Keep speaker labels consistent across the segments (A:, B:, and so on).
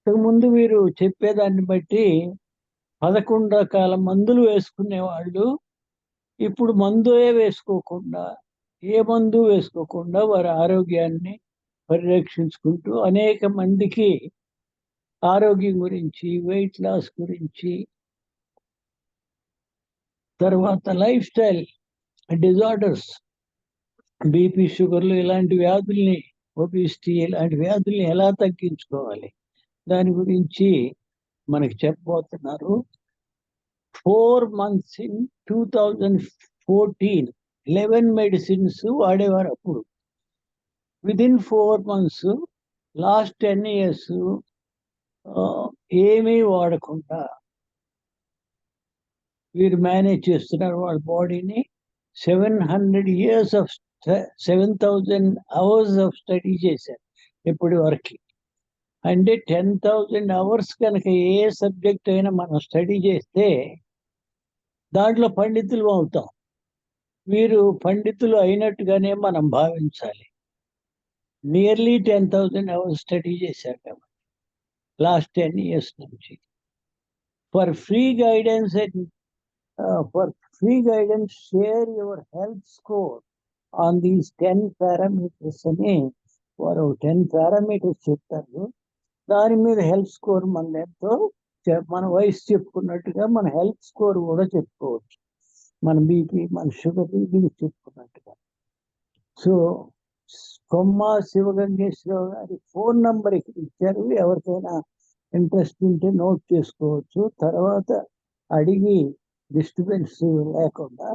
A: ఇంతకుముందు మీరు చెప్పేదాన్ని బట్టి 11 రకాల మందులు వేసుకునేవాళ్ళు ఇప్పుడు మందులే వేసుకోకుండా, ఏ మందు వేసుకోకుండా వారి ఆరోగ్యాన్ని పరిరక్షించుకుంటూ అనేక మందికి ఆరోగ్యం గురించి, వెయిట్ లాస్ గురించి, తర్వాత లైఫ్ స్టైల్ డిజార్డర్స్, బీపీ, షుగర్లు ఇలాంటి వ్యాధుల్ని, ఒబిసిటీ ఇలాంటి వ్యాధుల్ని ఎలా తగ్గించుకోవాలి దాని గురించి మనకి చెప్పబోతున్నారు. 4 months ఇన్ 2014 11 మెడిసిన్స్ వాడేవారు అప్పుడు. విదిన్ 4 months లాస్ట్ 10 years ఏమీ వాడకుండా వీరు మేనేజ్ చేస్తున్నారు వాళ్ళ బాడీని. 7,000 hours ఆఫ్ స్టడీ చేశారు ఇప్పటి వరకు. అంటే 10,000 hours కనుక ఏ సబ్జెక్ట్ అయినా మనం స్టడీ చేస్తే దాంట్లో పండితులు అవుతాం. వీరు పండితులు అయినట్టుగానే మనం భావించాలి. నియర్లీ 10,000 hours స్టడీ చేశారు కాబట్టి లాస్ట్ 10 years నుంచి. For free guidance share your health score on these 10 parameters అని వారు 10 parameters చెప్తారు. దాని మీద హెల్త్ స్కోర్ మన ఎంతో, మన వయసు చెప్పుకున్నట్టుగా మన హెల్త్ స్కోర్ కూడా చెప్పుకోవచ్చు. మన బీపీ, మన షుగర్ ఇది చెప్పుకున్నట్టుగా. సో కొమ్మ శివగంగేశ్వరరావు గారి ఫోన్ నంబర్ ఇక్కడ ఇచ్చారు. ఎవరికైనా ఇంట్రెస్ట్ ఉంటే నోట్ చేసుకోవచ్చు. తర్వాత అడిగి డిస్టర్బెన్స్ లేకుండా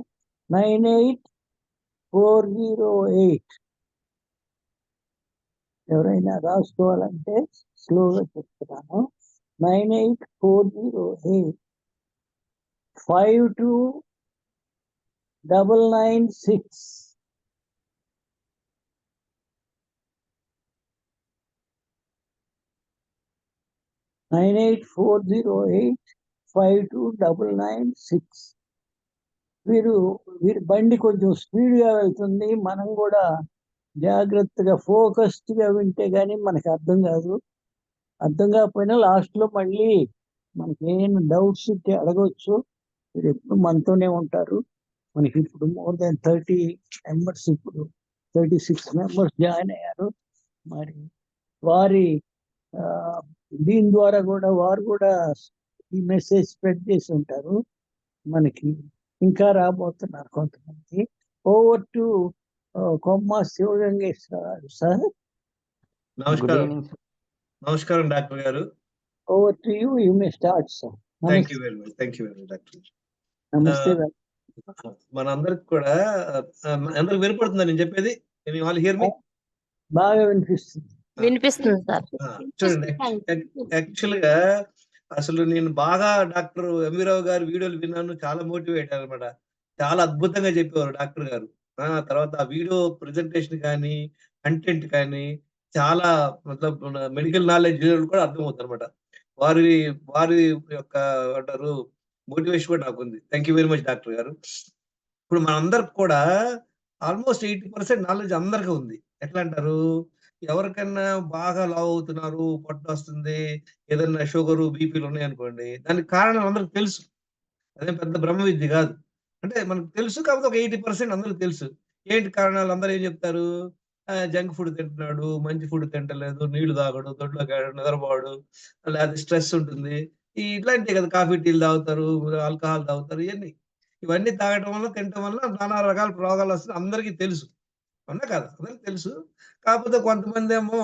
A: 98,408 ఎవరైనా రాసుకోవాలంటే స్లోగా చెప్తున్నాను. 98,408 52,996. వీరి బండి కొంచెం స్పీడ్గా వెళ్తుంది. మనం కూడా జాగ్రత్తగా ఫోకస్డ్గా వింటే కానీ మనకి అర్థం కాదు. అర్థం కాకపోయినా లాస్ట్లో మళ్ళీ మనకి ఏమైనా డౌట్స్ ఉంటే అడగవచ్చు. మీరు ఎప్పుడు మనతోనే ఉంటారు. మనకి ఇప్పుడు మోర్ దాన్ 30 members, ఇప్పుడు 36 members జాయిన్ అయ్యారు. మరి వారి దీని ద్వారా కూడా వారు కూడా ఈ మెసేజ్ స్ప్రెడ్ చేసి ఉంటారు. మనకి ఇంకా రాబోతున్నారు కొంతమంది. Over to Komma Sivagangeswararao sir.
B: నమస్కారం డాక్టర్ గారు.
A: Over to you, you may start sir.
B: Thank you very much doctor.
A: నమస్తే.
B: మనందరికి కూడా అందరికి వినపడుతుందా నేను చెప్పేది?
A: బాగా వినిపిస్తుంది.
C: సార్.
B: చూడండి, యాక్చువల్ గా అసలు నేను బాగా డాక్టర్ ఎంవి రావు గారి వీడియోలు విన్నాను. చాలా మోటివేట్ అనమాట. చాలా అద్భుతంగా చెప్పేవారు డాక్టర్ గారు. తర్వాత ఆ వీడియో ప్రెజెంటేషన్ కానీ, కంటెంట్ కానీ చాలా మెడికల్ నాలెడ్జ్ కూడా అర్థమవుతుంది అనమాట. వారి యొక్క అంటారు మోటివేషన్ కూడా నాకు ఉంది. Thank you very much doctor గారు. ఇప్పుడు మనందరికి కూడా ఆల్మోస్ట్ 80% నాలెడ్జ్ అందరికీ ఉంది. ఎట్లా అంటారు, ఎవరికైనా బాగా లావ్ అవుతున్నారు, పొట్ట వస్తుంది, ఏదైనా షుగరు, బీపీలు ఉన్నాయనుకోండి, దానికి కారణం అందరికి తెలుసు. అదేం పెద్ద బ్రహ్మ విద్య కాదు. అంటే మనకు తెలుసు, కాకపోతే ఒక 80% అందరికి తెలుసు. ఏంటి కారణాలు? అందరూ ఏం చెప్తారు? జంక్ ఫుడ్ తింటున్నాడు, మంచి ఫుడ్ తింటలేదు, నీళ్లు తాగడు, దొడ్లోకి నిద్రపోడు, లేదా స్ట్రెస్ ఉంటుంది. ఇట్లాంటివి కదా, కాఫీ టీలు తాగుతారు, ఆల్కహాల్ తాగుతారు. ఇవన్నీ తాగడం వల్ల, తినటం వల్ల నానా రకాల రోగాలు వస్తాయి. అందరికీ తెలుసు, అవునా కదా? అందరికి తెలుసు. కాకపోతే కొంతమంది ఏమో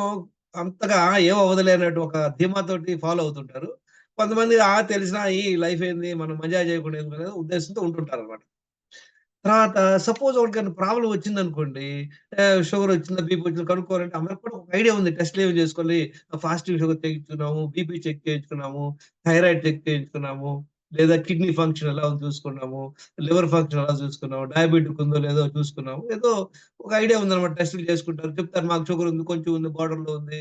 B: అంతగా ఏం అవ్వదులే అన్నట్టు ఒక ధీమాతోటి ఫాలో అవుతుంటారు. కొంతమంది తెలిసినా ఈ లైఫ్ ఏంది, మనం మజా చేయకుండా ఎందుకు ఉద్దేశంతో ఉంటుంటారు అనమాట. తర్వాత సపోజ్ ఒకటికైనా ప్రాబ్లం వచ్చిందనుకోండి, షుగర్ వచ్చిందా, బీపీ వచ్చిందా కనుక్కోవాలంటే అందరికి కూడా ఒక ఐడియా ఉంది. టెస్ట్లు ఏమి చేసుకోవాలి, ఫాస్టింగ్ షుగర్ చేయించుకున్నాము, బీపీ చెక్ చేయించుకున్నాము, థైరాయిడ్ చెక్ చేయించుకున్నాము, లేదా కిడ్నీ ఫంక్షన్ ఎలా ఉందో చూసుకున్నాము, లివర్ ఫంక్షన్ ఎలా చూసుకున్నాము, డయాబెటిక్ ఉందో లేదో చూసుకున్నాము. ఏదో ఒక ఐడియా ఉందన్నమాట. టెస్టులు చేసుకుంటారు, చెప్తారు మాకు షుగర్ ఉంది, కొంచెం ఉంది, బార్డర్‌లో ఉంది,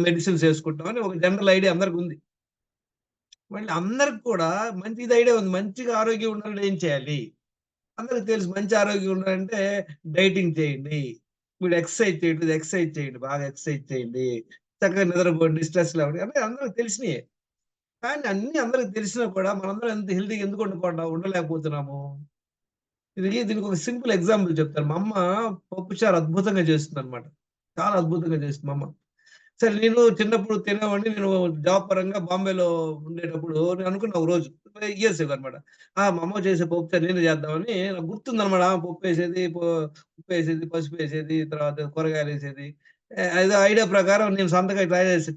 B: మెడిసిన్స్ వేసుకుంటాం అని ఒక జనరల్ ఐడియా అందరికి ఉంది. మళ్ళీ అందరికి కూడా మంచి ఐడియా ఉంది. మంచిగా ఆరోగ్యం ఉండాలంటే ఏం చేయాలి? అందరికి తెలుసు. మంచి ఆరోగ్యం ఉండాలంటే డైటింగ్ చేయండి, మీరు ఎక్సర్సైజ్ చేయండి. బాగా ఎక్సర్సైజ్ చేయండి. చక్కగా నిద్రపోండి. స్ట్రెస్ లేవండి. అంటే అందరికి తెలిసినయే. కానీ అన్నీ అందరికి తెలిసినా కూడా మనందరం ఎంత హెల్తీగా ఎందుకు ఉండలేకపోతున్నాము? దీనికి ఒక సింపుల్ ఎగ్జాంపుల్ చెప్తాను. మా అమ్మ పప్పుచారు అద్భుతంగా చేస్తుందనమాట. చాలా అద్భుతంగా చేస్తుంది మా అమ్మ. సరే నేను చిన్నప్పుడు తినేవాడిని. నేను జాబ్ పరంగా బాంబేలో ఉండేటప్పుడు నేను అనుకున్నా ఒకరోజు ఇయర్స్ ఎగో అనమాట. మా అమ్మ చేసే పప్పుచారు నేనే చేద్దామని నాకు గుర్తుందనమాట. ఆమె పప్పేసేది, ఉప్పేసేది, పసుపేసేది, తర్వాత కూరగాయలేసేది. ఏదో ఐడియా ప్రకారం నేను సొంతంగా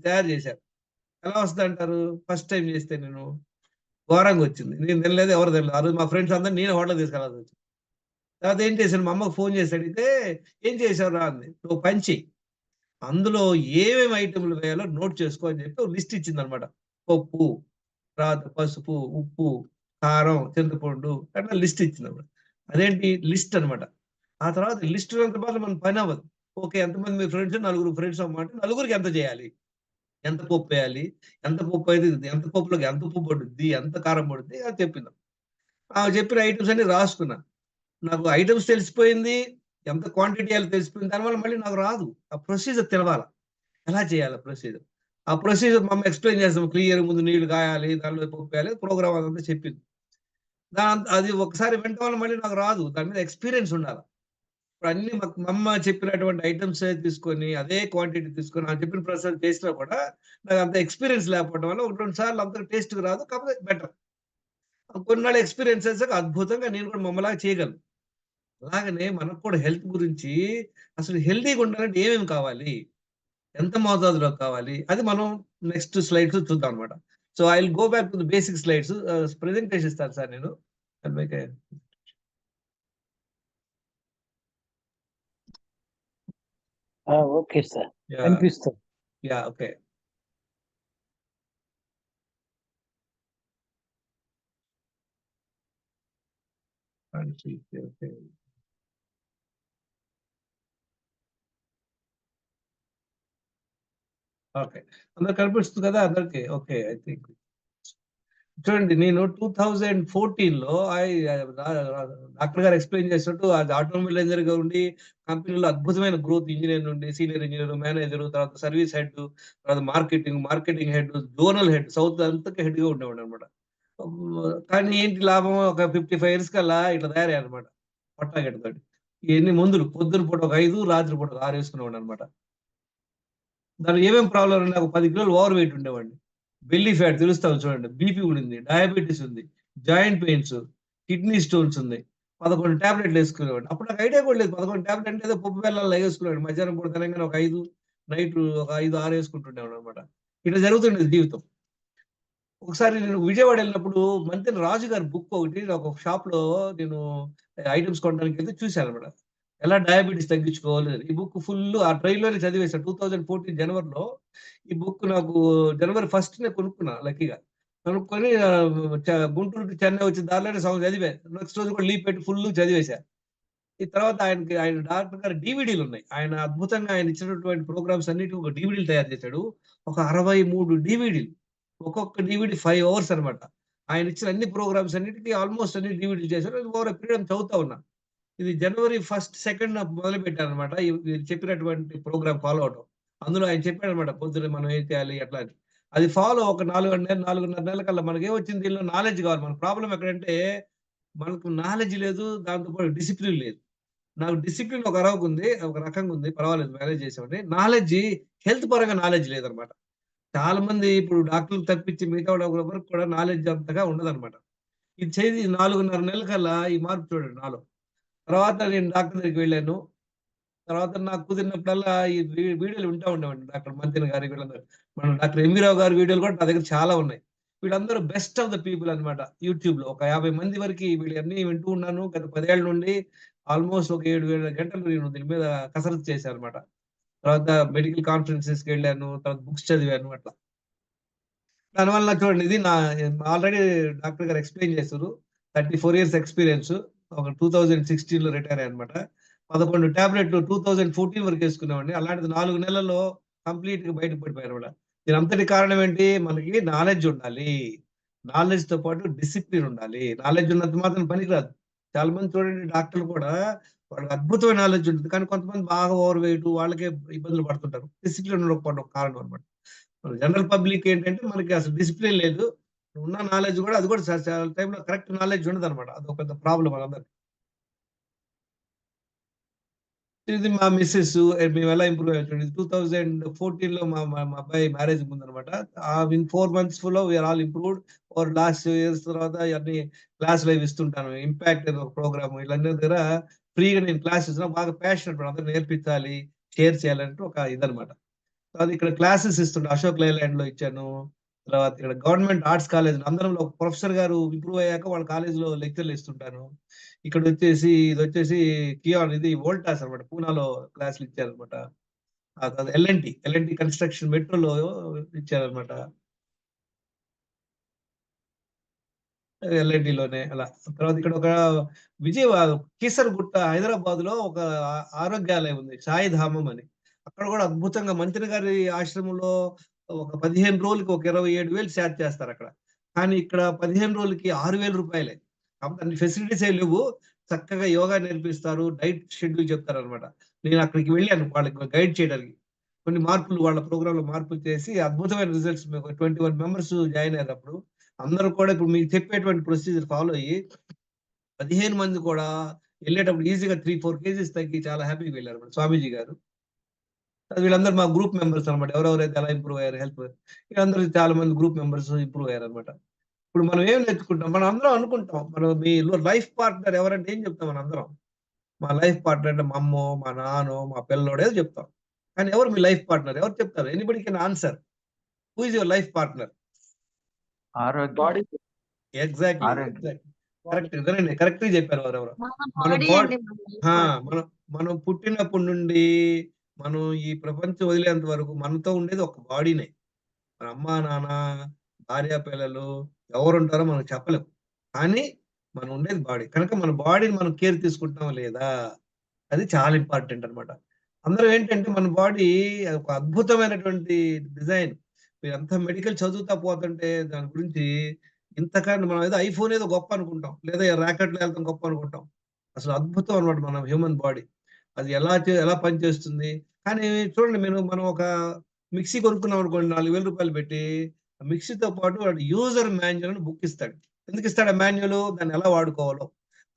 B: తయారు చేశా. ఎలా వస్తదంటారు? ఫస్ట్ టైమ్ చేస్తే నేను ఘోరంగొచ్చింది. నేను తినలేదు, ఎవరు తినలేదు. ఆ రోజు మా ఫ్రెండ్స్ అందరిని నేనే హోటల్‌కి తీసుకెళ్ళాల్సొచ్చింది. తర్వాత ఏం చేశాను, మా అమ్మకి ఫోను చేసి అడిగితే, "ఏం చేశావురా?" అంది. "నువ్వు పని చెయి. అందులో ఏమేమి ఐటెమ్‌లు వేయాలో నోట్ చేసుకో" అని చెప్పి ఒక లిస్ట్ ఇచ్చిందనమాట. పప్పు, తర్వాత పసుపు, ఉప్పు, కారం, చింతపండు అట్లా లిస్ట్ ఇచ్చిందనమాట. అదేంటి లిస్ట్ అనమాట. ఆ తర్వాత లిస్ట్ ఉన్నంత మాత్రం మన పనవ్వదు. ఓకే. ఎంతమంది మీ ఫ్రెండ్స్? నలుగురు ఫ్రెండ్స్ అన్నమాట. నలుగురికి ఎంత చేయాలి? ఎంత పప్పేయాలి? ఎంత పప్పయితే ఎంత పప్పులోకి ఎంత ఉప్పు పడుద్ది? ఎంత కారం పడుద్ది? అది చెప్పింది. ఆమె చెప్పిన ఐటెమ్స్ అన్నీ రాసుకున్నా. నాకు ఐటెమ్స్ తెలిసిపోయింది. ఎంత క్వాంటిటీ ఎయాలో తెలిసిపోయింది. దానివల్ల మళ్ళీ నాకు రాదు. ఆ ప్రొసీజర్ తెలవాల. ఎలా చేయాలి ప్రొసీజర్? ఆ ప్రొసీజర్ మా అమ్మ ఎక్స్‌ప్లెయిన్ చేస్తాం. క్లియర్‌గా ముందు నీళ్లు కాయాలి. దాంట్లో పప్పేయాలి. ప్రోగ్రామ్ అదంతా చెప్పింది. అది ఒకసారి వినటం వల్ల మళ్ళీ నాకు రాదు. దాని మీద ఎక్స్‌పీరియన్స్ ఉండాల. ఇప్పుడు అన్నీ మా అమ్మ చెప్పినటువంటి ఐటెమ్సే తీసుకొని, అదే క్వాంటిటీ తీసుకొని, ఆమె చెప్పిన ప్రొసీజర్ చేసినా కూడా నాకంత ఎక్స్‌పీరియన్స్ లేకపోవడం వల్ల 1, 2 సార్లు అంతగా టేస్ట్‌గా రాదు. కాకపోతే బెటర్. కొన్నాళ్ళు ఎక్స్‌పీరియన్స్ చేసాక అద్భుతంగా నేను కూడా మా అమ్మలాగా చేయగలను. అలాగనే మనకు కూడా హెల్త్ గురించి అసలు హెల్తీగా ఉండాలంటే ఏమేమి కావాలి? ఎంత మోతాదులో కావాలి? అది మనం నెక్స్ట్ స్లైడ్స్ చూద్దాం అన్నమాట. So, I will go back to the basic slides. Presentation ఇస్తాను సార్ నేను. I make a
A: okay sir.
B: Yeah!
A: కనిపిస్తుంది.
B: ఓకే. ఓకే. ఓకే. అందరికి కనిపిస్తుంది కదా అందరికి? ఓకే. I think. చూడండి నేను 2014లో డాక్టర్ గారు ఎక్స్‌ప్లెయిన్ చేసినట్టు అది ఆటోమొబైల్ ఇంజినీర్‌గా ఉండి కంపెనీలో అద్భుతమైన గ్రోత్ ఇంజినీర్ నుండి సీనియర్ ఇంజినీర్, మేనేజర్ తర్వాత సర్విస్ హెడ్, తర్వాత marketing head, zonal head south అంతకి హెడ్‌గా ఉండేవాడినన్నమాట. కానీ ఏంటి లాభం ఒక 55 ఇయర్స్ కల్లా ఇట్లా తయారయ్యానన్నమాట. పొట్టాగిట్టతోటి. ఇయన్నీ మందులు పొద్దున పూట ఒక 5 రాత్రి పూట ఒక 6 ఏసుకునేవాడినన్నమాట. దాంట్లో ఏమేం ప్రాబ్లమ్ ఉన్నాయి నాకు 10 కిలోలు ఓవర్ వెయిట్ ఉండేవాడిని. బెల్లీ ఫ్యాట్ తెలుస్తాది చూడండి. బీపీ ఉండింది. డయాబెటిస్ ఉంది. జాయింట్ పెయిన్స్, కిడ్నీ స్టోన్స్ ఉన్నాయి. 11 టాబ్లెట్‌లు యేసుకునేవాడిని. అప్పుడు నాకు ఐడియా కూడా లేదు. 11 టాబ్లెట్ అంటే ఏదో పప్పు బెల్లాలు యేసుకునేవాడిని. మధ్యాహ్నం పూట తినంగానే ఒక 5, నైట్ ఒక 5, 6 యేసుకుంటుండేవాడినన్నమాట. ఇట్లా జరుగుతుండేది జీవితం. ఒకసారి నేను విజయవాడ ఎళ్ళినప్పుడు మంతెన రాజు గారి బుక్ ఒకటి నాకు ఒక షాప్‌లో నేను ఐటెమ్స్ కొనడానికెళ్తే చూసానన్నమాట. ఎలా డయాబెటిస్ తగ్గించుకోవాలి అని. ఈ బుక్ ఫుల్లు ఆ ట్రైన్‌లోనే చదివేసా. 2014 జనవరిలో ఈ బుక్ నాకు జనవరి ఫస్ట్‌నే కొనుక్కున్నా లక్కీగా. కొనుక్కొని గుంటూరు టు చెన్నై వచ్చే దారిలోనే సగం చదివా. నెక్స్ట్ రోజు కూడా లీవ్ పెట్టి ఫుల్లుగా చదివేసా. ఈ తర్వాత ఆయన డాక్టర్ గారి డీవీడీలున్నాయి. ఆయన అద్భుతంగా ఆయన ఇచ్చినటువంటి ప్రోగ్రామ్స్ అన్నిటికి ఒక డీవీడీలు తయారు చేశాడు. ఒక 63 డీవీడీలు. ఒక్కొక్క డీవీడీ 5 అవర్స్ అన్నమాట. ఆయన ఇచ్చిన అన్ని ప్రోగ్రామ్స్ అన్నిటికి ఆల్‌మోస్ట్ అన్ని డీవీడీలు చేశారు. అది ఓవర్ ఎ పీరియడ్ చదువుతా ఉన్నా. ఇది జనవరి ఫస్ట్, సెకండ్ మొదలుపెట్టానన్నమాట. వీరు చెప్పినటువంటి ప్రోగ్రామ్ ఫాలో అవ్వటం. అందులో ఆయన చెప్పాడన్నమాట. పొద్దున్న మనం ఏం చేయాలి ఎట్లా అని. అది ఫాలో ఒక 4 నెలల కల్లా మనకేమొచ్చింది దీనిలో నాలెడ్జ్ కావాలి. మన ప్రాబ్లమ్ ఎక్కడంటే మనకు నాలెడ్జ్ లేదు. దాంతో పాటు డిసిప్లిన్ లేదు. నాకు డిసిప్లిన్ ఒక రకంగా ఉంది. పర్వాలేదు మేనేజ్ చేసామండి. హెల్త్ పరంగా నాలెడ్జ్ లేదన్నమాట. చాలా మంది ఇప్పుడు డాక్టర్‌లు తప్పించి మిగతా వాళ్ళెవరికి కూడా నాలెడ్జ్ అంతగా ఉండదన్నమాట. ఇది చేసి 4.5 నెలల కల్లా ఈ మార్పు చూడండి నాలో. తర్వాత నేను డాక్టర్ దగ్గరికి వెళ్ళాను. తర్వాత నాకు కుదిరినప్పుడల్లా ఈ వీడియోలు వింటా ఉండేవాడిని. డాక్టర్ మంతెన గారి వీళ్ళందరూ. మన డాక్టర్ ఎంవి రావు గారి వీడియోలు కూడా నా దగ్గర చాలా ఉన్నాయి. వీళ్ళందరూ బెస్ట్ ఆఫ్ ద పీపుల్ అన్నమాట యూట్యూబ్‌లో. ఒక 50 మంది వరకి వీళ్ళయన్నీ వింటూ ఉన్నాను. గత 10 ఏళ్ల నుండి ఆల్‌మోస్ట్ ఒక 7,000 గంటలు నేను దీని మీద కసరత్తు చేశానన్నమాట. తర్వాత మెడికల్ కాన్ఫరెన్సెస్‌కెళ్ళాను. తర్వాత బుక్స్ చదివాను అట్లా. దానివల్ల చూడండి ఇది ఆల్రెడీ డాక్టర్ గారు ఎక్స్‌ప్లెయిన్ చేసారు. 34 ఇయర్స్ ఎక్స్‌పీరియన్స్. ఒక 2016లో రిటైర్ అయ్యానన్నమాట. 11 టాబ్లెట్‌లు 2014 వరకు యేసుకునేవాడిని. అలాంటిది 4 నెలల్లో కంప్లీట్‌గా బయట పడిపోయానన్నమాట. దీనంతటి కారణం ఏంటి? మనకి నాలెడ్జ్ ఉండాలి. నాలెడ్జ్‌తో పాటు డిసిప్లిన్ ఉండాలి. నాలెడ్జ్ ఉన్నంత మాత్రాన పనికిరాదు. చాలా మంది చూడండి డాక్టర్లు కూడా వాళ్ళకి అద్భుతమైన నాలెడ్జ్ ఉంటుంది. కానీ కొంతమంది బాగా ఓవర్ వెయిట్ వాళ్ళకే ఇబ్బందులు పడుతుంటారు. డిసిప్లిన్ ఉండకపోవడం ఒక కారణం అనమాట. జనరల్ పబ్లిక్ ఏంటంటే మనకి అసలు డిసిప్లిన్ లేదు. ఉన్న నాలెడ్జ్ కూడా అది కూడా చాలా టైంలో కరెక్ట్ నాలెడ్జ్ ఉండదనమాట. అదొక పెద్ద ప్రాబ్లమ్ మనందరికి. ఇది మా మిసెస్ మేమెలా ఇంప్రూవ్ అయ్యాం చూడండి. 2014లో మా మా మా అబ్బాయి మ్యారేజ్ ముందనమాట. ఇన్ 4 మంత్స్‌లో we are all improved. Over last 2 years తర్వాత ఇయన్నీ క్లాస్‌లు అవి ఇస్తుంటాను. ఇంపాక్ట్ అని ఒక ప్రోగ్రామ్ వీళ్ళందరి దగ్గర ఫ్రీగా నేను క్లాస్ ఇస్తున్నా. బాగా ప్యాషనేట్ అందరికి నేర్పించాలి, షేర్ చేయాలంటే ఒక ఇదనమాట. అది ఇక్కడ క్లాసెస్ ఇస్తుంటా. అశోక్ లేలాండ్‌లో ఇచ్చాను. తర్వాత ఇక్కడ గవర్నమెంట్ ఆర్ట్స్ కాలేజ్ నందనంలో ఒక ప్రొఫెసర్ గారు ఇంప్రూవ్ అయ్యాక వాళ్ళ కాలేజ్‌లో లెక్చర్‌లు ఇస్తుంటాను. ఇదొచ్చేసి కియాన్ ఇది వోల్టాస్ అన్నమాట. పూనాలో క్లాస్‌లు ఇచ్చారన్నమాట. ఆ తర్వాత ఎల్&టీ కన్‌స్ట్రక్షన్ మెట్రోలో ఇచ్చారన్నమాట. ఎల్&టీలోనే అలా. తర్వాత ఇక్కడ ఒక విజయవాడ కీసరగుట్ట హైదరాబాద్‌లో ఒక ఆరోగ్యాలయం ఉంది. సాయిధామం అని. అక్కడ కూడా అద్భుతంగా మంత్రి గారి ఆశ్రమంలో ఒక 15 రోజులకి ఒక 27,000 చార్జ్ చేస్తారక్కడ. కానీ ఇక్కడ 15 రోజులకి రూ. 6,000 కాకపోతే అన్ని ఫెసిలిటీస్ ఏం లేవు. చక్కగా యోగా నేర్పిస్తారు. డైట్ షెడ్యూల్ చెప్తారనమాట. నేను అక్కడికి వెళ్ళాను వాళ్ళకి గైడ్ చేయడానికి. కొన్ని మార్పులు వాళ్ళ ప్రోగ్రామ్‌లో మార్పులు చేసి అద్భుతమైన రిజల్ట్స్ ఒక 21 మెంబర్స్ జాయిన్ అయ్యారప్పుడు. అందరూ కూడా ఇప్పుడు మీకు చెప్పేటువంటి ప్రొసీజర్ ఫాలో అయ్యి 15 మంది కూడా ఎళ్ళేటప్పుడు ఈజీగా 3, 4 కేజీస్ తగ్గి చాలా హ్యాపీగా వెళ్లారు స్వామీజీ గారు. వీళ్ళందరూ మా గ్రూప్ మెంబర్స్ అన్నమాట. ఎవరెవరైతే ఎలా ఇంప్రూవ్ అయ్యారు వీళ్ళందరూ చాలా మంది గ్రూప్ మెంబర్స్ ఇంప్రూవ్ అయ్యారన్నమాట. ఇప్పుడు మనం ఏం నేర్చుకుంటాం? మనం అందరం అనుకుంటాం. మనం మీ లైఫ్ పార్ట్నర్ ఎవరంటే ఏం చెప్తాం మనందరం? మా లైఫ్ పార్ట్నర్ అంటే మా అమ్మో, మా నాన్నో, మా పిల్లోడో ఏదో చెప్తాం. కానీ ఎవరు మీ లైఫ్ పార్ట్నర్? ఎవరు చెప్తారు? Anybody can answer. Who is your life partner?
C: ఆరోగ్యం.
D: Body
B: exactly.
C: ఆరోగ్యం.
B: ఎగ్జాక్ట్‌లీ. కరెక్ట్. వినండి. కరెక్ట్‌గా చెప్పారు వారెవరో.
E: మన
B: మన
E: బాడీ
B: బాడీ
E: అండి మన లైఫ్
B: ఆ!
E: పార్ట్నర్.
B: మనం మనం పుట్టినప్పటి నుండి మనం ఈ ప్రపంచం వదిలేంత వరకు మనతో ఉండేది ఒక బాడీనే. మన అమ్మా, నాన్న, భార్య, పిల్లలు ఎవరుంటారో మనం చెప్పలేం. కానీ మనం ఉండేది బాడీ. కనుక మన బాడీని మనం కేర్ తీసుకుంటున్నామా లేదా? అది చాలా ఇంపార్టెంట్ అన్నమాట. అందరూ ఏంటంటే మన బాడీ ఒక అద్భుతమైనటువంటి డిజైన్. మీరంతా మెడికల్ చదువుతా పోతుంటే దాని గురించి ఇంతకన్నా మనం ఏదో ఐఫోన్ ఏదో గొప్ప అనుకుంటాం. లేదా రాకెట్‌లో ఎళ్తాం గొప్ప అనుకుంటాం. అసలు అద్భుతం అన్నమాట మన హ్యూమన్ బాడీ. అది ఎలా పనిచేస్తుంది. కానీ చూడండి మనం ఒక మిక్సీ కొనుక్కున్నాం అనుకోండి రూ. 4,000 పెట్టి, ఆ మిక్సీతో పాటు వాడు యూజర్ మాన్యువల్ అని బుక్ ఇస్తాడు. ఎందుకిస్తాడు ఆ మాన్యువల్? దాన్ని ఎలా వాడుకోవాలో.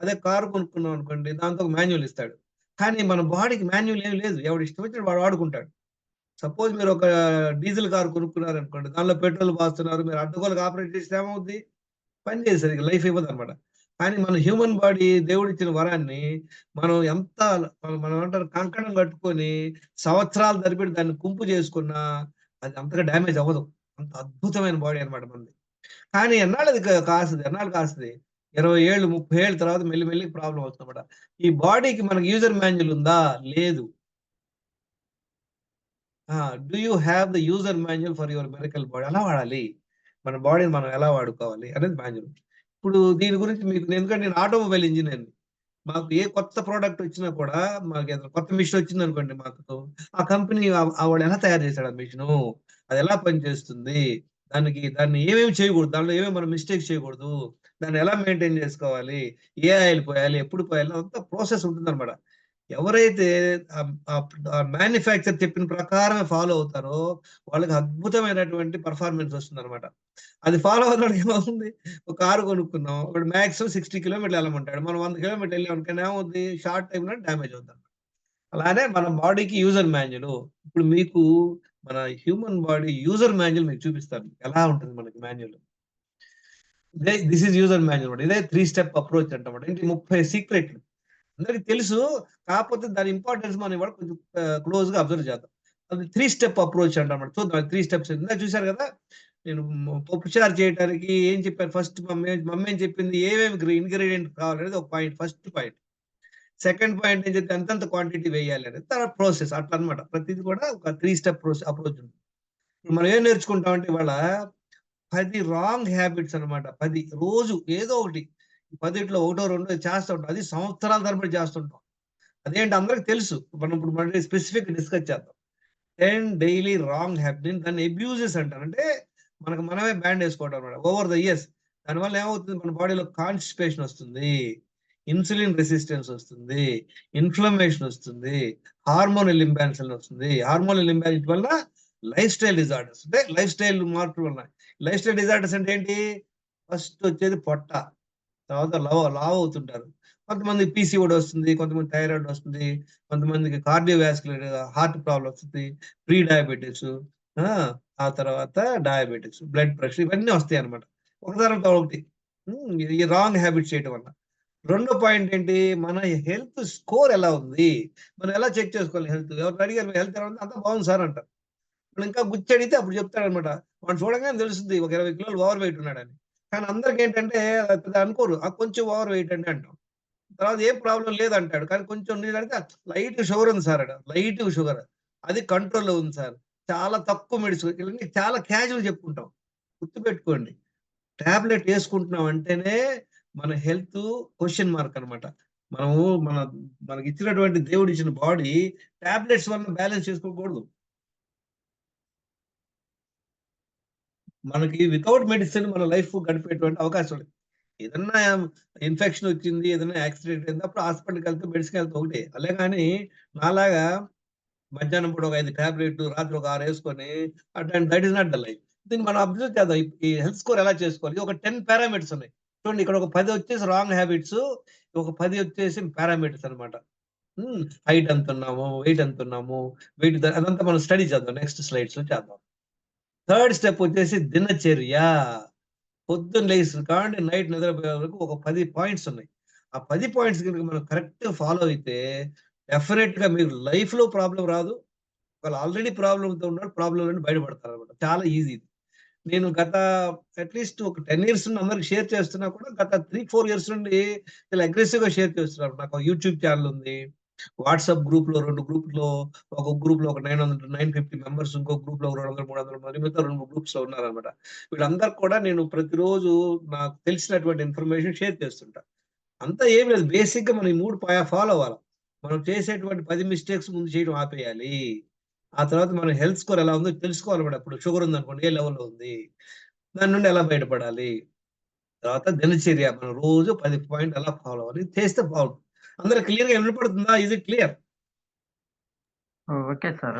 B: అదే కారు కొనుక్కున్నాం అనుకోండి దాంతో ఒక మాన్యువల్ ఇస్తాడు. కానీ మన బాడీకి మాన్యువల్ ఏమి లేదు. ఎవడిష్టం వచ్చినట్టు వాడు వాడుకుంటాడు. సపోజ్ మీరొక డీజిల్ కార్ కొనుక్కున్నారనుకోండి. దానిలో పెట్రోల్ పోస్తున్నారు. మీరు అడ్డగోలుగా ఆపరేట్ చేస్తే ఏమవుద్ది? పని చేయదు సరిగ్గా. లైఫ్ ఇవ్వదనమాట. కానీ మన హ్యూమన్ బాడీ దేవుడిచ్చిన వరాన్ని మనం ఎంత మనం ఏమంటారు కంకణం కట్టుకొని సంవత్సరాల తరబడి దాన్ని కుంపు చేసుకున్నా అది అంతగా డ్యామేజ్ అవ్వదు. అంత అద్భుతమైన బాడీ అనమాట మనది. కానీ ఎన్నాళ్ళు అది కాస్తది. ఎన్నాళ్ళు కాస్తది? 20 ఏళ్ళు, 30 ఏళ్ల తర్వాత మెల్లి మెల్లిగా ప్రాబ్లమ్ అవుతుందన్నమాట. ఈ బాడీకి మనకి యూజర్ మాన్యువల్ ఉందా? లేదు. ఆ! Do you have the user manual for your miracle body? ఎలా వాడాలి? మన బాడీని మనం ఎలా వాడుకోవాలి అనేది మాన్యువల్. ఇప్పుడు దీని గురించి ఎందుకంటే నేను ఆటోమొబైల్ ఇంజినీర్‌ని. మాకు ఏ కొత్త ప్రొడక్ట్ వచ్చినా కూడా మాకేదైనా కొత్త మిషన్ వచ్చిందనుకోండి మాకు, ఆ కంపెనీ వాడు ఎలా తయారు చేశాడు ఆ మిషను? అదెలా పనిచేస్తుంది? దాన్ని ఏమేమి చేయకూడదు? దాంట్లో ఏమేమి మనం మిస్టేక్స్ చేయకూడదు? దాన్ని ఎలా మెయింటైన్ చేసుకోవాలి? ఏ ఆయిల్ పోయాలి? ఎప్పుడు పోయాలి? అదంతా ప్రాసెస్ ఉంటుందన్నమాట. ఎవరైతే ఆ మ్యాన్యుఫ్యాక్చర్ చెప్పిన ప్రకారమే ఫాలో అవుతారో, వాళ్ళకి అద్భుతమైనటువంటి పెర్ఫార్మన్స్ వస్తుందన్నమాట. అది ఫాలో అవ్వనోడికి ఏమవుతుంది? ఒక కారు కొనుక్కున్నాం. వాడు మాక్సిమం 60 కిలోమీటర్లు ఎళ్ళమంటాడు. మనం 100 కిలోమీటర్లు ఎళ్ళామనుకోండి ఏమవుద్ది? షార్ట్ టైమ్‌లో డ్యామేజ్ అవుద్దన్నమాట. అలానే మన బాడీకి యూజర్ మాన్యువల్. ఇప్పుడు మీకు మన హ్యూమన్ బాడీ యూజర్ మాన్యువల్ మీకు చూపిస్తాను. ఎలా ఉంటుంది మనకి manual. This is user manual. ఇదే 3 స్టెప్ అప్రోచ్ అంటామాట. ఏంటి 30 సీక్రెట్లు. అందరికి తెలుసు. కాకపోతే దాని ఇంపార్టెన్స్ మనం ఇవాళ కొంచెం క్లోజ్‌గా అబ్జర్వ్ చేద్దాం. అది 3 స్టెప్ అప్రోచ్ అంటామాట. చూద్దాం 3 స్టెప్స్ ఇందాక చూసారు కదా! నేను పప్పుచారు చేయటానికి ఏం చెప్పాను ఫస్ట్ మమ్మీ ఏం చెప్పింది ఏమేమి ఇంగ్రీడియెంట్ కావాలనేది ఒక point. First point. Second point ఏం చెప్తే ఎంతెంత క్వాంటిటీ వేయాలి అనేది. తర్వాత ప్రాసెస్ అట్లన్నమాట. ప్రతీది కూడా ఒక 3 స్టెప్ అప్రోచ్ ఉంటుంది. ఇప్పుడు మనం ఏం నేర్చుకుంటామంటే ఇవాళ 10 రాంగ్ హ్యాబిట్స్ అన్నమాట. 10 రోజు ఏదో ఒకటి. 10 ఒకటో రెండో చేస్తా ఉంటాం. అది సంవత్సరాల తరబడి చేస్తుంటాం. అదేంటి అందరికి తెలుసు. మనం ఇప్పుడు మళ్ళీ స్పెసిఫిక్‌గా డిస్కస్ చేద్దాం. 10 డైలీ రాంగ్ హ్యాబిట్. నేను దాన్ని అబ్యూజెస్ అంటాను. అంటే మనకు మనమే బ్యాండ్ ఏసుకోవడం అన్నమాట. Over the years. దానివల్ల ఏమవుతుంది మన బాడీలో కాన్‌స్టిపేషన్ వస్తుంది. ఇన్సులిన్ రెసిస్టెన్స్ వస్తుంది, ఇన్ఫ్లమేషన్ వస్తుంది, హార్మోనల్ ఇంబ్యాలెన్స్ వస్తుంది. హార్మోనల్ ఇంబ్యాలెన్స్ వల్ల లైఫ్ స్టైల్ డిజార్డర్స్, అంటే లైఫ్ స్టైల్ మార్పులు ఉన్నాయి. లైఫ్ స్టైల్ డిజార్డర్స్ అంటే ఏంటి? ఫస్ట్ వచ్చేది పొట్ట, తర్వాత లావ్ అవుతుంటారు. కొంతమందికి పీసీఓడి వస్తుంది, కొంతమంది థైరాయిడ్ వస్తుంది, కొంతమందికి కార్డియోవాస్కులర్ హార్ట్ ప్రాబ్లం వస్తుంది, ప్రీ డయాబెటిక్స్, ఆ తర్వాత డయాబెటిక్స్, బ్లడ్ ప్రెషర్, ఇవన్నీ వస్తాయి అనమాట. ఒక తర్వాత ఒకటి ఈ రాంగ్ హ్యాబిట్ చేయడం వల్ల. రెండో పాయింట్ ఏంటి? మన హెల్త్ స్కోర్ ఎలా ఉంది, మనం ఎలా చెక్ చేసుకోవాలి హెల్త్? ఎవరు అడిగారు హెల్త్ ఎలా ఉంది? అంతా బాగుంది సార్ అంటారు. మనం ఇంకా గుచ్చి అడిగితే అప్పుడు చెప్తాడనమాట. వాడు చూడగానే తెలుస్తుంది ఒక 20 కిలోలు ఓవర్ వెయిట్ ఉన్నాడని. కానీ అందరికి ఏంటంటే పెద్ద అనుకోరు, కొంచెం ఓవర్ వెయిట్ అండి అంటాం. తర్వాత ఏం ప్రాబ్లం లేదంటాడు. కానీ కొంచెం నేను అడిగితే లైట్ షుగర్ ఉంది సార్ అంటాడు. లైట్ షుగర్, అది కంట్రోల్‌లో ఉంది సార్. చాలా తక్కువ మెడిసిన్, ఇవన్నీ చాలా క్యాజువల్ చెప్పుకుంటాం. గుర్తుపెట్టుకోండి, టాబ్లెట్ యేసుకుంటున్నాం అంటేనే మన హెల్త్ క్వెషన్ మార్క్ అనమాట. మనము మనకిచ్చినటువంటి దేవుడిచ్చిన బాడీ టాబ్లెట్స్ వల్ల బ్యాలెన్స్ చేసుకోకూడదు. మనకి వితౌట్ మెడిసిన్ మన లైఫ్ గడిపేటువంటి అవకాశం ఉంది. ఏదన్నా ఇన్ఫెక్షన్ వచ్చింది, ఏదైనా యాక్సిడెంట్ అయింది, అప్పుడు హాస్పిటల్‌కి వెళ్తే మెడిసిన్ వెళ్తే ఒకటే. అలే గాని నాలాగా మధ్యాహ్నం పూట ఒక 5 టాబ్లెట్‌లు, రాత్రి ఒక 6 యేసుకొని that is not the life. దీన్ని మనం అబ్జర్వ్ చేద్దాం. ఈ హెల్త్ స్కోర్ ఎలా చేసుకోవాలి? ఒక 10 పారామీటర్స్ ఉన్నాయి. చూడండి, ఇక్కడ ఒక 10 వచ్చేసి రాంగ్ హ్యాబిట్స్, ఒక 10 వచ్చేసి పారామీటర్స్ అన్నమాట. హైట్ ఎంతున్నాము, వెయిట్ ఎంతున్నాము, అదంతా మనం స్టడీ చేద్దాం. నెక్స్ట్ స్లైడ్స్‌లో చేద్దాం. థర్డ్ స్టెప్ వచ్చేసి దినచర్య. పొద్దున్న లేసిన కాండి నైట్ నిద్రపోయే వరకు ఒక 10 పాయింట్స్ ఉన్నాయి. ఆ 10 పాయింట్స్ గనుక మనం కరెక్ట్‌గా ఫాలో అయితే డెఫినిట్‌గా మీకు లైఫ్‌లో ప్రాబ్లమ్ రాదు. ఒకవేళ ఆల్రెడీ ప్రాబ్లమ్‌తో ఉన్నాడు, ప్రాబ్లమ్ నుండి బయటపడతారనమాట. చాలా ఈజీ ఇది. నేను గత అట్‌లీస్ట్ ఒక 10 ఇయర్స్ నుండి అందరికి షేర్ చేస్తున్నా కూడా గత 3, 4 ఇయర్స్ నుండి చాలా అగ్రెసివ్‌గా షేర్ చేస్తున్నాను. నాకు ఒక యూట్యూబ్ ఛానెల్ ఉంది. వాట్సాప్ గ్రూప్‌లో 2 గ్రూప్‌లో, ఒక గ్రూప్‌లో ఒక 950 మెంబర్స్, ఇంకో గ్రూప్‌లో ఒక 200, 300 మంది, మిగతా 2 గ్రూప్స్‌లో ఉన్నారనమాట. వీళ్ళందరికి కూడా నేను ప్రతిరోజు నాకు తెలిసినటువంటి ఇన్ఫర్మేషన్ షేర్ చేస్తుంటా. అంతా ఏం లేదు. బేసిక్‌గా మనం ఈ 3 ఫాలో అవ్వాల. మనం చేసేటువంటి 10 మిస్టేక్స్ ముందు చేయడం ఆపేయాలి. ఆ తర్వాత మన హెల్త్ స్కోర్ ఎలా ఉందో తెలుసుకోవాలన్నమాట. ఇప్పుడు షుగర్ ఉందనుకోండి, ఏ లెవెల్‌లో ఉంది? దాని నుండి ఎలా బయటపడాలి? తర్వాత దినచర్య మనం రోజు 10 పాయింట్ ఎలా ఫాలో అవ్వాలి? చేస్తే బావుంటుంది. అందరికి క్లియర్‌గా వినపడుతుందా? Is it clear?
C: Okay sir.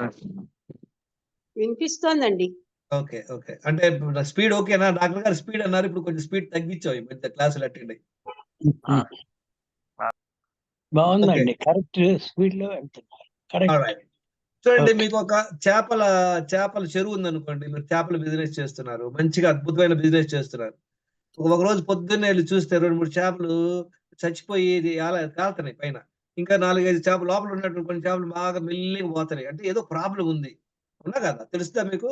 D: వినిపిస్తోందండి.
B: ఓకే. ఓకే. అంటే ఇప్పుడు స్పీడ్ ఓకేనా? డాక్టర్ గారు స్పీడ్ అన్నారు. ఇప్పుడు కొంచెం స్పీడ్ తగ్గించాం ఈ మధ్య క్లాసులు అటెండ్ అయ్యి. ఓకే.
A: బాగుందండి. కరెక్ట్ స్పీడ్‌లో వెళ్తున్నారు. కరెక్ట్.
B: ఆల్‌రైట్. చూడండి,
A: ఓకే.
B: మీకు ఒక చేపల చెరువు ఉందనుకోండి. మీరు చేపల బిజినెస్ చేస్తున్నారు. మంచిగా అద్భుతమైన బిజినెస్ చేస్తున్నారు. ఒకరోజు పొద్దున్నే ఎళ్లి చూస్తే 2, 3 చేపలు చచ్చిపోయి తేలుతున్నాయి పైన. ఇంకా 4, 5 చేపలు లోపల ఉన్నటువంటి కొన్ని చేపలు బాగా మెల్లిగా పోతున్నాయి. అంటే ఏదో ప్రాబ్లమ్ ఉంది. అవునా కాదా? తెలుస్తదా మీకు?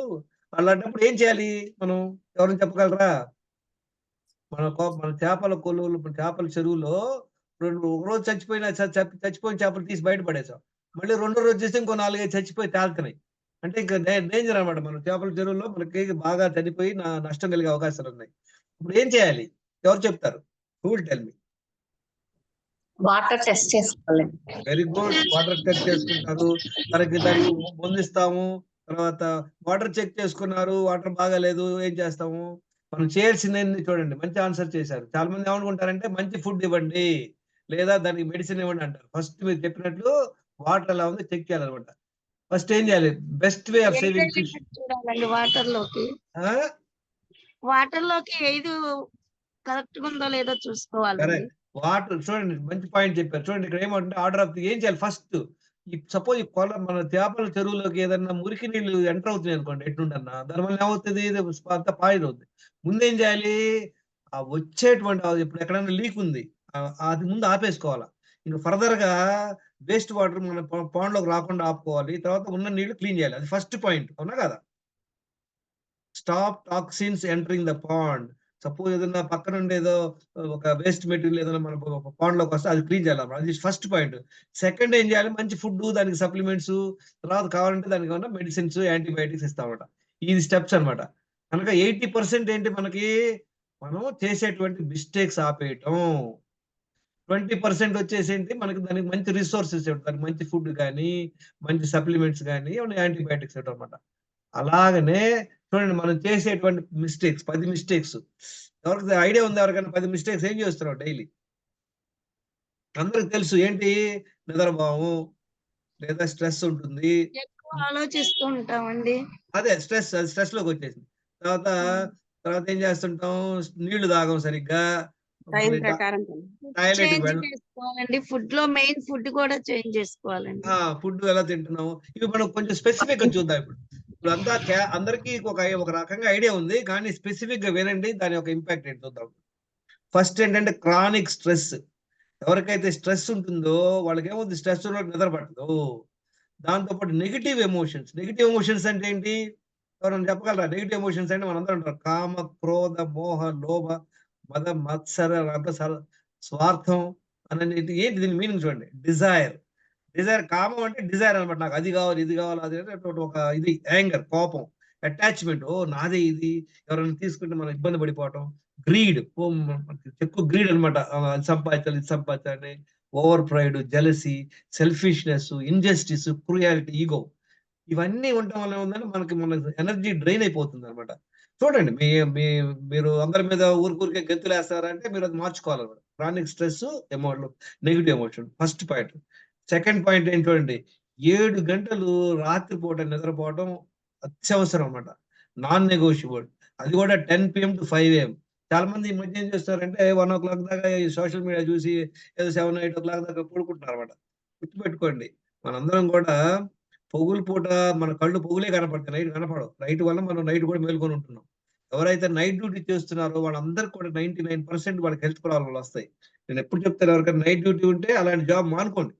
B: అలాంటప్పుడు ఏం చేయాలి మనం? ఎవరైనా చెప్పగలరా? మన చేపల కొలువులు, చేపల చెరువులో ఒకరోజు చచ్చిపోయిన చచ్చిపోయిన చేపలు తీసి బయట పడేసాం. మళ్ళీ రెండో రోజు చూస్తే ఇంకో 4, 5 చచ్చిపోయి తేలుతున్నాయి. అంటే ఇంక డేంజర్ అన్నమాట. మన చేపల చెరువులో మనకి బాగా చనిపోయి నష్టం కలిగే అవకాశాలున్నాయి. ఇప్పుడు ఏం చేయాలి? ఎవరు చెప్తారు? Who will tell me?
D: Water test చేసుకోవాలండి.
B: Very good. వాటర్ చెక్ చేసుకుంటారు. దానికి మందిస్తాము. తర్వాత వాటర్ చెక్ చేసుకున్నారు. వాటర్ బాగాలేదు. ఏం చేస్తాము? మనం చేయాల్సిందేంది చూడండి. మంచి ఆన్సర్ చేశారు. చాలా మంది ఏమనుకుంటారంటే మంచి ఫుడ్ ఇవ్వండి, లేదా దానికి మెడిసిన్ ఇవ్వండి అంటారు. ఫస్ట్ మీరు చెప్పినట్లు వాటర్ ఎలా ఉందో చెక్ చేయాలన్నమాట. ఫస్ట్ ఏం చేయాలి? Best way of saving fish.
D: చూడాలండి వాటర్‌లోకి.
B: ఆ!
D: వాటర్‌లోకి ఏది కరెక్ట్‌గా ఉందో లేదో చూసుకోవాలండి.
B: కరెక్ట్. వాటర్ చూడండి, మంచి పాయింట్ చెప్పారు. చూడండి, ఇక్కడ ఏమంటే ఆర్డర్ ఆఫ్ ఏం చేయాలి ఫస్ట్? సపోజ్ మన చేపల చెరువులోకి ఏదన్నా మురికి నీళ్లు ఎంటర్ అవుతున్నాయి అనుకోండి ఎటుంటన్నా. దానివల్ల ఏమవుతది? ఇది అంతా పాయిదవుద్ది. ముందేం చేయాలి? ఇప్పుడు ఎక్కడైనా లీక్ ఉంది. అది ముందు ఆపేసుకోవాలా. ఇంక ఫర్దర్‌గా వేస్ట్ వాటర్ మన పాండ్‌లోకి రాకుండా ఆపుకోవాలి. తర్వాత ఉన్న నీళ్లు క్లీన్ చేయాలి. అది ఫస్ట్ పాయింట్. అవునా కాదా? Stop toxins entering the pond. Suppose ఏదన్నా పక్కనుండి ఏదో ఒక వేస్ట్ మెటీరియల్ ఏదైనా మన పాండ్‌లోకి వస్తే అది క్లీన్ చేయాలన్నమాట. అది ఫస్ట్ పాయింట్. సెకండ్ ఏం చేయాలి? మంచి ఫుడ్డు, దానికి సప్లిమెంట్స్, తర్వాత కావాలంటే దానికి ఏమన్నా మెడిసిన్స్, యాంటీబయోటిక్స్ ఇస్తామన్నమాట. ఇది స్టెప్స్ అన్నమాట. కనుక 80% ఏంటి మనకి? మనం చేసేటువంటి మిస్టేక్స్ ఆపేయటం. 20% వచ్చేసేంటి మనకి, దానికి మంచి రిసోర్సెస్ ఇవ్వడం. దానికి మంచి ఫుడ్ గాని, మంచి సప్లిమెంట్స్ గాని, ఏమన్నా యాంటీబయోటిక్స్ ఇవ్వడం అన్నమాట. అలాగనే చూడండి, మనం చేసేటువంటి మిస్టేక్స్ 10 మిస్టేక్స్. ఎవరికి ఐడియా ఉందా ఎవరికైనా 10 మిస్టేక్స్ ఏం చేస్తున్నావు డైలీ? అందరికి తెలుసు ఏంటి, నిద్రపోము లేదా స్ట్రెస్ ఉంటుంది.
D: ఎక్కువ ఆలోచిస్తూ ఉంటామండి.
B: అదే స్ట్రెస్ లోకి వచ్చేసింది. తర్వాత తర్వాత ఏం చేస్తుంటాం, నీళ్లు తాగం సరిగ్గా,
E: టైం
B: మళ్ళీ
E: ప్రకారం
B: టాయిలెట్
D: చేంజ్
B: వెళ్ళ
D: చేసుకోవాలండి. ఫుడ్ లో మెయిన్ ఫుడ్ కూడా చేంజ్ చేసుకోవాలండి.
B: ఫుడ్ ఎలా తింటున్నాము ఇవి మనం కొంచెం స్పెసిఫిక్ గా చూద్దాం. ఇప్పుడు అంతా అందరికీ ఒక రకంగా ఐడియా ఉంది, కానీ స్పెసిఫిక్ గా వినండి, దాని యొక్క ఇంపాక్ట్ ఏంటి చూద్దాం. ఫస్ట్ ఏంటంటే క్రానిక్ స్ట్రెస్. ఎవరికైతే స్ట్రెస్ ఉంటుందో వాళ్ళకి ఏముంది, స్ట్రెస్ ఉన్న నిద్ర పట్టదు. దాంతోపాటు నెగిటివ్ ఎమోషన్స్ అంటే ఏంటి, ఎవరైనా చెప్పగలరా? నెగిటివ్ ఎమోషన్స్ అంటే మనందరం అంటారు కామ, క్రోధ, మోహ, లోభ, మద, మత్సర, రథ, స్వార్థం అనేది ఏంటి, దీని మీనింగ్ చూడండి. డిజైర్ కామం అంటే డిజైర్ అనమాట, నాకు అది కావాలి ఇది కావాలి అది అంటే ఒక ఇది యాంగర్, కోపం, అటాచ్మెంట్, ఓ నాదే ఇది, ఎవరైనా తీసుకుంటే మనం ఇబ్బంది పడిపోవటం. గ్రీడ్, ఎక్కువ గ్రీడ్ అనమాట, అది సంపాదించాలి ఇది సంపాదించాలి, over pride, jealousy, selfishness, injustice, cruelty, ego. ఇవన్నీ ఉండటం వల్ల ఉందని మన ఎనర్జీ డ్రైన్ అయిపోతుంది అనమాట. చూడండి, మీరు అందరి మీద ఊరికే గెంతులు వేస్తారంటే మీరు అది మార్చుకోవాలన్నమాట. Chronic stress, negative emotion first point. Second point ఏంటి చూడండి, 7 గంటలు రాత్రిపూట నిద్రపోవడం అత్యవసరం అన్నమాట, నాన్ నెగోషియబుల్. అది కూడా 10 PM to 5 AM. చాలా మంది ఈ మధ్య ఏం చేస్తారంటే 1 o'clock దాకా ఈ సోషల్ మీడియా చూసి ఏదో 7, 8 o'clock దాకా పడుకుంటున్నారు అనమాట. గుర్తుపెట్టుకోండి, మనందరం కూడా పొగులు పూట మన కళ్ళు పొగులే కనపడతాయి, నైట్ కనపడవు. నైట్ వల్ల మనం నైట్ కూడా మేల్కొని ఉంటున్నాం. ఎవరైతే నైట్ డ్యూటీ చేస్తున్నారో వాళ్ళందరికీ కూడా 99% వాళ్ళకి హెల్త్ ప్రాబ్లమ్లు వస్తాయి. నేను ఎప్పుడు చెప్తాను, ఎవరికైనా నైట్ డ్యూటీ ఉంటే అలాంటి జాబ్ మానుకోండి.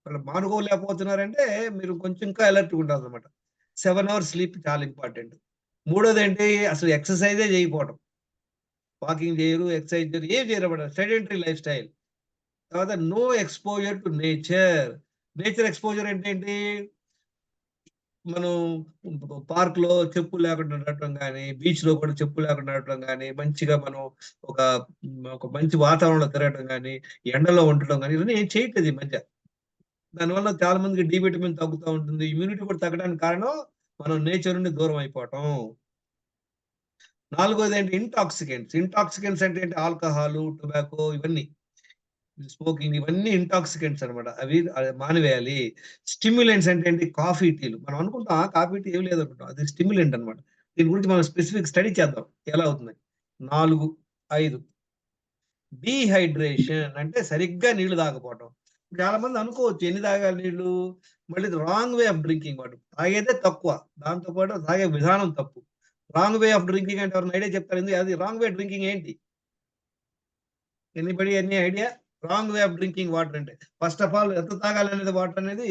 B: వాళ్ళు మానుకోలేకపోతున్నారంటే మీరు కొంచెం ఇంకా అలర్ట్గా ఉండాలి అనమాట. 7 hours స్లీప్ చాలా ఇంపార్టెంట్. మూడోది ఏంటి, అసలు ఎక్సర్సైజే చేయకపోవడం. వాకింగ్ చేయరు, ఎక్సర్సైజ్ చేయరు, ఏం చేయరు అన్నమాట, సెడెంటరీ లైఫ్ స్టైల్. తర్వాత no exposure to nature exposure అంటే ఏంటి, మనం పార్క్ లో చెప్పులు లేకుండా నడవటం కానీ, బీచ్ లో కూడా చెప్పులు లేకుండా నడవటం కానీ, మంచిగా మనం ఒక మంచి వాతావరణంలో తిరగటం కానీ, ఎండలో ఉండటం కానీ, ఇవన్నీ ఏం చేయట్లేదు ఈ మధ్య. దానివల్ల చాలా మందికి డి విటమిన్ తగ్గుతూ ఉంటుంది, ఇమ్యూనిటీ కూడా తగ్గడానికి కారణం మనం నేచర్ నుండి దూరం అయిపోవటం. నాలుగోది ఏంటి, ఇంటాక్సికెంట్స్ అంటే ఏంటి, ఆల్కహాల్, టొబాకో, ఇవన్నీ స్మోకింగ్, ఇవన్నీ ఇంటాక్సికెంట్స్ అనమాట, అవి మానివేయాలి. స్టిమ్యులెంట్స్ అంటే ఏంటి, కాఫీ టీలు. మనం అనుకుంటాం కాఫీ టీ ఏం లేదనుకుంటాం, అది స్టిమ్యులెంట్ అనమాట. దీని గురించి మనం స్పెసిఫిక్ స్టడీ చేద్దాం ఎలా అవుతుంది. 4, 5 డీహైడ్రేషన్ అంటే సరిగ్గా నీళ్లు తాగకపోవటం. చాలా మంది అనుకోవచ్చు ఎన్ని తాగాలి నీళ్లు, మళ్ళీ రాంగ్ వే ఆఫ్ డ్రింకింగ్. వాడు తాగేదే తక్కువ, దాంతో పాటు తాగే విధానం తప్పు. రాంగ్ వే ఆఫ్ డ్రింకింగ్ అంటే ఎవరైనా ఐడియా చెప్తారు, ఎందుకు అది రాంగ్ వే డ్రింకింగ్ ఏంటి, anybody any idea? Wrong way of drinking water అంటే ఫస్ట్ ఆఫ్ ఆల్ ఎంత తాగాలి అనేది, వాటర్ అనేది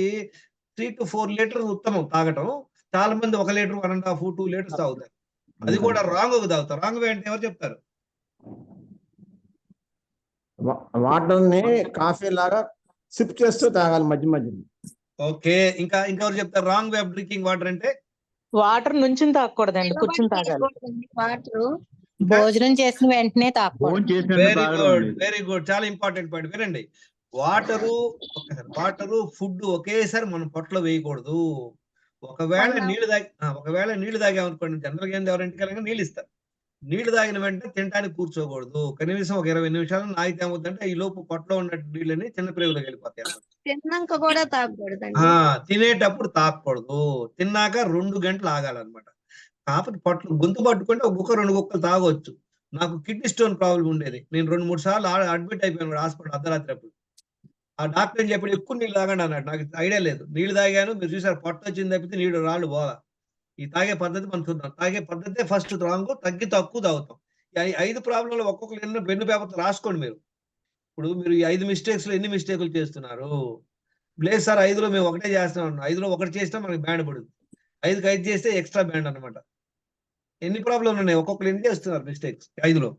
B: 3 to 4 లీటర్స్ ఉత్తమం తాగటం. చాలా మంది 1 లీటర్, 1.5, 2 లీటర్స్ తాగుతారు. అది కూడా రాంగ్ తాగుతారు. రాంగ్ వే అంటే ఎవరు చెప్తారు?
F: వాటర్ ని కాఫీ లాగా సిప్ చేస్తూ తాగాలి మధ్య మధ్యలో.
B: ఓకే, ఇంకా ఎవరు చెప్తారు wrong way of drinking water అంటే?
G: వాటర్ నుంచి తాగకూడదండి, కూర్చుని తాగాలి.
D: వాటర్
G: భోజనం చేసిన వెంటనే తాగకూడదు.
B: వెరీ గుడ్, చాలా ఇంపార్టెంట్ పాయింట్. వినండి, వాటరు ఫుడ్ ఒకేసారి మనం పొట్టలో వేయకూడదు. ఒకవేళ నీళ్లు తాగామనుకోండి, జనరల్ గా ఎవరింటికి వెళ్ళగా నీళ్ళు ఇస్తారు. నీళ్లు తాగిన వెంటనే తినడానికి కూర్చోకూడదు. కనీసం ఒక 20 నిమిషాలు నాగితే ఏమవుతుందంటే ఈ లోపు పొట్టలో ఉన్న నీళ్ళని చిన్న ప్రేగులోకి వెళ్ళిపోతాయి అన్నమాట.
D: తిన్నాక కూడా తాగకూడదండి.
B: తినేటప్పుడు తాగకూడదు, తిన్నాక 2 గంటలు ఆగాలన్నమాట. కాకపోతే గొంతు పట్టుకుంటే ఒక గుక్క 2 గుక్కలు తాగొచ్చు. నాకు కిడ్నీ స్టోన్ ప్రాబ్లం ఉండేది, నేను 2-3 సార్లు అడ్మిట్ అయిపోయాను హాస్పిటల్ అర్ధరాత్రి అప్పుడు. ఆ డాక్టర్ ఏం చెప్పాడు, ఎక్కువ నీళ్ళు తాగండి అన్నాడు. నాకు ఐడియా లేదు, నీళ్లు తాగాను, మీరు చూసారు పొట్ట వచ్చింది తప్పితే నీళ్లు రాళ్ళు పోలా. ఈ తాగే పద్ధతి మనం చూద్దాం. తాగే పద్ధతే ఫస్ట్ రాంగ్, తక్కువ తాగుతాం. ఈ 5 ప్రాబ్లంలో ఒక్కొక్కరు ఎన్నో పెన్ను పేపర్ రాసుకోండి మీరు. ఇప్పుడు మీరు ఈ 5 మిస్టేక్స్ లో ఎన్ని మిస్టేకులు చేస్తున్నారు? లేదు సార్ 5లో మేము ఒకటే చేస్తున్నాం, 5లో ఒకటి చేసినా మనకి బ్యాండ్ పడుతుంది, 5కి 5 చేస్తే ఎక్స్ట్రా బ్యాండ్ అనమాట. ఎన్ని ప్రాబ్లంలు ఉన్నాయి, ఒక్కొక్కరు ఎన్ని చేస్తున్నారు మిస్టేక్స్ 5లో?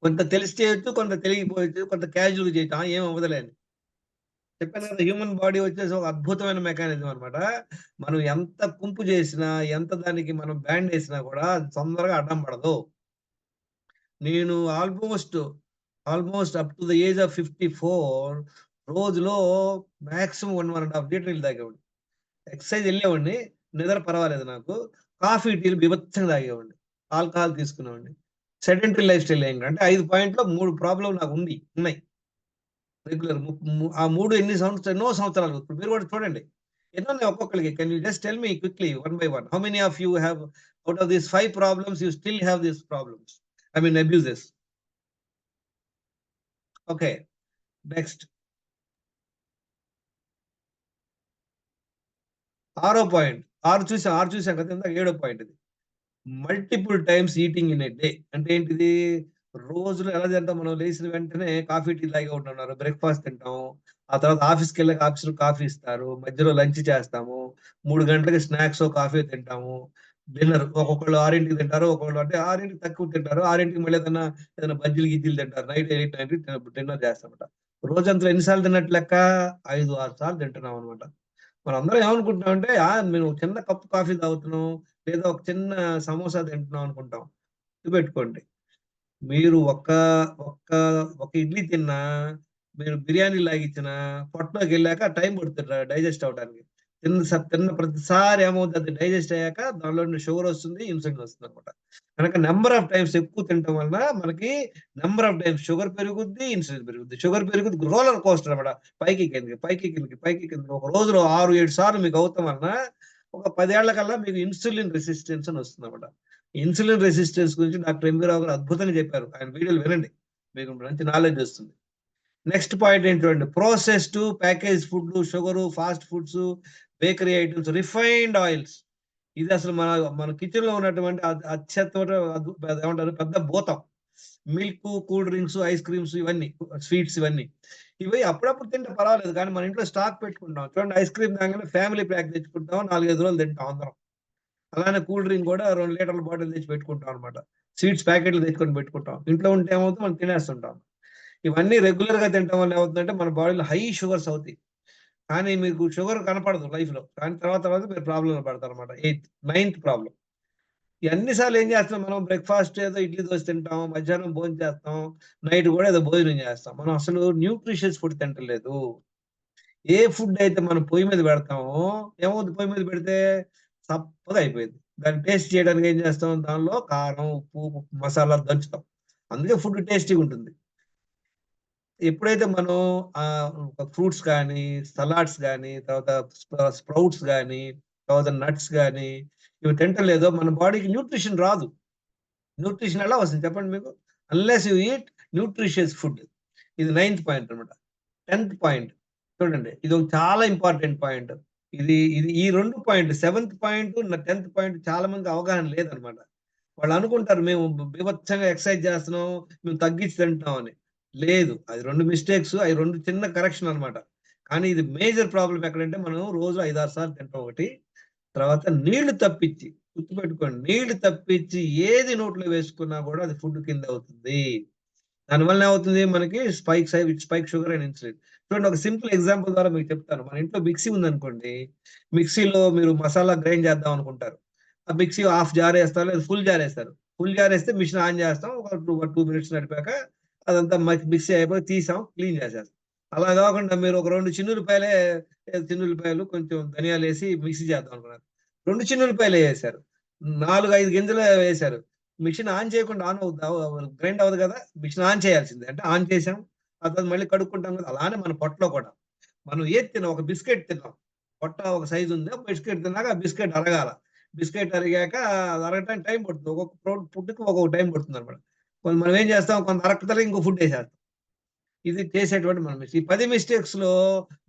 B: కొంత తెలిసి చేయొచ్చు, కొంత తెలియకపోవచ్చు, కొంత క్యాజువల్ చేయొచ్చు, ఏం అవ్వదులేని చెప్పాను కదా. హ్యూమన్ బాడీ వచ్చేసి ఒక అద్భుతమైన మెకానిజం అనమాట. మనం ఎంత కుంపు చేసినా, ఎంత దానికి మనం బ్యాండ్ వేసినా కూడా తొందరగా అడ్డం పడదు. నేను almost up to the age of 54 రోజులో మాక్సిమం 1.5 లీటర్ నీళ్ళు తాగేవాడిని. ఎక్సర్సైజ్ వెళ్ళేవాడిని, నిద్ర పర్వాలేదు నాకు. కాఫీ టీలు బీభత్సంగా తాగేవాడిని, ఆల్కహాల్ తీసుకునేవాడిని. సెడెంటరీ లైఫ్ స్టైల్ అంటే 5 పాయింట్లో 3 ప్రాబ్లం నాకు ఉన్నాయి. రెగ్యులర్. ఆ 3 ఎన్నో సంవత్సరాలు. ఇప్పుడు మీరు కూడా చూడండి. ఎన్ని ఉన్నాయి ఒక్కొక్కరికి. Can you just tell me quickly one by one. How many of you have out of these 5 problems you still have these problems? I mean abuses. Okay. Next. 6వ పాయింట్. 6 చూసాం కదా ఇందాక. 7వ పాయింట్ ఇది. Multiple times eating in a day. అంటే ఏంటిది? రోజులో ఎలా తింటాం మనం? లేచిన వెంటనే కాఫీ, టీ తాగే ఉంటున్నారు. బ్రేక్‌ఫాస్ట్ తింటాం. ఆ తర్వాత ఆఫీస్‌కెళ్ళాక ఆఫీస్‌లో కాఫీ ఇస్తారు. మధ్యలో లంచ్ చేస్తాము. 3 గంటలకి స్నాక్సో, కాఫీయో తింటాము. డిన్నర్ ఒక్కొక్కళ్ళు 6కి తింటారు. ఒక్కొక్కళ్ళు అంటే 6కి తక్కువ తింటారు. 6కి మళ్ళీ ఏదైనా బజ్జీలు, గిజ్జీలు తింటారు. నైట్ 8, 9కి డిన్నర్ చేస్తామన్నమాట. రోజంతా ఎన్ని సార్లు తిన్నట్టు లెక్క? 5, 6 సార్లు తింటున్నాం అన్నమాట. మనందరం ఏమనుకుంటున్నామంటే, మేము ఒక చిన్న కప్ కాఫీ తాగుతున్నాం, లేదా ఒక చిన్న సమోసా తింటున్నాం అనుకుంటాం. గుర్తుపెట్టుకోండి. మీరు ఒక్క ఒక ఇడ్లీ తిన్నా, మీరు బిర్యానీ లాగిచ్చినా, పొట్టలోకెళ్ళాక టైం పడుతది డైజెస్ట్ అవ్వడానికి. తిన్న ప్రతిసారి ఏమవుద్ది, అది డైజెస్ట్ అయ్యాక దానిలో నుండి షుగర్ వస్తుంది, ఇన్సులిన్ వస్తుందన్నమాట. కనుక నంబర్ ఆఫ్ టైమ్స్ ఎక్కువ తినటం వలన మనకి నంబర్ ఆఫ్ టైమ్స్ షుగర్ పెరుగుద్ది, ఇన్సులిన్ పెరుగుద్ది. షుగర్ పెరుగుద్ది, రోలర్ కోస్టర్ అన్నమాట. పైకి కిందకి, పైకి కిందకి, పైకి కిందకి. ఒక రోజులో 6, 7 సార్లు మీకు అవుతాం వలన ఒక 10 ఏళ్ల కల్లా మీకు ఇన్సులిన్ రెసిస్టెన్స్ అని వస్తుందన్నమాట. ఇన్సులిన్ రెసిస్టెన్స్ గురించి డాక్టర్ ఎంవి రావు గారు అద్భుతంగా చెప్పారు. ఆయన వీడియోలు వినండి. మీకు మంచి నాలెడ్జ్ వస్తుంది. నెక్స్ట్ పాయింట్ ఏంటంటే, processed, package food, sugar, fast foods, bakery items, refined oils. ఇది అసలు మన మన కిచెన్ లో ఉన్నటువంటి ఏమంటారు, పెద్ద భూతం. Milk, cool drinks, ice creams, ఇవన్నీ స్వీట్స్, ఇవన్నీ ఇవి అప్పుడప్పుడు తింటే పర్వాలేదు, కానీ మన ఇంట్లో స్టాక్ పెట్టుకుంటాం. చూడండి, ఐస్ క్రీమ్ తాగానే ఫ్యామిలీ ప్యాక్ తెచ్చుకుంటాం, 4-5 రోజులు తింటాం అందరం. అలానే కూల్ డ్రింక్ కూడా 2 లీటర్ల బాటిల్ తెచ్చి పెట్టుకుంటాం అనమాట. స్వీట్స్ ప్యాకెట్లు తెచ్చుకొని పెట్టుకుంటాం. ఇంట్లో ఉంటే ఏమవుతుంది, మనం తినేస్తుంటాం. ఇవన్నీ రెగ్యులర్ గా తినడం వల్ల ఏమవుతుందంటే మన బాడీలో హై షుగర్స్ అవుతాయి. కానీ మీకు షుగర్ కనపడదు లైఫ్ లో, కానీ తర్వాత మీరు ప్రాబ్లం పడతారు అనమాట. 9th problem. ఎన్ని సార్లు ఏం చేస్తాం మనం? బ్రేక్‌ఫాస్ట్ ఏదో ఇడ్లీ, దోస తింటాం. మధ్యాహ్నం భోజనం చేస్తాం. నైట్ కూడా ఏదో భోజనం చేస్తాం. మనం అసలు న్యూట్రిషియస్ ఫుడ్ తింటలేదు. ఏ ఫుడ్ అయితే మనం పొయ్యి మీద పెడతామో ఏమవుద్ది? పొయ్యి మీద పెడితే సప్పగా అయిపోయింది. దాన్ని టేస్ట్ చేయడానికి ఏం చేస్తాం? దానిలో కారం, ఉప్పు, మసాలా దంచుతాం. అందుకే ఫుడ్ టేస్టీగా ఉంటుంది. ఎప్పుడైతే మనం ఫ్రూట్స్ కానీ, సలాడ్స్ గానీ, తర్వాత స్ప్రౌట్స్ గానీ, తర్వాత నట్స్ గానీ ఇవి తింటలేదో మన బాడీకి న్యూట్రిషన్ రాదు. న్యూట్రిషన్ ఎలా వస్తుంది చెప్పండి మీకు? Unless you eat nutritious food. ఇది 9th పాయింట్ అన్నమాట. 10th పాయింట్ చూడండి. ఇది ఒక చాలా ఇంపార్టెంట్ పాయింట్. ఇది ఈ 2 పాయింట్లు, 7th పాయింట్, 10th పాయింట్ చాలా మందికి అవగాహన లేదన్నమాట. వాళ్ళు అనుకుంటారు మేము బీభత్సంగా ఎక్సర్సైజ్ చేస్తున్నాం, మేము తగ్గించి తింటున్నాం అని. లేదు. అది 2 మిస్టేక్స్. అయి 2 చిన్న కరెక్షన్ అన్నమాట. కానీ ఇది మేజర్ ప్రాబ్లమ్ ఎక్కడంటే, మనం రోజు 5, 6 సార్లు తింటాం ఒకటి. తర్వాత నీళ్లు తప్పించి, గుర్తుపెట్టుకోండి, నీళ్లు తప్పించి ఏది నోట్లో వేసుకున్నా కూడా అది ఫుడ్ కింద అవుతుంది. దానివల్ల ఏమవుతుంది? మనకి స్పైక్ షుగర్ అండ్ ఇన్సులిన్. చూడండి, ఒక సింపుల్ ఎగ్జాంపుల్ ద్వారా మీకు చెప్తాను. మన ఇంట్లో మిక్సీ ఉందనుకోండి. మిక్సీలో మీరు మసాలా గ్రైండ్ చేద్దాం అనుకుంటారు. ఆ మిక్సీ హాఫ్ జార్ ఏస్తారు, లేదా ఫుల్ జార్ ఏస్తారు. ఫుల్ జార్ ఏస్తే మిషన్ ఆన్ చేస్తాం. ఒక 2 మినిట్స్ నడిపాక అదంతా మిక్సీ అయిపోయి తీసాం, క్లీన్ చేసేస్తాం. అలా కాకుండా మీరు ఒక 2 చిన్నుల్లిపాయలు, కొంచెం ధనియాలేసి మిక్సీ చేద్దాం అనుకున్నారు. 2 చిన్నుల్లిపాయలే ఏసారు. 4, 5 గింజలు వేశారు. మిషన్ ఆన్ చేయకుండా గ్రైండ్ అవ్వదు కదా! మిషన్ ఆన్ చేయాల్సిందే. అంటే ఆన్ చేసాం. ఆ తర్వాత మళ్ళీ కడుక్కుంటాం కదా! అలానే మన పొట్టలో కూడా. మనం ఏది తిన్నాం, ఒక బిస్కెట్ తిన్నాం. పొట్ట ఒక సైజ్ ఉంది. బిస్కెట్ తిన్నాక ఆ బిస్కెట్ అరగాల. బిస్కెట్ అరిగాక అది అరగటానికి టైం పడుతుంది. ఒక్కొక్క ఫుడ్‌కి ఒక్కొక్క టైం పడుతుందన్నమాట. మనం ఏం చేస్తాం, కొంత అరగతలే ఇంకో ఫుడ్ ఏసేస్తాం. ఇది చేసేటువంటి మన మిస్టేక్. ఈ 10 మిస్టేక్స్‌లో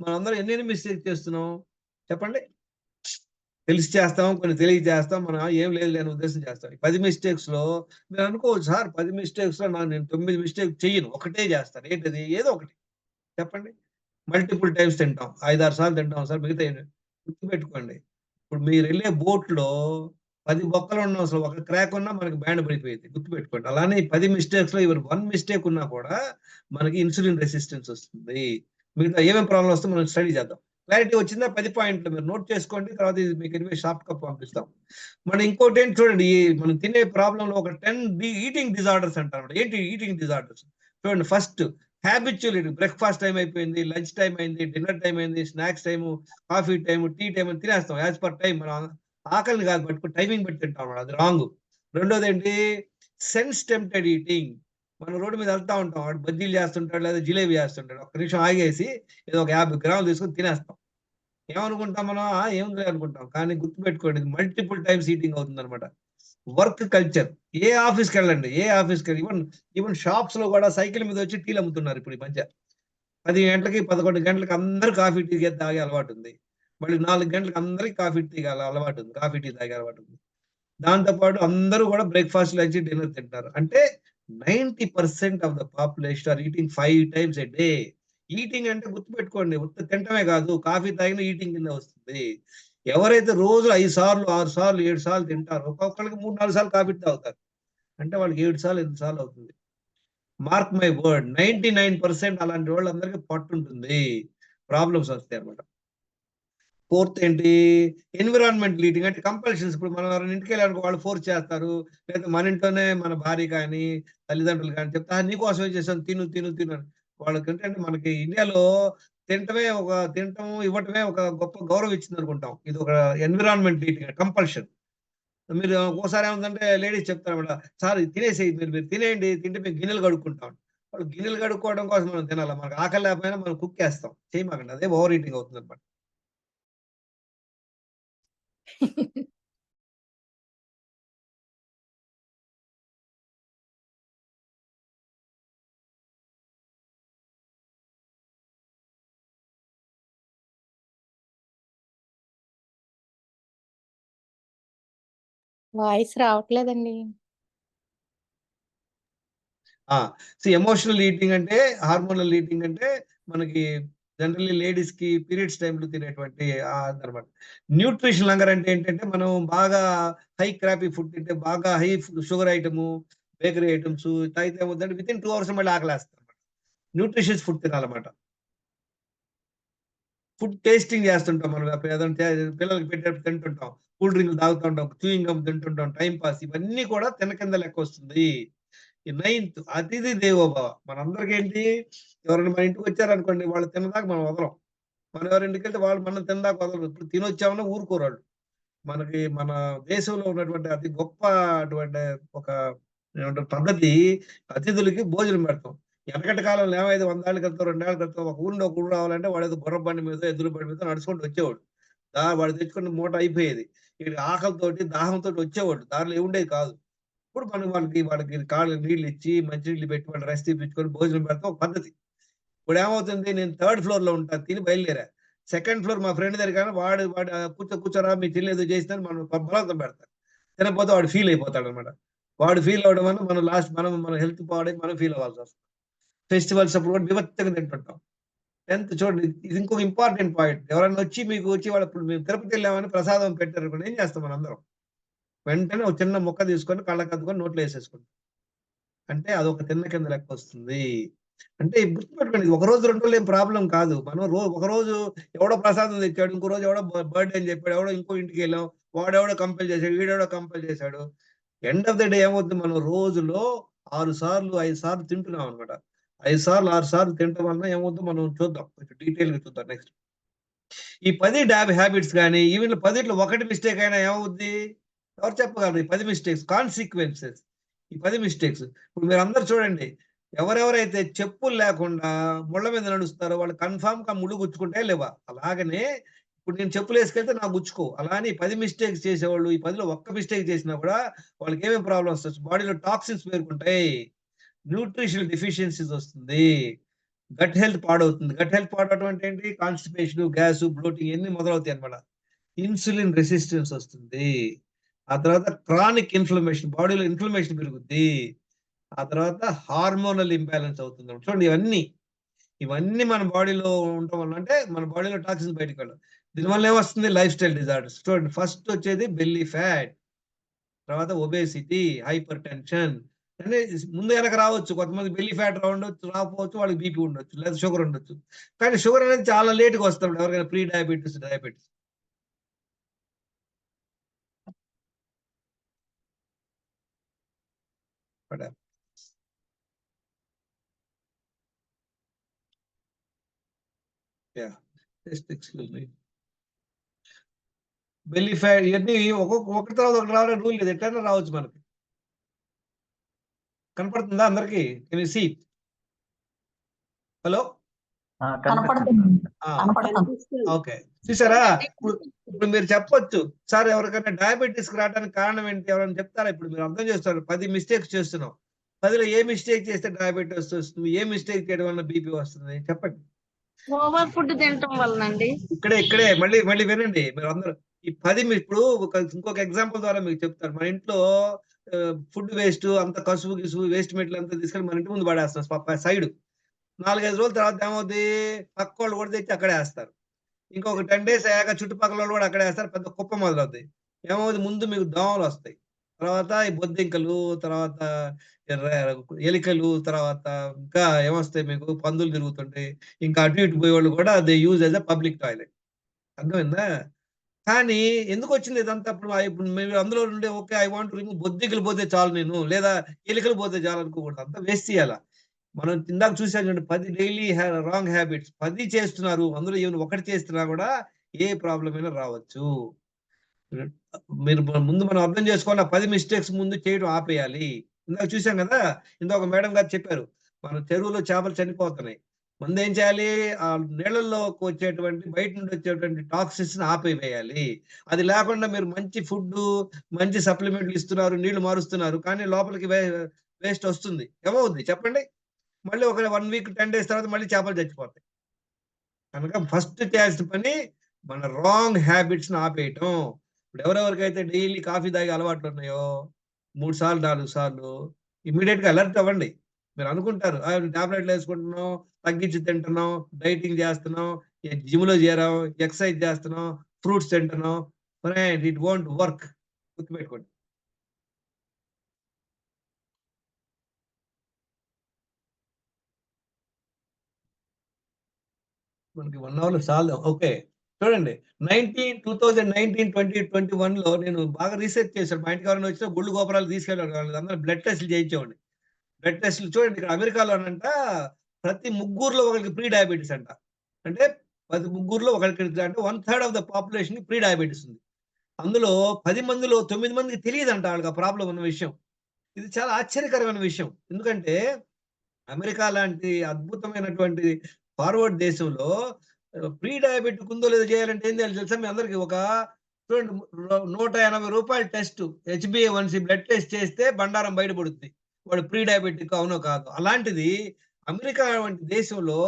B: మనందరం ఎన్నెన్ని మిస్టేక్స్ చేస్తున్నాం చెప్పండి? తెలిసి చేస్తాం, కొన్ని తెలియక చేస్తాం. మనం ఏం లేదులే అనే ఉద్దేశం చేస్తాం. ఈ 10 మిస్టేక్స్‌లో మీరు అనుకోవచ్చు, సార్ 10 మిస్టేక్స్‌లో నేను 9 మిస్టేక్ చెయ్యను. ఒకటే చేస్తాను. ఏంటది? ఏదో ఒకటి చెప్పండి. మల్టిపుల్ టైమ్స్ తింటాం. 5, 6 సార్లు తింటాం సార్. మిగతాయి గుర్తుపెట్టుకోండి. ఇప్పుడు మీరెళ్ళే బోట్‌లో 10 బొక్కలున్నా అసలు ఒక క్రాక్ ఉన్నా మనకి బ్యాండ్ పడిపోయిద్ది. గుర్తుపెట్టుకోండి. అలానే ఈ 10 మిస్టేక్స్‌లో ఈవెన్ 1 మిస్టేక్ ఉన్నా కూడా మనకి ఇన్సులిన్ రెసిస్టెన్స్ వస్తుంది. మిగతా ఏమేం ప్రాబ్లమ్ వస్తుందో మనం స్టడీ చేద్దాం. క్లారిటీ వచ్చిందా? 10 పాయింట్లు మీరు నోట్ చేసుకోండి. తర్వాత ఇది మీకు ఎనివే షార్ట్ కప్ పంపిస్తాం. మనం ఇంకోటేంటి చూడండి, మనం తినే ప్రాబ్లమ్‌లో ఒక 10 ఈటింగ్ డిజార్డర్స్ అంటారన్నమాట. ఏంటి ఈటింగ్ డిజార్డర్స్? చూడండి, first habitual eating. Breakfast time అయిపోయింది, లంచ్ టైమ్ అయింది, డిన్నర్ టైమ్ అయింది, snacks time, coffee time, tea time అని తినేస్తాం. As per time. మనం ఆకలిని కాదు టైమింగ్ బట్టి తింటాం అన్నమాట. అది రాంగ్. రెండోదేంటి? Sense tempted eating. మనం రోడ్డు మీద వెళ్తా ఉంటాం, వాడు బజ్జీలు చేస్తుంటాడు లేదా జిలేబీ చేస్తుంటాడు, ఒక్క నిమిషం ఆగేసి ఏదో ఒక 50 గ్రాములు తీసుకొని తినేస్తాం. ఏమనుకుంటాం మనం, ఏముంది అనుకుంటాం. కానీ గుర్తుపెట్టుకోండి, మల్టిపుల్ టైమ్స్ ఈటింగ్ అవుతుంది అనమాట. వర్క్ కల్చర్, ఏ ఆఫీస్కి వెళ్ళండి, ఈవెన్ షాప్స్ లో కూడా సైకిల్ మీద వచ్చి టీలు అమ్ముతున్నారు ఇప్పుడు ఈ మధ్య. 10 గంటలకి 11 గంటలకి అందరూ కాఫీ టీ తాగే అలవాటు ఉంది. మళ్ళీ 4 గంటలకు అందరికి కాఫీ టీ అలవాటు ఉంది, కాఫీ టీ తాగే అలవాటు ఉంది. దాంతో పాటు అందరూ కూడా బ్రేక్ఫాస్ట్, లంచ్, డిన్నర్ తింటారు. అంటే 90% of the population are eating 5 times a day. Eating అంటే గుర్తుపెట్టుకోండి, ఉత్త తింటమే కాదు, కాఫీ తాగిన ఈటింగ్ కింద వస్తుంది. ఎవరైతే రోజు 5 సార్లు 6 సార్లు 7 సార్లు తింటారో, ఒక్కొక్కరికి 3-4 సార్లు కాఫీ తాగుతారు. అంటే వాళ్ళకి 7 సార్లు 8 సార్లు అవుతుంది. మార్క్ మై వర్డ్, 99% అలాంటి వాళ్ళందరికీ పట్టు ఉంటుంది, ప్రాబ్లమ్స్ వస్తాయి అనమాట. ఫోర్త్ ఏంటి, ఎన్విరాన్మెంటల్ ఈటింగ్. అంటే కంపల్షన్స్. ఇప్పుడు మనం ఎవరైనా ఇంటికి వెళ్ళాలనుకో, వాళ్ళు ఫోర్స్ చేస్తారు. లేదా మన ఇంట్లోనే మన భార్య కానీ తల్లిదండ్రులు కానీ చెప్తా, నీకోసమే చేశాను, తిను తిను తిను అని. వాళ్ళకి ఏంటంటే, మనకి ఇండియాలో తినటం ఇవ్వటమే ఒక గొప్ప గౌరవం ఇచ్చింది అనుకుంటాం. ఇది ఒక ఎన్విరాన్మెంటల్ ఈటింగ్, కంపల్షన్. మీరు ఒకసారి ఏముందంటే లేడీస్ చెప్తారన్నమాట, సార్ తినేసేయి, మీరు తినేయండి, తింటే మేము గిన్నెలు కడుక్కుంటాం. వాళ్ళు గిన్నెలు కడుక్కోవడం కోసం మనం తినాలి, మనకు ఆకలి లేకపోయినా మనం కుక్ చేస్తాం. చేయమాకండి, అదే ఓవర్ ఈటింగ్ అవుతుంది అనమాట.
G: వాయిస్ రావట్లేదండి.
B: ఎమోషనల్ ఈటింగ్ అంటే, హార్మోనల్ ఈటింగ్ అంటే మనకి జనరల్లీ లేడీస్ కి పీరియడ్స్ టైంలో తినేటువంటి అదనమాట. న్యూట్రిషన్ హంగర్ అంటే ఏంటంటే, మనం బాగా హై క్రాపీ ఫుడ్ తింటే, బాగా high sugar item, bakery items తాగితే ఏమవుతుందంటే వితిన్ 2 hours మళ్ళీ ఆకలేస్తుంది అనమాట. న్యూట్రిషియస్ ఫుడ్ తినాలన్నమాట. ఫుడ్ టేస్టింగ్ చేస్తుంటాం మనం, ఏదంటే పిల్లలకి పెట్టేటప్పుడు తింటుంటాం, కూల్ డ్రింక్లు తాగుతుంటాం, చూయింగ్ గమ్ తింటుంటాం, టైం పాస్. ఇవన్నీ కూడా తిన కింద లెక్క వస్తుంది. ఈ 9th అతిథి దేవోభవ. మనందరికీ ఏంటి, ఎవరైనా మన ఇంటికి వచ్చారనుకోండి, వాళ్ళు తిన్నదాకా మనం వదలం. మనం ఎవరి ఇంటికి వెళ్తే వాళ్ళు మనం తిన్నదాకా వదలరు. ఇప్పుడు తినొచ్చామన్నా ఊరుకోరు వాళ్ళు. మనకి మన దేశంలో ఉన్నటువంటి అతి గొప్ప అటువంటి ఒక ఏమంటారు పద్ధతి, అతిథులకి భోజనం పెడతాం. వెనకటి కాలంలో ఏమైతే 100 ఏళ్ల క్రితం 2 ఏళ్ల క్రితం ఒక ఊరిలో ఒక ఊరు రావాలంటే వాడు ఏదో గుర్రపు బండి మీద, ఎద్దుల బండి మీద నడుచుకుంటూ వచ్చేవాడు. వాడు తెచ్చుకున్న మూట అయిపోయేది. ఇక్కడ ఆకలితోటి దాహంతో వచ్చేవాడు, దారిలో ఏముండేది కాదు. ఇప్పుడు మనం వాళ్ళకి కాళ్ళకి నీళ్ళు ఇచ్చి, మంచినీళ్ళు పెట్టి, వాళ్ళు రెస్ట్ తీపించుకొని భోజనం పెడతాం, ఒక పద్ధతి. ఇప్పుడు ఏమవుతుంది, నేను 3rd ఫ్లోర్ లో ఉంటాను, తిని బయలుదేరా. 2nd ఫ్లోర్ మా ఫ్రెండ్ దగ్గర కానీ వాడు వాడు కూర్చోరా, మీ చెల్లి ఏదో చేస్తాను మనం బలవంతం పెడతాం. తినకపోతే వాడు ఫీల్ అయిపోతాడు అనమాట. వాడు ఫీల్ అవడం వల్ల మన హెల్త్ పాడై మనం ఫీల్ అవ్వాల్సి వస్తుంది. ఫెస్టివల్స్ అప్పుడు కూడా విభత్తంగా తింటుంటాం. 10th చూడండి, ఇది ఇంకొక ఇంపార్టెంట్ పాయింట్. ఎవరైనా వచ్చి వాళ్ళు, ఇప్పుడు మేము తిరుపతి వెళ్ళామని ప్రసాదం పెట్టారు అనుకోండి, ఏం చేస్తాం మనందరం? వెంటనే ఒక చిన్న ముక్క తీసుకొని కళ్ళకి అద్దుకొని నోట్లో వేసేసుకుంటాం. అంటే అదొక తిన్న కింద లెక్క వస్తుంది. అంటే గుర్తుపెట్టుకోండి, ఒక రోజు 2 రోజులు ఏం ప్రాబ్లం కాదు. మనం ఒక రోజు ఎవడో ప్రసాదం తెచ్చాడు, ఇంకో రోజు ఎవడో బర్త్డే అని చెప్పాడు, ఎవడో ఇంకో ఇంటికి వెళ్ళాం, వాడెవడో కంపెల్ చేశాడు, వీడెవడో కంపెల్ చేశాడు. ఎండ్ ఆఫ్ ద డే ఏమవుతుంది, మనం రోజులో 6 సార్లు 5 సార్లు తింటున్నాం అనమాట. 5 సార్లు 6 సార్లు తినటం వల్ల ఏమవుతుందో మనం చూద్దాం, కొంచెం డీటెయిల్ గా చూద్దాం నెక్స్ట్. ఈ 10 హ్యాబిట్స్ కానీ ఈవెన్ 10లో ఒకటి మిస్టేక్ అయినా ఏమవుద్ది, ఎవరు చెప్పగలరు? ఈ 10 మిస్టేక్స్ కాన్సిక్వెన్సెస్, ఈ 10 మిస్టేక్స్. ఇప్పుడు మీరు అందరు చూడండి, ఎవరెవరైతే చెప్పులు లేకుండా ముళ్ళ మీద నడుస్తారో వాళ్ళు కన్ఫామ్ గా ముళ్ళు గుచ్చుకుంటే లేవా? అలాగనే ఇప్పుడు నేను చెప్పులు వేసుకెళ్తే నాకు గుచ్చుకో. అలానే 10 మిస్టేక్స్ చేసేవాళ్ళు ఈ 10లో ఒక్క మిస్టేక్ చేసినా కూడా వాళ్ళకి ఏమేమి ప్రాబ్లమ్స్ వస్తాయి, బాడీలో టాక్సిన్స్ పేరుకుంటాయి, న్యూట్రిషనల్ డెఫిషియన్సీస్ వస్తుంది, గట్ హెల్త్ పాడవుతుంది. గట్ హెల్త్ పాడవడం అంటే ఏంటి, కాన్స్టిపేషన్, గ్యాస్, బ్లోటింగ్ ఇవన్నీ మొదలవుతాయి అనమాట. ఇన్సులిన్ రెసిస్టెన్స్ వస్తుంది. ఆ తర్వాత క్రానిక్ ఇన్ఫ్లమేషన్, బాడీలో ఇన్ఫ్లమేషన్ పెరుగుద్ది. ఆ తర్వాత హార్మోనల్ ఇంబ్యాలెన్స్ అవుతుంది. చూడండి, ఇవన్నీ మన బాడీలో ఉండటం వల్ల, అంటే మన బాడీలో టాక్సిన్స్ బయటకు వెళ్ళదు. దీనివల్ల ఏమొస్తుంది, లైఫ్ స్టైల్ డిజార్డర్స్. చూడండి, ఫస్ట్ వచ్చేది బెల్లీ ఫ్యాట్, తర్వాత ఒబేసిటీ, హైపర్ టెన్షన్. అంటే ముందు వెనక రావచ్చు, కొంతమంది బెల్లీ ఫ్యాట్ రాకపోవచ్చు, వాళ్ళకి బీపీ ఉండొచ్చు, లేదా షుగర్ ఉండొచ్చు. కానీ షుగర్ అనేది చాలా లేట్గా వస్తుంది ఎవరికైనా pre diabetes, diabetes. Belly fat ఇవన్నీ ఒకటి తర్వాత ఒకటి రావడం రూల్ లేదు, ఎట్లయినా రావచ్చు మనకి. కనపడుతుందా అందరికి? Can you see? Hello. Okay, చూసారా? ఇప్పుడు మీరు చెప్పొచ్చు, సార్ ఎవరికైనా డయాబెటీస్ రావడానికి కారణం ఏంటి, ఎవరైనా చెప్తారా? ఇప్పుడు మీరు అర్థం చేస్తారు, 10 మిస్టేక్స్ చేస్తున్నాం. 10లో ఏ మిస్టేక్ చేస్తే డయాబెటీస్ వస్తుంది, ఏ మిస్టేక్ చేయడం వల్ల బీపీ వస్తుంది చెప్పండి.
D: ఓవర్ ఫుడ్ తినటం వలనండి.
B: ఇక్కడే మళ్ళీ మళ్ళీ వినండి మీరు అందరూ. ఈ 10 ఇప్పుడు ఇంకొక ఎగ్జాంపుల్ ద్వారా మీకు చెప్తారు. మన ఇంట్లో ఫుడ్ వేస్ట్ అంత కసువు గిసువు వేస్ట్ మెటీరియల్ అంతా తీసుకెళ్ళి మన ఇంటి ముందు పడేస్తాం సైడ్. 4-5 రోజుల తర్వాత ఏమవుద్ది, పక్క వాళ్ళు కూడా తెచ్చి అక్కడే వేస్తారు. ఇంకొక 10 డేస్ అయ్యాక చుట్టుపక్కల వాళ్ళు కూడా అక్కడే వేస్తారు, పెద్ద కుప్ప మొదలవుద్ది. ఏమవుతుంది, ముందు మీకు దోమలు వస్తాయి, తర్వాత ఈ బొద్దింకలు, తర్వాత ఎలికలు, తర్వాత ఇంకా ఏమొస్తాయి మీకు, పందులు తిరుగుతుంటాయి. ఇంకా అటు ఇటు పోయేవాళ్ళు కూడా they use as a public toilet. అర్థమైందా? కానీ ఎందుకొచ్చింది ఇదంతా? ఇప్పుడు మీరు అందులో నుండి okay I want to remove, బొద్దింకలు పోతే చాలు నేను, లేదా ఎలికలు పోతే చాలు అనుకోకూడదు, అంతా వేస్ట్ చేయాలా. మనం ఇందాక చూసాం చూడండి, 10 డైలీ రాంగ్ హ్యాబిట్స్ 10 చేస్తున్నారు, అందులో ఏమైనా ఒకటి చేస్తున్నా కూడా ఏ ప్రాబ్లం అయినా రావచ్చు. మీరు ముందు మనం అర్థం చేసుకోవాలి, 10 మిస్టేక్స్ ముందు చేయడం ఆపేయాలి. ఇందాక చూసాం కదా, ఇందాక మేడం గారు చెప్పారు, మన చెరువులో చేపలు చనిపోతున్నాయి. ముందు ఏం చేయాలి, ఆ నీళ్ళల్లోకి వచ్చేటువంటి బయట నుండి వచ్చేటువంటి టాక్సిన్స్ ఆపేయాలి. అది లేకుండా మీరు మంచి ఫుడ్, మంచి సప్లిమెంట్లు ఇస్తున్నారు, నీళ్లు మారుస్తున్నారు, కానీ లోపలికి వేస్ట్ వస్తుంది, ఏమవుద్ది చెప్పండి? మళ్ళీ ఒక 1 వీక్ 10 డేస్ తర్వాత మళ్ళీ చేపలు చచ్చిపోతాయి. కనుక ఫస్ట్ చేయాల్సిన పని మన రాంగ్ హ్యాబిట్స్ ని ఆపేయటం. ఇప్పుడు ఎవరెవరికైతే డైలీ కాఫీ తాగే అలవాట్లు ఉన్నాయో 3 సార్లు 4 సార్లు ఇమ్మీడియట్ గా అలర్ట్ అవ్వండి. మీరు అనుకుంటారు టాబ్లెట్లు వేసుకుంటున్నాం, తగ్గించి తింటున్నాం, డైటింగ్ చేస్తున్నాం, జిమ్ లో చేరాం, ఎక్సర్సైజ్ చేస్తున్నాం, ఫ్రూట్స్ తింటున్నాం, ఇట్ వోంట్ వర్క్. గుర్తుపెట్టుకోండి. మనకి 1 అవర్ చాలు. ఓకే, చూడండి 2019-2021లో నేను బాగా రీసెర్చ్ చేశాను. మా ఇంటికి ఎవరైనా వచ్చినా గుళ్ళు గోపురాలు తీసుకెళ్ళాను, అందరూ బ్లడ్ టెస్ట్లు చేయించేవాడిని. బ్లడ్ టెస్ట్లు చూడండి, ఇక్కడ అమెరికాలోనంట ప్రతి ముగ్గురులో ఒకరికి ప్రీ డయాబెటీస్ అంట. అంటే 10 ముగ్గురులో ఒకరికి, అంటే 1/3 of the population pre diabetes ఉంది. అందులో 10 మందిలో 9 మందికి తెలియదంట వాళ్ళకి ఆ ప్రాబ్లం ఉన్న విషయం. ఇది చాలా ఆశ్చర్యకరమైన విషయం. ఎందుకంటే అమెరికా లాంటి అద్భుతమైనటువంటి ఫార్వర్డ్ దేశంలో ప్రీ డయాబెటిక్ ఉందో లేదో చేయాలంటే ఏం చేయాలి తెలుసా మీ అందరికి? ఒక చూడండి, ₹180 టెస్ట్, HbA1c బ్లడ్ టెస్ట్ చేస్తే బండారం బయటపడుద్ది వాడు ప్రీ డయాబెటిక్ అవునో కాదు. అలాంటిది అమెరికా వంటి దేశంలో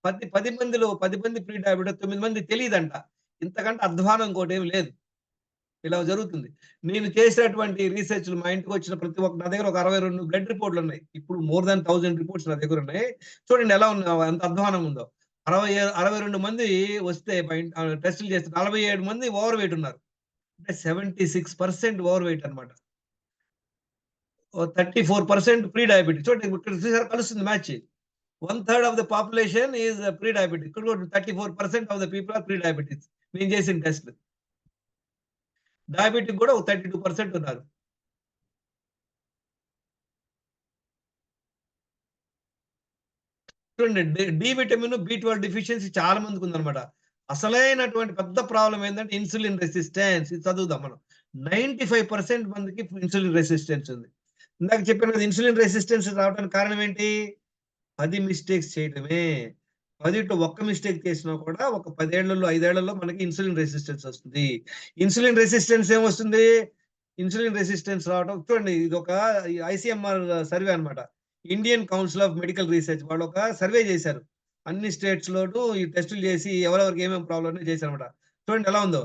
B: 10 మందిలో 10 మంది ప్రీ డయాబెటిక్, 9 మంది తెలియదంట. ఇంతకంటే అధ్వానం ఇంకోటి ఏమి లేదు. ఇలా జరుగుతుంది. నేను చేసినటువంటి రీసెర్చ్‌లు మా ఇంటికి వచ్చిన ప్రతి ఒక్క, నా దగ్గర ఒక 62 బ్లడ్ రిపోర్ట్‌లు ఉన్నాయి. ఇప్పుడు మోర్ థాన్ 1000 రిపోర్ట్స్ నా దగ్గర ఉన్నాయి. చూడండి ఎలా ఎంత అధ్వానంగా ఉందో. 62 మంది వస్తే టెస్టులు చేస్తే 47 మంది ఓవర్ వెయిట్ ఉన్నారు. అంటే 76% ఓవర్ వెయిట్ అన్నమాట. 34% ప్రీ డయాబెటిక్. చూడండి ఇక్కడ చూసారా, కలుస్తుంది match. 1/3 of the population is pre diabetic. ఇక్కడ కూడా 34% of the people are pre diabetics. నేను చేసిన టెస్ట్‌లు. డయాబెటిక్ కూడా ఒక 32% ఉన్నారు. చూడండి, డి విటమిన్, B12 డెఫిషియన్సీ చాలా మందికి ఉందన్నమాట. అసలైనటువంటి పెద్ద ప్రాబ్లం ఏంటంటే ఇన్సులిన్ రెసిస్టెన్స్. ఇది చదువుదాం మనం. 95% మందికి ఇన్సులిన్ రెసిస్టెన్స్ ఉంది. ఇందాక చెప్పాను కదా, ఇన్సులిన్ రెసిస్టెన్స్ రావడానికి కారణం ఏంటి? 10 మిస్టేక్స్ చేయడమే. 10లో ఒక్క మిస్టేక్ చేసినా కూడా ఒక 10 ఏళ్లలో 5 ఏళ్లలో మనకి ఇన్సులిన్ రెసిస్టెన్స్ వస్తుంది. ఇన్సులిన్ రెసిస్టెన్స్ ఏమొస్తుంది? ఇన్సులిన్ రెసిస్టెన్స్ రావడం చూడండి, ఇది ఒక ICMR సర్వే అన్నమాట. Indian council of medical research వాళ్ళు ఒక సర్వే చేశారు. అన్ని స్టేట్స్ లోను ఈ టెస్టులు చేసి ఎవరెవరికి ఏమేమి ప్రాబ్లం ఉన్నాయో చేశారన్నమాట. చూడండి ఎలా ఉందో.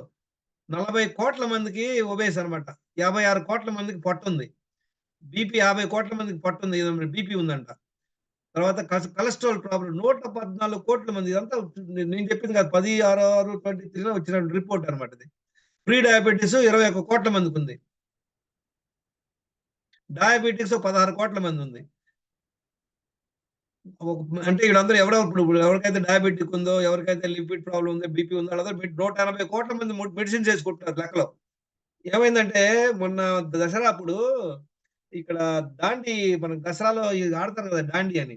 B: 40 కోట్ల మందికి ఒబేస్ అన్నమాట. 56 కోట్ల మందికి పొట్టుంది. బీపీ 50 కోట్ల మందికి పొట్టుంది, బీపీ ఉందంట. తర్వాత కొలెస్ట్రాల్ ప్రాబ్లం 114 కోట్ల మంది. ఇదంతా నేను చెప్పింది కాదు, 10/6/23 వచ్చిన రిపోర్ట్ అన్నమాట ఇది. ప్రీ డయాబెటిస్ 21 కోట్ల మందికి ఉంది. డయాబెటిక్స్ 16 కోట్ల మంది ఉంది. అంటే వీళ్ళందరూ ఇప్పుడు ఎవరికైతే డయాబెటిక్ ఉందో, ఎవరికైతే లిపిడ్ ప్రాబ్లం ఉందో, బీపీ ఉందో, వాళ్ళందరూ 180 కోట్ల మంది మెడిసిన్స్ వేసుకుంటున్నారు లెక్కలో. ఏమైందంటే మొన్న దసరా అప్పుడు ఇక్కడ దాండి, మనకు దసరాలో ఇది ఆడతారు కదా దాండి అని,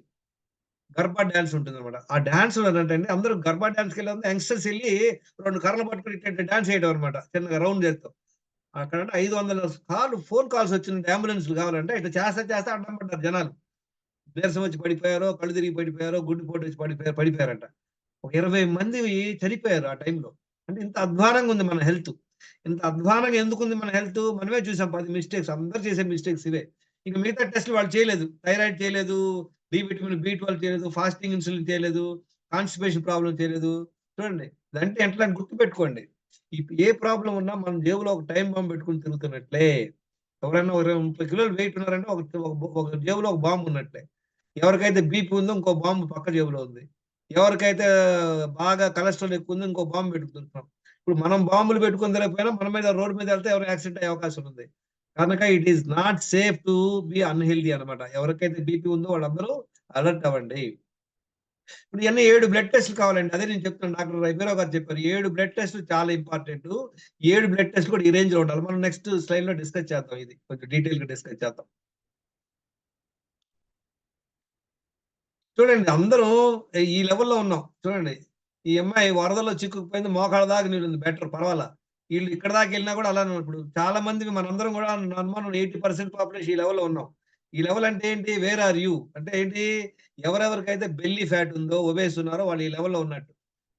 B: గర్భా డాన్స్ ఉంటుంది అనమాట. ఆ డాన్స్ అంటే అందరూ గర్భా డాన్స్కి వెళ్ళి యంగ్స్టర్స్ వెళ్ళి 2 కర్రలు పట్టుకుని డాన్స్ చేయడం అనమాట, చిన్నగా రౌండ్ చేస్తాం. అక్కడ 500 ఫోన్ కాల్స్ వచ్చిన అంబులెన్స్లు కావాలంటే ఇట్లా చేస్తే అడ్డం పడ్డారు జనాలు. నీరసం వచ్చి పడిపోయారో, కళ్ళు తిరిగి పడిపోయారో, గుండెపోటు వచ్చి పడిపోయారంట. ఒక 20 మంది చనిపోయారు ఆ టైంలో. అంటే ఇంత అధ్వానంగా ఉంది మన హెల్త్. ఇంత అధ్వానంగా ఎందుకుంది మన హెల్త్? మనమే చూసాం 10 మిస్టేక్స్. అందరూ చేసే మిస్టేక్స్ ఇవే. ఇక మిగతా టెస్ట్‌లు వాళ్ళు చేయలేదు. థైరాయిడ్ చేయలేదు, డి విటమిన్ బి12 చేయలేదు, ఫాస్టింగ్ ఇన్సులిన్ చేయలేదు, కాన్‌స్టిపేషన్ ప్రాబ్లమ్ చేయలేదు. చూడండి. ఇదంటే ఎట్లా అని గుర్తుపెట్టుకోండి. ఏ ప్రాబ్లమ్ ఉన్నా మన జేబులో ఒక టైమ్ బాంబ్ పెట్టుకొని తిరుగుతున్నట్లే. ఎవరైనా ఒక 30 కిలోలు వెయిట్ ఉన్నారంటే ఒక జేబులో ఒక బాంబ్ ఉన్నట్లే. ఎవరికైతే బీపీ ఉందో ఇంకో బాంబు పక్క జేబులో ఉంది. ఎవరికైతే బాగా కొలెస్ట్రాల్ ఎక్కువ ఉందో ఇంకో బాంబు పెట్టుకుంటున్నాం. ఇప్పుడు మనం బాంబులు పెట్టుకొని తిరగకపోయినా మన మీద రోడ్ మీద వెళ్తే ఎవరైనా యాక్సిడెంట్ అయ్యే అవకాశం ఉంది. కనుక it is not safe to be unhealthy అన్నమాట. ఎవరికైతే బీపీ ఉందో వాళ్ళందరూ అలర్ట్ అవ్వండి. ఇప్పుడు ఇయన్నీ 7 బ్లడ్ టెస్ట్‌లు కావాలండి. అదే నేను చెప్తున్నాను. డాక్టర్ రవిరావు గారు చెప్పారు. 7 బ్లడ్ టెస్ట్‌లు చాలా ఇంపార్టెంటు. 7 బ్లడ్ టెస్ట్‌లు కూడా ఈ రేంజ్‌లో ఉండాలి. మనం నెక్స్ట్ స్లైడ్‌లో డిస్కస్ చేద్దాం ఇది. కొంచెం డీటెయిల్‌గా డిస్కస్ చేద్దాం. చూడండి అందరం ఈ లెవెల్‌లో ఉన్నాం. చూడండి. ఈ అమ్మాయి వరదల్లో చిక్కుకుపోయింది. మోకాళ్ళ దాకా నీళ్ళుంది. బెటర్ పర్వాలా. ఈళ్ళు ఇక్కడి దాకా ఎళ్ళినా కూడా అలానే ఇప్పుడు చాలా మంది మనందరం కూడా అనుమానం 80% పాపులేషన్ ఈ లెవెల్‌లో ఉన్నాం. ఈ లెవెల్ అంటే ఏంటి? Where are you? అంటే ఏంటి? ఎవరెవరికైతే బెల్లీ ఫ్యాట్ ఉందో, ఒబేస్ ఉన్నారో వాళ్ళు ఈ లెవెల్‌లో ఉన్నట్టు.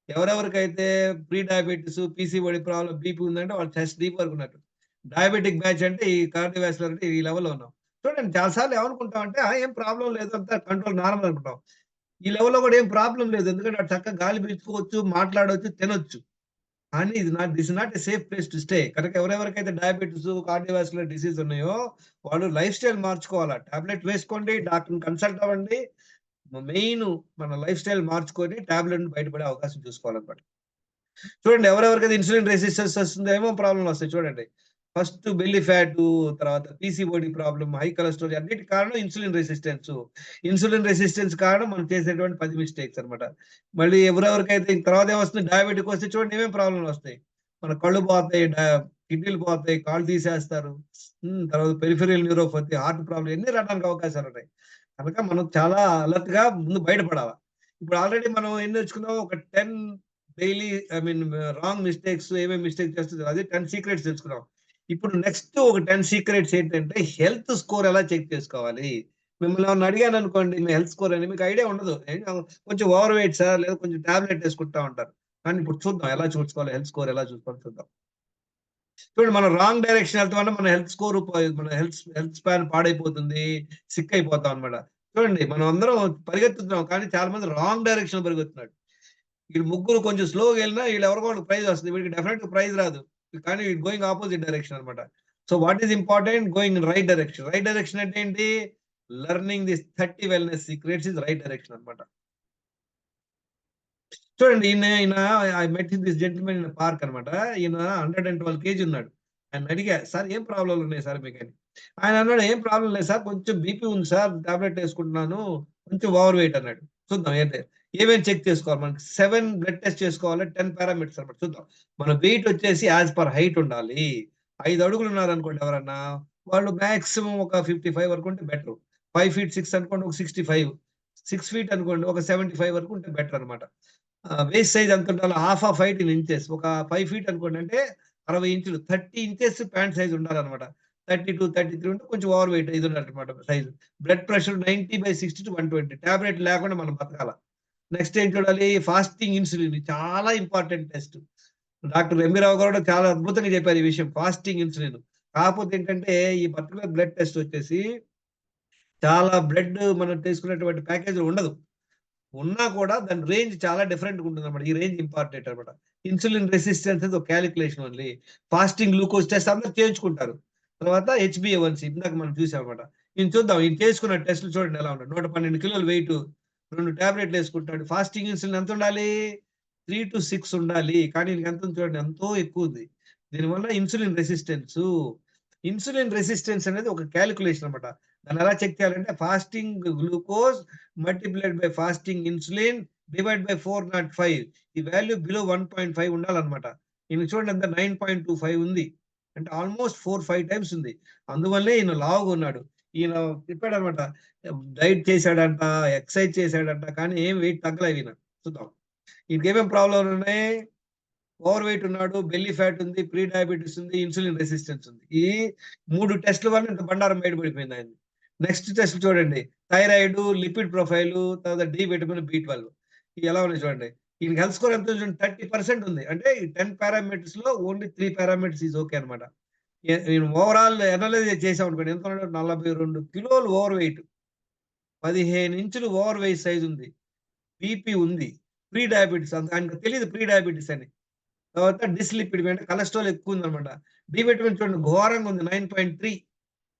B: ఎవరెవరికైతే pre diabetes, PCOD problem, BP ఉందంటే వాళ్ళు చెస్ట్ డీప్ వరకు ఉన్నట్టు. డయాబెటిక్ బ్యాచ్ అంటే ఈ కార్డియోవాస్కులర్ అంటే ఈ లెవెల్‌లో ఉన్నాం. చూడండి చాలా సార్లు ఏమనుకుంటామంటే ఏం ప్రాబ్లమ్ లేదు అంతా కంట్రోల్ నార్మల్ అనుకుంటాం. ఈ లెవెల్‌లో కూడా ఏం ప్రాబ్లమ్ లేదు. ఎందుకంటే అటు చక్కగా గాలి పీల్చుకోవచ్చు, మాట్లాడొచ్చు, తినొచ్చు. కానీ this is not a safe place to stay. కనుక ఎవరెవరికైతే డయాబెటిస్, కార్డియోవాస్కులర్ డిసీజ్ ఉన్నాయో వాళ్ళు లైఫ్ స్టైల్ మార్చుకోవాలా. టాబ్లెట్ వేసుకోండి, డాక్టర్‌ని కన్సల్ట్ అవ్వండి. మెయిన్ మన లైఫ్ స్టైల్ మార్చుకొని టాబ్లెట్ నుండి బయటపడే అవకాశం చూసుకోవాలన్నమాట. చూడండి ఎవరెవరికైతే ఇన్సులిన్ రెసిస్టెన్స్ వస్తుందో ఏమో ప్రాబ్లమ్‌లు వస్తాయి చూడండి. ఫస్ట్ బెల్లీ ఫ్యాటు, తర్వాత పీసీఓడీ ప్రాబ్లమ్, హై కొలెస్ట్రాల్ అన్నిటికి కారణం ఇన్సులిన్ రెసిస్టెన్స్. ఇన్సులిన్ రెసిస్టెన్స్ కారణం మనం చేసేటువంటి 10 మిస్టేక్స్ అన్నమాట. మళ్ళీ ఎవరెవరికైతే తర్వాత ఏమొస్తుంది డయాబెటిక్ వస్తే చూడండి ఏమేం ప్రాబ్లమ్‌లు వస్తాయి. మన కళ్ళు పోతాయి, కిడ్నీలు పోతాయి, కాళ్ళు తీసేస్తారు. తర్వాత పెరిఫెరల్ న్యూరోపతి, హార్ట్ ప్రాబ్లమ్ ఎన్ని రావడానికి అవకాశాలున్నాయి. కనుక మనం చాలా అలర్ట్‌గా ముందు బయటపడాల. ఇప్పుడు ఆల్రెడీ మనం ఏం నేర్చుకున్నాం ఒక 10 డైలీ రాంగ్ మిస్టేక్స్ ఏమేమి మిస్టేక్ చేస్తుందో అది 10 సీక్రెట్స్ తెలుసుకున్నాం. ఇప్పుడు నెక్స్ట్ ఒక 10 సీక్రెట్స్ ఏంటంటే హెల్త్ స్కోర్ ఎలా చెక్ చేసుకోవాలి? మిమ్మల్ని ఏమన్నా అడిగాననుకోండి మీ హెల్త్ స్కోర్ అని మీకు ఐడియా ఉండదు. కొంచెం ఓవర్ వెయిట్ సార్ లేదా కొంచెం టాబ్లెట్ ఏసుకుంటా ఉంటారు. కానీ ఇప్పుడు చూద్దాం ఎలా చూసుకోవాలి హెల్త్ స్కోర్ ఎలా చూసుకోవాలో చూద్దాం. చూడండి మనం రాంగ్ డైరెక్షన్ వెళ్తాం వల్ల మన హెల్త్ స్కోర్ మన హెల్త్ స్పాన్ పాడైపోతుంది. సిక్ అయిపోతాం అన్నమాట. చూడండి మనం అందరం పరిగెత్తుతున్నాం కానీ చాలా మంది రాంగ్ డైరెక్షన్‌లో పరిగెత్తున్నారు. వీళ్ళు ముగ్గురు కొంచెం స్లోగా వెళ్ళినా వీళ్ళెవరికో ఒకళ్ళకి ప్రైజ్ వస్తుంది. వీడికి డెఫినెట్‌గా ప్రైజ్ రాదు. కానీ గోయింగ్ ఆపోజిట్ డైరెక్షన్ అన్నమాట. So what is important? Going in right direction. Right direction అంటే ఏంటి? Learning this 30 wellness secrets is right direction అన్నమాట. చూడండి ఈయన I met this gentlemen in park అన్నమాట. ఈయన 112 కేజీ ఉన్నాడు. ఆయన్ని అడిగా, "సార్ ఏం ప్రాబ్లమ్‌లు ఉన్నాయి సార్ మీకని?" ఆయన అన్నాడు, "ఏం ప్రాబ్లమ్ లేదు సార్. కొంచెం బీపీ ఉంది సార్. టాబ్లెట్ ఏసుకుంటున్నాను. కొంచెం ఓవర్ వెయిట్" అన్నాడు. చూద్దాం ఏమేం చెక్ చేసుకోవాలి మనకి 7 బ్లడ్ టెస్ట్ చేసుకోవాలి. 10 పారామీటర్స్ అన్నమాట. చూద్దాం. మన వెయిట్ వచ్చేసి యాస్ పర్ హైట్ ఉండాలి. 5 అడుగులు ఉన్నారనుకోండి ఎవరన్నా, వాళ్ళు మాక్సిమం ఒక 55 వరకు ఉంటే బెటరు. 5 ఫీట్ 6 అనుకోండి ఒక 65. 6 ఫీట్ అనుకోండి ఒక 75 వరకు ఉంటే బెటర్ అన్నమాట. వేస్ట్ సైజ్ ఎంత ఉండాలి? Half of height in inches. ఒక 5 ఫీట్ అనుకోండి అంటే 60 ఇంచులు. 30 ఇంచెస్ ప్యాంట్ సైజ్ ఉండాలన్నమాట. 32, 33 ఉంటే కొంచెం ఓవర్ వెయిట్ ఇది ఉన్నట్టన్నమాట size. Blood pressure 90/60 to 120. Tablet లేకుండా మనం బతకాల. నెక్స్ట్ ఏం చూడాలి? ఫాస్టింగ్ ఇన్సులిన్ చాలా ఇంపార్టెంట్ టెస్ట్. డాక్టర్ ఎంవీరావు గారు కూడా చాలా అద్భుతంగా చెప్పారు ఈ విషయం. Fasting insulin. కాకపోతే ఏంటంటే ఈ పర్టిక్యులర్ బ్లడ్ టెస్ట్ వచ్చేసి చాలా బ్లడ్ మనం తీసుకునేటువంటి ప్యాకేజ్‌లో ఉండదు. ఉన్నా కూడా దాని రేంజ్ చాలా డిఫరెంట్‌గా ఉంటుందన్నమాట. ఈ రేంజ్ ఇంపార్టెంట్ అన్నమాట. ఇన్సులిన్ రెసిస్టెన్స్ అనేది ఒక calculation only. Fasting glucose test అందరూ చేయించుకుంటారు. తర్వాత హెచ్‌బీఏ1సీ ఇందాక మనం చూసామన్నమాట. ఈయన చూద్దాం. ఈయన చేసుకున్న టెస్ట్‌లు చూడండి ఎలా ఉన్నాయి. 112 కిలోల వెయిట్, 2 టాబ్లెట్‌లు ఏసుకుంటాడు. ఫాస్టింగ్ ఇన్సులిన్ ఎంత ఉండాలి? 3-6 ఉండాలి. కానీ ఈయనకి ఎంత ఉంది చూడండి ఎంతో ఎక్కువ ఉంది. దీనివల్ల ఇన్సులిన్ రెసిస్టెన్స్ అనేది ఒక కాలిక్యులేషన్ అన్నమాట. దాన్ని ఎలా చెక్ చేయాలంటే fasting glucose multiplied by fasting insulin divide by 405. ఈ వాల్యూ బిలో 1.5 ఉండాలన్నమాట. ఈయన చూడండి ఎంత 9.25 ఉంది. అంటే ఆల్మోస్ట్ 4-5 టైమ్స్ ఉంది. అందువల్లే ఈయన లావుగా ఉన్నాడు. ఈయన చెప్పాడన్నమాట. డైట్ చేశాడంట, ఎక్సర్సైజ్ చేశాడంట. కానీ ఏం వెయిట్ తగ్గలేదు ఈయన. చూద్దాం. ఈయనకి ఏమేం ప్రాబ్లమ్‌లు ఉన్నాయి? ఓవర్ వెయిట్ ఉన్నాడు, బెల్లీ ఫ్యాట్ ఉంది, ప్రీ డయాబెటీస్ ఉంది, ఇన్సులిన్ రెసిస్టెన్స్ ఉంది. ఈ 3 టెస్టుల వల్ల ఇంత బండారం బయటపడిపోయింది ఆయన. నెక్స్ట్ టెస్ట్ చూడండి, థైరాయిడ్, లిపిడ్ ప్రొఫైల్, తర్వాత డి విటమిన్, B12 ఇవి ఎలా ఉన్నాయి చూడండి. ఈ హెల్త్ స్కోర్ ఎంత చూడండి, 30% ఉంది. అంటే ఈ 10 పారామీటర్స్ లో ఓన్లీ 3 పారామీటర్స్ ఈజ్ ఓకే అనమాట. నేను ఓవరాల్ అనలైజ్ చేసాం అనుకోండి, ఎంత ఉన్నాడు, 42 కిలోలు ఓవర్ వెయిట్, 15 ఇంచులు ఓవర్ వెయిట్ సైజ్ ఉంది, బీపీ ఉంది, ప్రీ డయాబెటీస్, అంత ఆయనకు తెలియదు ప్రీ డయాబెటీస్ అని. తర్వాత డిస్లిపిడ్ అంటే కొలెస్ట్రాల్ ఎక్కువ ఉంది అనమాట. డి విటమిన్ చూడండి ఘోరంగా ఉంది, 9.3.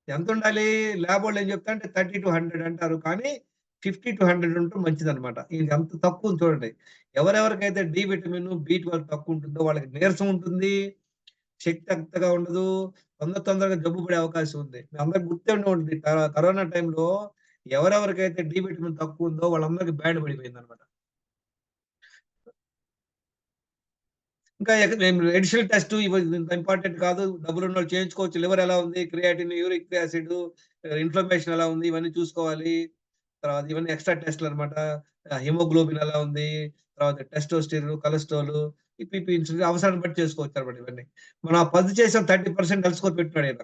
B: ఎంత ఉండాలి? ల్యాబ్ వాళ్ళు ఏం చెప్తా అంటే 30 to 100 అంటారు, కానీ 50 to 100 ఉంటే మంచిది అనమాట. ఇది ఎంత తక్కువ ఉంది చూడండి. ఎవరెవరికైతే డి విటమిన్, B12 తక్కువ ఉంటుందో వాళ్ళకి నీరసం ఉంటుంది, శక్తి అంతగా ఉండదు, తొందరగా జబ్బు పడే అవకాశం ఉంది. మీ అందరికి గుర్తుండే ఉంటుంది, కరోనా టైంలో ఎవరెవరికైతే డి విటమిన్ తక్కువ ఉందో వాళ్ళందరికీ బ్యాడ్ పడిపోయింది అనమాట. ఇంకా ఎడిషనల్ టెస్ట్ ఇంత ఇంపార్టెంట్ కాదు, డబ్బులు ఉన్న వాళ్ళు చేయించుకోవచ్చు. లివర్ ఎలా ఉంది, క్రియాటిన్, యూరిక్ యాసిడ్, ఇన్ఫ్లమేషన్ ఎలా ఉంది, ఇవన్నీ చూసుకోవాలి. తర్వాత ఇవన్నీ ఎక్స్ట్రా టెస్ట్లు అనమాట. హిమోగ్లోబిన్ ఎలా ఉంది, తర్వాత టెస్టోస్టిరాన్, కొలెస్ట్రాల్, పిపి, ఇన్సులిన్ అవసరాన్ని బట్టి చేసుకోవచ్చు అనమాట. ఇవన్నీ మనం 10 చేసాం, 30% హెల్త్ స్కోర్ పెట్టున్నాడు ఆయన.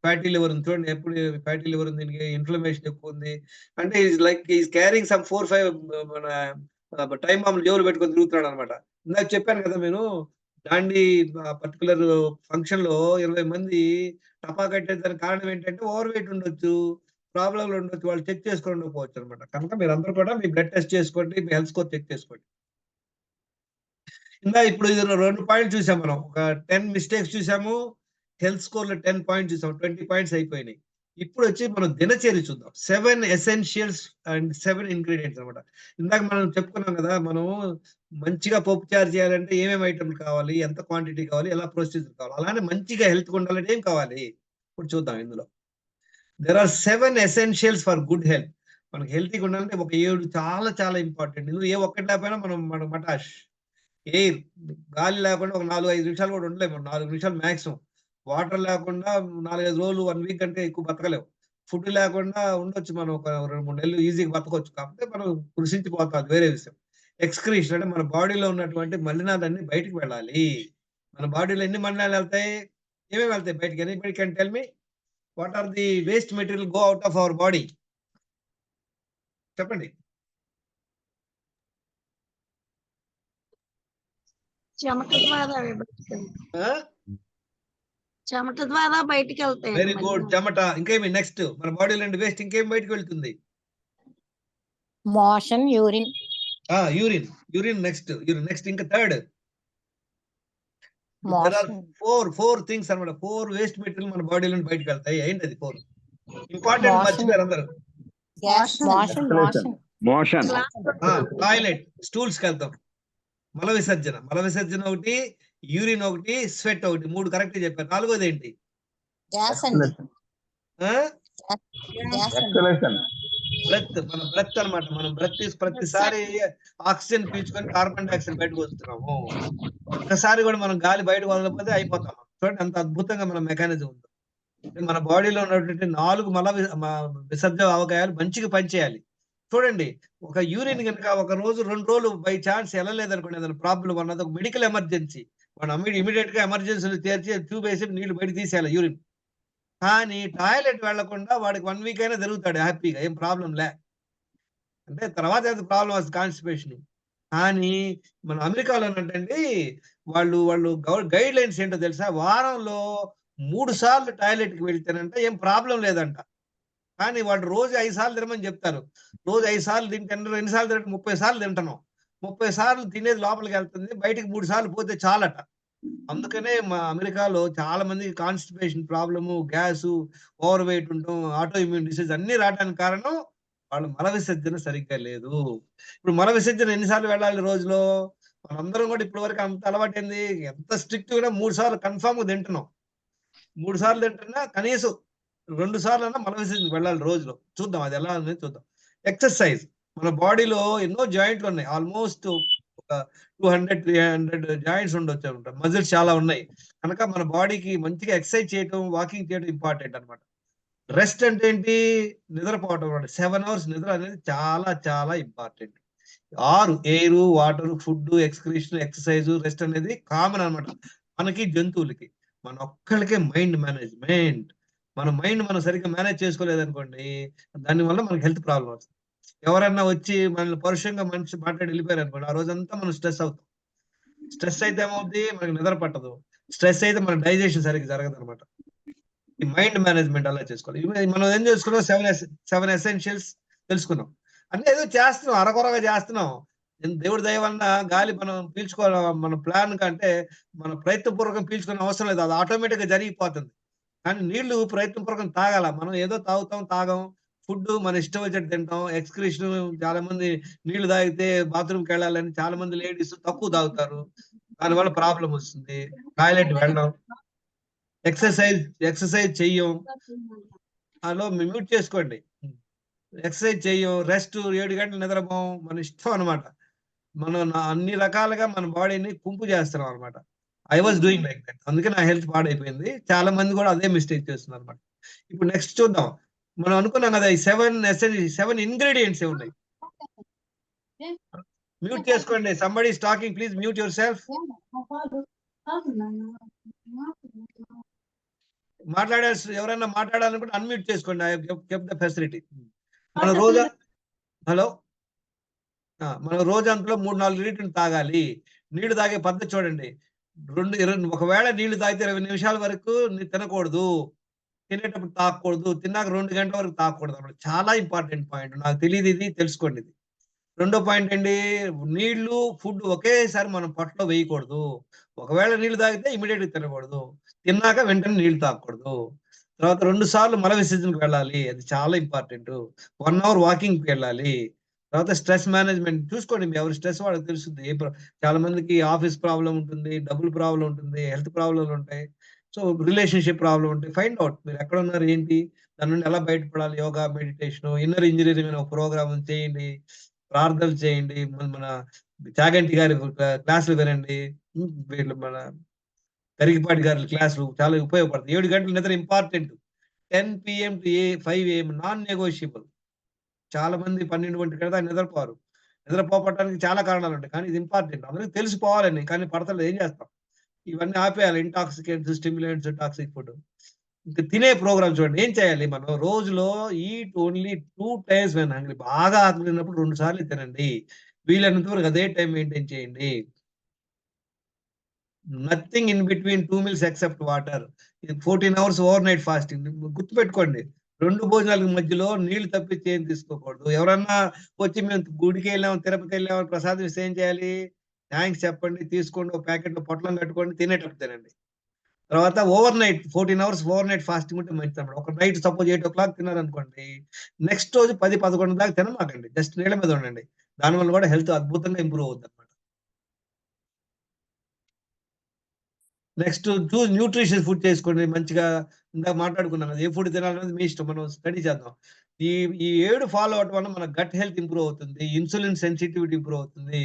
B: ఫ్యాటీ లివర్ ఉంది చూడండి, ఎప్పుడు ఫ్యాటీ లివర్ ఉంది, దీనికి ఇన్ఫ్లమేషన్ ఎక్కువ ఉంది. అంటే ఈజ్ క్యారింగ్ సమ్ 4-5 మన టైం బాంబులు జోలు పెట్టుకొని తిరుగుతున్నాడు అనమాట. ఇందాక చెప్పాను కదా నేను, దాండి పర్టికులర్ ఫంక్షన్ లో 20 మంది టపా కట్టేదానికి కారణం ఏంటంటే ఓవర్ వెయిట్ ఉండొచ్చు, ప్రాబ్లంలు ఉండొచ్చు, వాళ్ళు చెక్ చేసుకొని ఉండకపోవచ్చు అనమాట. కనుక మీరు అందరూ కూడా మీ బ్లడ్ టెస్ట్ చేసుకోండి, మీ హెల్త్ స్కోర్ చెక్ చేసుకోండి. ఇప్పుడు ఇది 2 పాయింట్లు చూసాం మనం, ఒక 10 మిస్టేక్స్ చూసాము, హెల్త్ స్కోర్ లో 10 పాయింట్స్ చూసాం, 20 పాయింట్స్ అయిపోయినాయి. ఇప్పుడు వచ్చి మనం దినచర్య చూద్దాం. 7 ఎసెన్షియల్స్ అండ్ 7 ఇంగ్రీడియంట్స్ అనమాట. ఇందాక మనం చెప్పుకున్నాం కదా, మనం మంచిగా పప్పు చారు చేయాలంటే ఏమేమి ఐటమ్లు కావాలి, ఎంత క్వాంటిటీ కావాలి, ఎలా ప్రొసీజర్ కావాలి. అలానే మంచిగా హెల్త్ ఉండాలంటే ఏం కావాలి ఇప్పుడు చూద్దాం. ఇందులో there are 7 essentials for good health. మనకి హెల్తీగా ఉండాలంటే ఒక 7 చాలా చాలా ఇంపార్టెంట్. ఇందులో ఏ ఒక్కటి లేకపోయినా మనం మటాష్. ఎయిర్, గాలి లేకుండా ఒక 4-5 నిమిషాలు కూడా ఉండలేము, 4 నిమిషాలు మాక్సిమం. వాటర్ లేకుండా 4-5 రోజులు, 1 వీక్ కంటే ఎక్కువ బతకలేము. ఫుడ్ లేకుండా ఉండొచ్చు, మనం ఒక 2-3 నెలలు ఈజీగా బతకొచ్చు. కాకపోతే మనం కృషించిపోతాం, అది వేరే విషయం. ఎక్స్క్రీషన్ అంటే మన బాడీలో ఉన్నటువంటి మలినాలన్నీ బయటకు వెళ్ళాలి. మన బాడీలో ఎన్ని మలినాలు వెళ్తాయి, ఏమేమి వెళ్తాయి బయటకి? Anybody can tell me what are the waste material go out of our body? చెప్పండి.
D: చెమట ద్వారా అవి బయటికి వెళ్తాయి. చెమట ద్వారా బయటికి వెళ్తాయి.
B: వెరీ గుడ్, చెమట. ఇంకేమి నెక్స్ట్ మన బాడీలో వేస్ట్ ఇంకేం బయటకు వెళ్తుంది?
G: Motion, urine.
B: Urine next. ఇంకా third, there are four things అన్నమాట. 4 వేస్ట్ మెటీరియల్ మన బాడీలో బయటకు వెళ్తాయి. ఏంటి అది 4 ఇంపార్టెంట్? మర్చిపోయారు అందరూ.
F: మోషన్,
B: టాయిలెట్, స్టూల్స్ కి వెళ్తాం. మల విసర్జన ఒకటి, యూరిన్ ఒకటి, స్వెట్ ఒకటి. 3 కరెక్ట్ చెప్పారు. 4వది ఏంటి? బ్రెత్. మన బ్రెత్ అనమాట. మనం బ్రెత్ ప్రతిసారి ఆక్సిజన్ పీల్చుకొని కార్బన్ డైఆక్సైడ్ బయటకు వస్తున్నాము. ఒక్కసారి కూడా మనం గాలి బయటకు వదలకపోతే అయిపోతాం. చూడండి ఎంత అద్భుతంగా మన మెకానిజం ఉందో. మన బాడీలో ఉన్నటువంటి 4 విసర్జన అవకాశాలు మంచిగా పనిచేయాలి. చూడండి, ఒక యూరిన్ కనుక ఒక రోజు 2 రోజులు బై ఛాన్స్ వెళ్ళలేదనుకోండి, ఏదైనా ప్రాబ్లం అన్నది ఒక మెడికల్ ఎమర్జెన్సీ, మనం ఇమీడియట్ గా ఎమర్జెన్సీలు తెరిచి ట్యూబ్ వేసి నీళ్లు బయట తీసేయాలి యూరిన్. కానీ టాయిలెట్ వెళ్లకుండా వాడికి 1 వీక్ అయినా జరుగుతాడు హ్యాపీగా, ఏం ప్రాబ్లం లే. అంటే తర్వాత ప్రాబ్లం వస్తుంది, కాన్స్టిపేషన్. కానీ మన అమెరికాలో ఏంటంటే వాళ్ళు గైడ్ లైన్స్ ఏంటో తెలుసా? వారంలో 3 సార్లు టాయిలెట్ కి వెళ్తేనంట ఏం ప్రాబ్లం లేదంట. కానీ వాడు రోజు 5 సార్లు తినమని చెప్తారు. రోజు 5 సార్లు తింటారు, 2 సార్లు తింటే 30 సార్లు తింటున్నాం. 30 సార్లు తినేది లోపలికి వెళ్తుంది, బయటికి 3 సార్లు పోతే చాలట. అందుకనే మా అమెరికాలో చాలా మందికి constipation problem, gas, over weight ఉండటం, ఆటో ఇమ్యూన్ డిసీజ్ అన్ని రావడానికి కారణం వాళ్ళు మల విసర్జన సరిగ్గా లేదు. ఇప్పుడు మల విసర్జన ఎన్నిసార్లు వెళ్ళాలి రోజులో? మనందరం కూడా ఇప్పటి వరకు అంత అలవాటైంది, ఎంత స్ట్రిక్ట్ గా 3 సార్లు కన్ఫామ్ గా తింటున్నాం. 3 సార్లు తింటున్నా కనీసం 2 సార్లు అన్నా మల విసర్జనకి వెళ్ళాలి రోజులో. చూద్దాం అది ఎలా అనేది చూద్దాం. ఎక్సర్సైజ్. మన బాడీలో ఎన్నో జాయింట్లు ఉన్నాయి, ఆల్మోస్ట్ ఒక 200-300 జాయింట్స్ ఉండొచ్చు అనమాట. మజిల్స్ చాలా ఉన్నాయి. కనుక మన బాడీకి మంచిగా ఎక్సర్సైజ్ చేయడం, వాకింగ్ చేయడం ఇంపార్టెంట్ అనమాట. రెస్ట్ అంటే ఏంటి? నిద్రపోవడం. 7 అవర్స్ నిద్ర అనేది చాలా చాలా ఇంపార్టెంట్. ఆరు air, water, food, excretion, exercise, rest అనేది కామన్ అన్నమాట మనకి, జంతువులకి. మన ఒక్కళ్ళకే మైండ్ మేనేజ్మెంట్. మన మైండ్ మనం సరిగ్గా మేనేజ్ చేసుకోలేదనుకోండి, దానివల్ల మనకి హెల్త్ ప్రాబ్లం వస్తుంది. ఎవరన్నా వచ్చి మనల్ని పరుషంగా మనిషి మాట్లాడి వెళ్ళిపోయారు అనుకోండి, ఆ రోజంతా మనం స్ట్రెస్ అవుతాం. స్ట్రెస్ అయితే ఏమవుతుంది, మనకి నిద్ర పట్టదు. స్ట్రెస్ అయితే మన డైజెషన్ సరిగ్గా జరగదు అనమాట. ఈ మైండ్ మేనేజ్మెంట్ అలా చేసుకోవాలి. మనం ఏం చేసుకున్నాం, 7 ఎసెన్షియల్స్ తెలుసుకున్నాం. అంటే ఏదో చేస్తున్నాం, అరకొరగా చేస్తున్నాం. దేవుడి దయ వలన గాలి మనం పీల్చుకోవాలి, మన ప్లాన్ కంటే మన ప్రయత్నపూర్వకం పీల్చుకునే అవసరం లేదు, అది ఆటోమేటిక్ గా జరిగిపోతుంది. కానీ నీళ్లు ప్రయత్నపూర్వకం తాగాల. మనం ఏదో తాగం. ఫుడ్ మన ఇష్టం వచ్చేట్టు తింటాం. ఎక్స్క్రీషన్, చాలా మంది నీళ్లు తాగితే బాత్రూమ్కి వెళ్ళాలని చాలా మంది లేడీస్ తక్కువ తాగుతారు, దానివల్ల ప్రాబ్లం వస్తుంది. టాయిలెట్ వెళ్ళడం, ఎక్సర్సైజ్ చెయ్యం, అలో మ్యూట్ చేసుకోండి. ఎక్సర్సైజ్ చెయ్యం, రెస్ట్, 7 గంటలు నిద్రపోం, మన ఇష్టం అనమాట. మనం అన్ని రకాలుగా మన బాడీని కుంపు చేస్తున్నాం అనమాట. I was doing like that. అందుకే నా హెల్త్ పాడైపోయింది. చాలా మంది కూడా అదే మిస్టేక్ చేస్తున్నారు అనమాట. ఇప్పుడు నెక్స్ట్ చూద్దాం. మనం అనుకున్నాం కదా, ఈ 7 ఇంగ్రీడియంట్స్ ఉన్నాయి. మ్యూట్ చేసుకోండి. Somebody is talking, please mute your self. ఎవరైనా మాట్లాడాలనుకుంటే అన్మ్యూట్ చేసుకోండి. I kept the facility. మన రోజా హలో మనం రోజంతలో 3-4 లీటర్లు తాగాలి. నీళ్లు తాగే పద్ధతి చూడండి. ఒకవేళ నీళ్లు తాగితే 20 నిమిషాల వరకు తినకూడదు, తినేటప్పుడు తాగకూడదు, తిన్నాక 2 గంటల వరకు తాగకూడదు అన్నమాట. చాలా ఇంపార్టెంట్ పాయింట్. నాకు తెలియదు, ఇది తెలుసుకోండి. ఇది రెండో పాయింట్ అండి, నీళ్లు, ఫుడ్ ఒకేసారి మనం పొట్టలో వేయకూడదు. ఒకవేళ నీళ్లు తాగితే ఇమీడియట్ గా తినకూడదు, తిన్నాక వెంటనే నీళ్లు తాగకూడదు. తర్వాత 2 సార్లు మల విసర్జనకు వెళ్ళాలి, అది చాలా ఇంపార్టెంట్. 1 అవర్ వాకింగ్ కి వెళ్ళాలి. తర్వాత స్ట్రెస్ మేనేజ్మెంట్ చూసుకోండి, ఎవరి స్ట్రెస్ వాళ్ళకి తెలుస్తుంది. చాలా మందికి ఆఫీస్ ప్రాబ్లం ఉంటుంది, డబ్బులు ప్రాబ్లం ఉంటుంది, హెల్త్ ప్రాబ్లంలు ఉంటాయి, సో రిలేషన్షిప్ ప్రాబ్లం ఉంటాయి. ఫైండ్ అవుట్ మీరు ఎక్కడ ఉన్నారు, ఏంటి, దాని నుండి ఎలా బయటపడాలి. యోగా, మెడిటేషన్, ఇన్నర్ ఇంజనీరింగ్ అనే ఒక ప్రోగ్రామ్ చేయండి, ప్రార్థనలు చేయండి, మన చాగంటి గారి క్లాసులు వినండి, వీళ్ళు మన కరిగిపాటి గారి క్లాసులు చాలా ఉపయోగపడతాయి. 7 గంటల నిద్ర important. 10 PM to 5 AM non negotiable. చాలా మంది 12 గంటల దాకా నిద్రపోరు. నిద్రపోవటానికి చాలా కారణాలు ఉంటాయి, కానీ ఇది ఇంపార్టెంట్. అందరికి తెలిసిపోవాలని, కానీ పడతలేదు, ఏం చేస్తాం, ఇవన్నీ ఆపేయాలి. Intoxicants, stimulants, toxic food. ఇంకా తినే ప్రోగ్రామ్ చూడండి. ఏం చేయాలి, మనం రోజులో eat only 2 times when hungry. బాగా ఆకలినప్పుడు 2 సార్లు తినండి. వీలైనంత వరకు అదే టైం మెయింటైన్ చేయండి. Nothing in between 2 meals except water. 14 hours over night fasting. గుర్తుపెట్టుకోండి, 2 భోజనాల మధ్యలో నీళ్లు తప్పించి ఏం తీసుకోకూడదు. ఎవరన్నా వచ్చి మేము గుడికి వెళ్ళాము, తిరుపతి వెళ్ళాము, ప్రసాదం ఇస్తే ఏం చేయాలి, థ్యాంక్స్ చెప్పండి, తీసుకోండి, ఒక ప్యాకెట్ పొట్లం కట్టుకోండి, తినేటప్పుడు తినండి. తర్వాత over night 14 hours over night fasting ఉంటే మంచిది అన్నమాట. ఒక నైట్ సపోజ్ 8 o'clock తిన్నారనుకోండి, నెక్స్ట్ రోజు 10-11 దాకా తినమాకండి, జస్ట్ నీళ్ళ మీద ఉండండి. దానివల్ల కూడా హెల్త్ అద్భుతంగా ఇంప్రూవ్ అవుతుంది అనమాట. నెక్స్ట్ చూస్ న్యూట్రిషియస్ ఫుడ్ చేసుకోండి మంచిగా. ఇందాక మాట్లాడుకున్నాం కదా, ఏ ఫుడ్ తినాలనేది మీ ఇష్టం, మనం స్టడీ చేద్దాం. ఈ 7 ఫాలో అవటం వల్ల మన గట్ హెల్త్ ఇంప్రూవ్ అవుతుంది, ఇన్సులిన్ సెన్సిటివిటీ ఇంప్రూవ్ అవుతుంది,